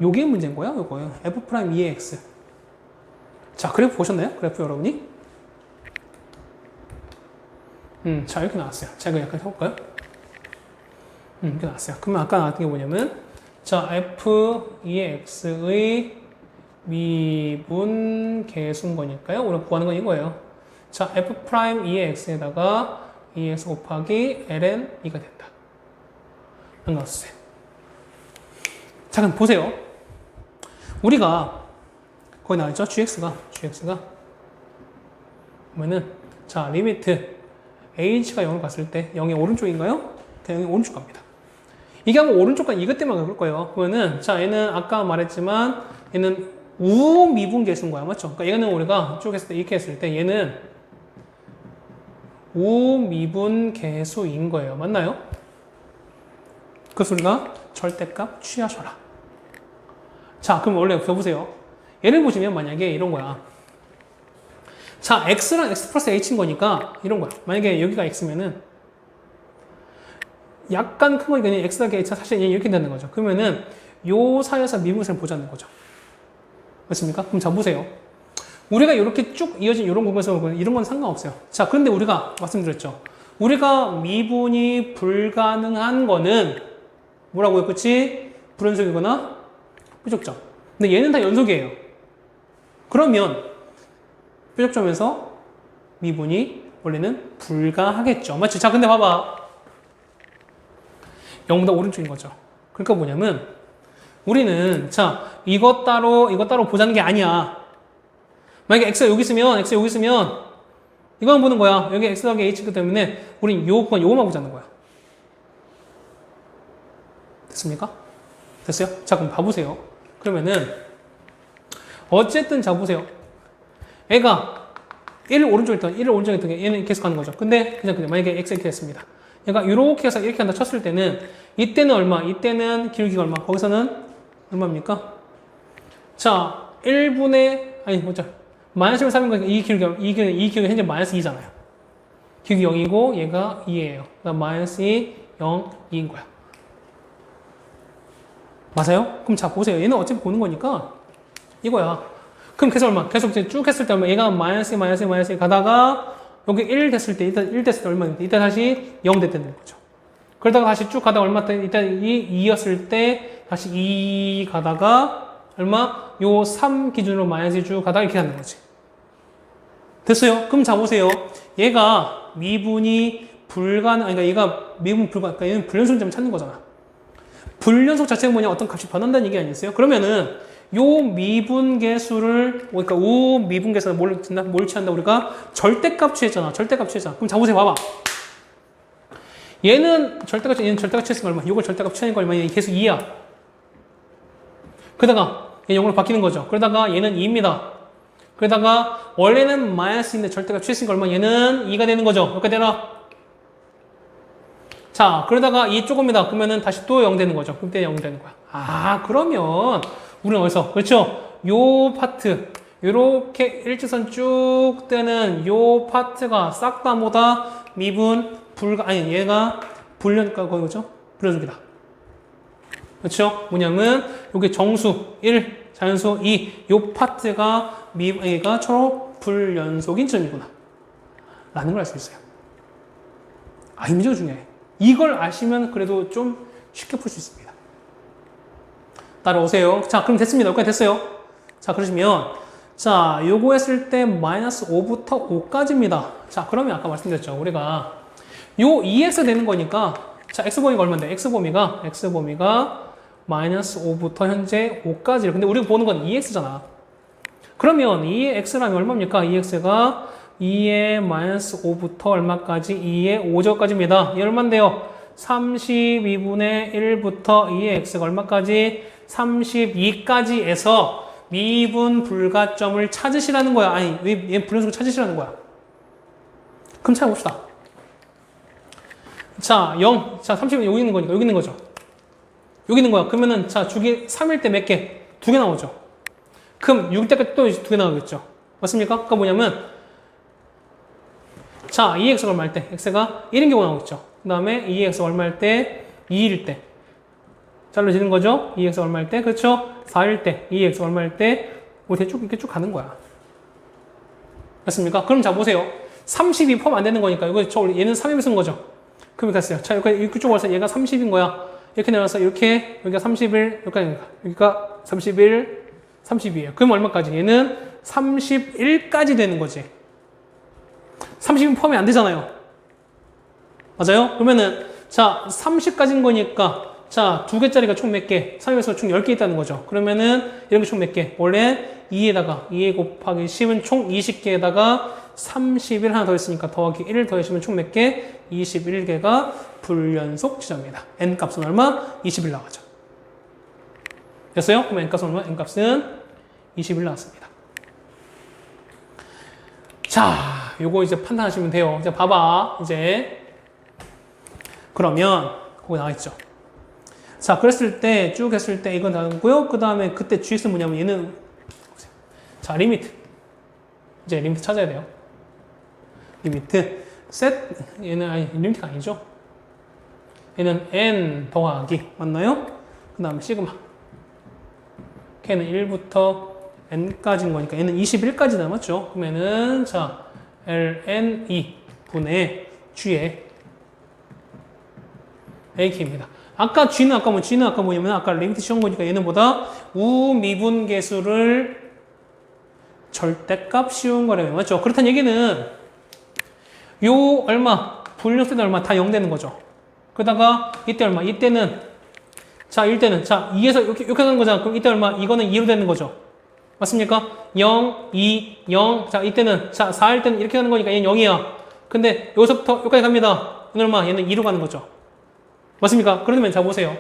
요게 문제인 거야? 요거요. f 프라임 2의 x. 자, 그래프 보셨나요? 그래프 여러분이? 자, 이렇게 나왔어요. 자, 이거 약간 해볼까요? 이렇게 나왔어요. 그러면 아까 나왔던 게 뭐냐면, 자, f2의 x의 미분 개수인 거니까요. 우리가 구하는 건 이거예요. 자, f 프라임 2의 x에다가 2x 곱하기 ln 2가 된다. 이런 거 나왔어요. 자, 그럼 보세요. 우리가 거기 나왔죠? gx가 그러면은 자, 리미트 h가 0을 갔을 때 0의 오른쪽인가요? 0의 오른쪽 갑니다. 이게 아마 오른쪽과 이것 때문에 그럴 거예요. 그러면은 자, 얘는 아까 말했지만 얘는 우미분 개수인 거야. 맞죠? 그러니까 얘는 우리가 이쪽에 했을 때 이렇게 했을 때 얘는 우미분 개수인 거예요. 맞나요? 그래서 우리가 절대값 취하셔라. 자, 그럼 원래 보세요. 얘를 보시면 만약에 이런 거야. 자, x랑 x 플러스 h인 거니까 이런 거야. 만약에 여기가 x면은 약간 큰 거니까 x 더하기 h가 사실 이렇게 된다는 거죠. 그러면은 요 사이에서 미분을 보자는 거죠. 맞습니까? 그럼 자, 보세요. 우리가 이렇게 쭉 이어진 이런 공간에서 이런 건 상관없어요. 자, 그런데 우리가 말씀드렸죠. 우리가 미분이 불가능한 거는 뭐라고요? 그치? 불연속이거나 뾰족점. 근데 얘는 다 연속이에요. 그러면 뾰족점에서 미분이 원래는 불가하겠죠. 맞죠? 자, 근데 봐봐. 0보다 오른쪽인 거죠. 그러니까 뭐냐면 우리는 자, 이것 따로 보자는 게 아니야. 만약에 x가 여기 있으면 이거만 보는 거야. 여기 x 더하기 h이기 때문에 우린 요거만 보자는 거야. 됐습니까? 됐어요? 자, 그럼 봐보세요. 그러면은 어쨌든 자, 보세요. 애가 1을 오른쪽에 있던 게 얘는 계속 가는 거죠. 근데 그냥 만약에 x 이렇게 됐습니다. 얘가 이렇게 해서 이렇게 한다 쳤을 때는 이때는 얼마? 이때는 기울기가 얼마? 거기서는 얼마입니까? 자, 1분의 마이너스 1 3인 거니까 이 기울기가 현재 마이너스 2잖아요. 기울기 0이고 얘가 2예요. 그러니까 마이너스 2, 0, 2인 거야. 맞아요? 그럼 자, 보세요. 얘는 어차피 보는 거니까 이거야. 그럼 계속 얼마? 계속 쭉 했을 때 얼마? 얘가 마이너스 가다가 여기 1 됐을 때, 일단 1 됐을 때 얼마인데? 이때 다시 0 됐다는 거죠. 그러다가 다시 쭉 가다가 얼마 때, 일단 2였을 때 다시 2 가다가 얼마? 요 3 기준으로 마이너스 쭉 가다가 이렇게 하는 거지. 됐어요? 그럼 자, 보세요. 얘가 미분이 그러니까 얘가 미분 그러니까 얘는 불연속점을 찾는 거잖아. 불연속 자체가 뭐냐? 어떤 값이 변한다는 얘기 아니겠어요? 그러면은 요 미분계수를 그러니까 우 미분계수는 뭘 취한다? 우리가 절대값 취했잖아. 그럼 자, 보세요. 봐봐. 얘는 절대값 취했으니까 얼마? 요걸 절대값 취하는 거 얼마냐? 계속 2야. 그러다가 얘 0으로 바뀌는 거죠. 그러다가 얘는 2입니다. 그러다가 원래는 마이너스인데 절대가 취했으니까 얼마? 얘는 2가 되는 거죠. 여기까지 되나? 자, 그러다가 이 조금이다. 그러면은 다시 또 0 되는 거죠. 그때 0 되는 거야. 아, 그러면 우리는 어디서? 그렇죠? 요 파트, 요렇게 일직선 쭉 뜨는 요 파트가 싹 다 뭐다? 미분, 아니, 얘가 불연가 거죠? 불연속이다. 그렇죠? 뭐냐면 요게 정수 1, 자연수 2, 요 파트가 얘가 초록 불연속인 점이구나. 라는 걸 알 수 있어요. 아, 이 문제가 중요해. 이걸 아시면 그래도 좀 쉽게 풀 수 있습니다. 따라오세요. 자, 그럼 됐습니다. 여기까지 됐어요. 자, 그러시면, 자, 요거 했을 때 마이너스 5부터 5까지입니다. 자, 그러면 아까 말씀드렸죠. 우리가 요 2x 되는 거니까, 자, x범위가 얼마인데? x범위가 마이너스 5부터 현재 5까지. 근데 우리가 보는 건 2x잖아. 그러면 2의 x라면 얼마입니까? 2x가 2의 마이너스 5부터 얼마까지? 2의 5제곱까지입니다. 얘 얼마인데요? 32분의 1부터 2의 x가 얼마까지? 32까지에서 미분 불가점을 찾으시라는 거야. 아니, 얘 불연속을 찾으시라는 거야. 그럼 찾아봅시다. 자, 0. 자, 30은 여기 있는 거니까 여기 있는 거죠. 여기 있는 거야. 그러면은 자, 주기 3일 때 몇 개? 2개 나오죠. 그럼 6일 때까지 또 2개 나오겠죠. 맞습니까? 그러니까 뭐냐면 자, 2x가 얼마일 때? x가 1인 경우가 나오겠죠. 그 다음에 2x가 얼마일 때? 2일 때. 잘라지는 거죠? 2x가 얼마일 때? 그렇죠? 4일 때. 2x가 얼마일 때? 뭐 대충 이렇게 쭉 가는 거야. 맞습니까? 그럼 자, 보세요. 32 포함 안 되는 거니까 이거 얘는 3을 쓴 거죠. 그럼 됐어요. 자, 여기 이쪽 와서 얘가 30인 거야. 이렇게 내려서 이렇게 여기가 31, 여기가 31, 32예요. 그럼 얼마까지? 얘는 31까지 되는 거지. 30은 포함이 안 되잖아요. 맞아요? 그러면은 자, 30까지인 거니까 자, 2개짜리가 총 몇 개? 3에서 총 10개 있다는 거죠. 그러면은 이런 게 총 몇 개? 원래 2에다가 2 곱하기 10은 총 20개에다가 30일 하나 더 있으니까 더하기 1을 더하시면 총 몇 개? 21개가 불연속 지점입니다. n값은 얼마? 20일 나가죠. 됐어요? 그럼 n값은 얼마? n값은 20일 나왔습니다. 자, 요거 이제 판단하시면 돼요. 이제 봐봐. 이제 그러면 거기 나와있죠. 자, 그랬을 때 쭉 했을 때 이건 나오고요. 그 다음에 그때 gx 뭐냐면 얘는 자, 리미트. 이제 리미트 찾아야 돼요. 리미트 셋 얘는 아니 리미트가 아니죠. 얘는 n 더하기 맞나요? 그 다음에 시그마 걔는 1부터 n까지인 거니까 얘는 21까지 남았죠. 그러면은 자 ln2 분의 g의 ak입니다. 아까 g는 아까 뭐냐면 아까 리미트 시험 보니까 얘는 보다 우미분계수를 절대값 씌운 거래요. 맞죠? 그렇다는 얘기는 요 얼마 불연속 때는 얼마 다 0 되는 거죠. 그러다가 이때 얼마 이때는 자 1때는 자 2에서 이렇게 가는 거잖아. 그럼 이때 얼마 이거는 2로 되는 거죠. 맞습니까? 0, 2, 0. 자 이때는 자 4일 때는 이렇게 가는 거니까 얘는 0이야. 근데 여기서부터 여기까지 갑니다. 얘는 얼마? 얘는 2로 가는 거죠. 맞습니까? 그러면 자 보세요.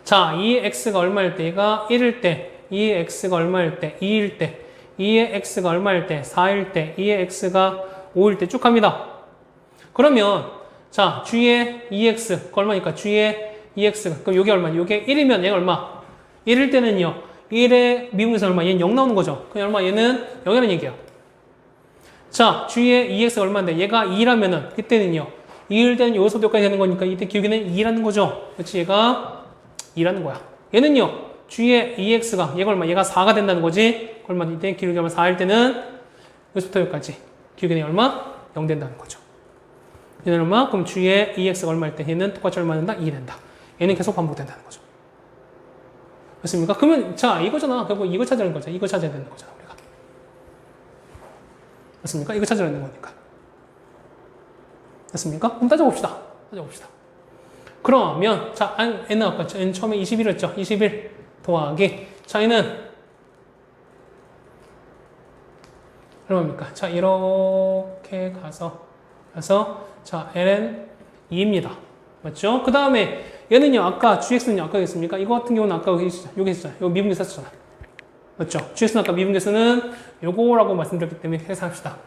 자 2의 x가 얼마일 때 얘가 1일 때 2의 x가 얼마일 때 2일 때 2의 x가 얼마일 때 4일 때 2의 x가 5일 때 쭉 갑니다. 그러면 자 g의 2x 그 얼마니까 g의 2x 그럼 요게 얼마냐? 요게 1이면 얘가 얼마? 1일 때는요 1의 미분에서 얼마? 얘는 0 나오는 거죠. 그럼 얼마? 얘는 0이라는 얘기야. 자 g의 2x가 얼마인데 얘가 2라면은 그때는요 2일 때는 여기서부터 여기까지 되는 거니까 이때 기울기는 2라는 거죠. 그렇지? 얘가 2라는 거야. 얘는요 g의 2x가 얘가 얼마? 얘가 4가 된다는 거지. 얼마? 이때 기울기 얼마? 4일 때는 여기서부터 여기까지 기울기는 얼마? 0 된다는 거죠. 얘는 얼마? 그럼 g의 2x가 얼마일 때 얘는 똑같이 얼마 된다? 2 된다. 얘는 계속 반복된다는 거죠. 맞습니까? 그러면 자 이거잖아. 결국 이거 찾아야 되는 거죠. 이거 찾아야 되는 거잖아 우리가. 맞습니까? 이거 찾아야 되는 거니까. 됐습니까? 그럼 따져봅시다. 그러면 자 n은 아까 n 처음에 21이었죠. 21 더하기 자 얘는 얼마입니까? 자 이렇게 가서 자 ln 2입니다. 맞죠? 그 다음에 얘는요 아까 gx는요 아까 했습니까? 이거 같은 경우는 아까 여기 있었잖아. 여기 미분계 썼잖아. 맞죠? GS는 아까 미분계수는 요거라고 말씀드렸기 때문에 계산합시다.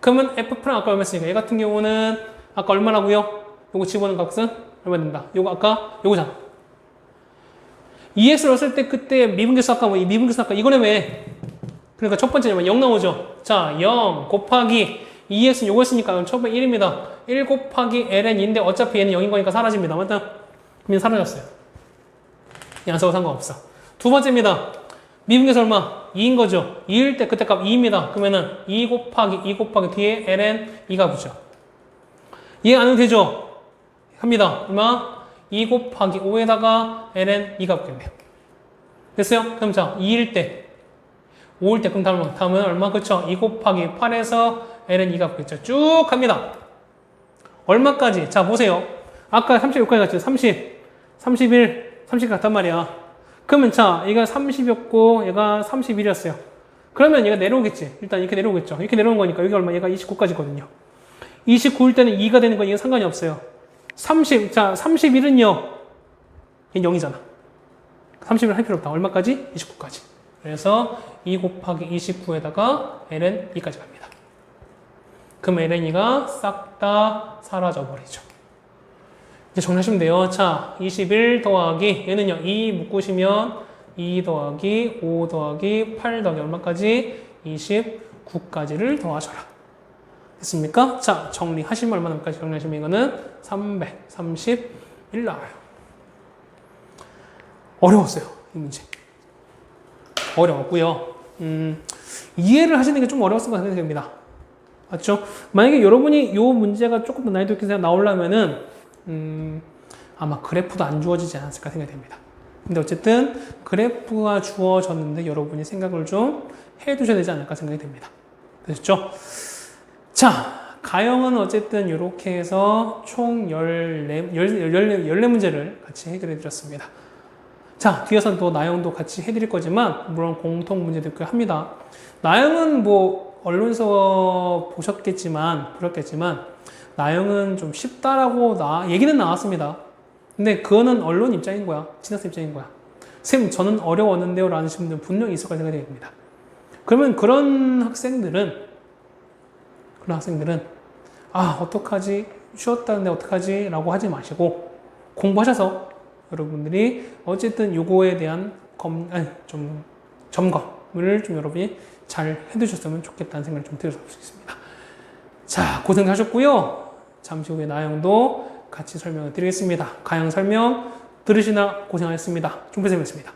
그러면 F'는 아까 얼마였으니까 얘 같은 경우는 아까 얼마라고요? 요거 집어넣은 값은 얼마 된다? 요거 아까 요거잖아. EX를 쓸 때 그때 미분계수 아까 이 미분계수 아까 이거네 왜? 그러니까 첫 번째는 0 나오죠? 자, 0 곱하기 EX는 요거였으니까 첫 번째 1입니다. 1 곱하기 ln인데 어차피 얘는 0인 거니까 사라집니다. 맞다? 그럼 사라졌어요. 안 써도 상관없어. 두 번째입니다. 미분계수 얼마? 2인 거죠. 2일 때 그때 값 2입니다. 그러면은 2 곱하기 뒤에 ln 2가 붙죠. 이해 안 해도 되죠? 합니다. 얼마? 2 곱하기 5에다가 ln 2가 붙겠네요. 됐어요? 그럼 자, 2일 때 5일 때 그럼 다음은 얼마? 그쵸? 2 곱하기 8에서 ln 2가 붙겠죠. 쭉 갑니다. 얼마까지? 자, 보세요. 아까 36까지 갔죠? 30, 31, 30 같단 말이야. 그러면 자, 얘가 30이었고 얘가 31이었어요. 그러면 얘가 내려오겠지. 일단 이렇게 내려오겠죠. 이렇게 내려온 거니까 여기 얼마? 얘가 29까지거든요. 29일 때는 2가 되는 건 이건 상관이 없어요. 30, 자, 31은요. 얘는 0이잖아. 30을 할 필요 없다. 얼마까지? 29까지. 그래서 2 곱하기 29에다가 ln 2까지 갑니다. 그럼 ln 2가 싹 다 사라져 버리죠. 이제 정리하시면 돼요. 자, 21 더하기 얘는요. 2 묶으시면 2 더하기 5 더하기 8 더하기 얼마까지? 29까지를 더하셔라. 됐습니까? 자, 정리하시면 얼마나까지 정리하시면 이거는 331 나와요. 어려웠어요. 이 문제. 어려웠고요. 이해를 하시는 게 좀 어려웠을 것 생각이 됩니다. 맞죠? 만약에 여러분이 이 문제가 조금 더 난이도 있게 나오려면은 아마 그래프도 안 주어지지 않았을까 생각이 됩니다. 근데 어쨌든 그래프가 주어졌는데 여러분이 생각을 좀 해두셔야 되지 않을까 생각이 됩니다. 되셨죠? 자, 가형은 어쨌든 이렇게 해서 총 14문제를 같이 해결해 드렸습니다. 자, 뒤에서는 또 나형도 같이 해드릴 거지만 물론 공통 문제도 있고 합니다. 나형은 뭐 언론에서 보셨겠지만 나형은 좀 쉽다라고 얘기는 나왔습니다. 근데 그거는 언론 입장인 거야. 진학생 입장인 거야. 쌤, 저는 어려웠는데요 라는 분들 분명히 있을 거라 생각이 됩니다. 그러면 그런 학생들은 아, 어떡하지? 쉬었다는데 어떡하지? 라고 하지 마시고 공부하셔서 여러분들이 어쨌든 요거에 대한 점검을 좀 여러분이 잘 해두셨으면 좋겠다는 생각을 좀 드렸습니다. 자, 고생하셨고요. 잠시 후에 나형도 같이 설명을 드리겠습니다. 가형 설명 들으시나 고생하셨습니다. 종필쌤이었습니다.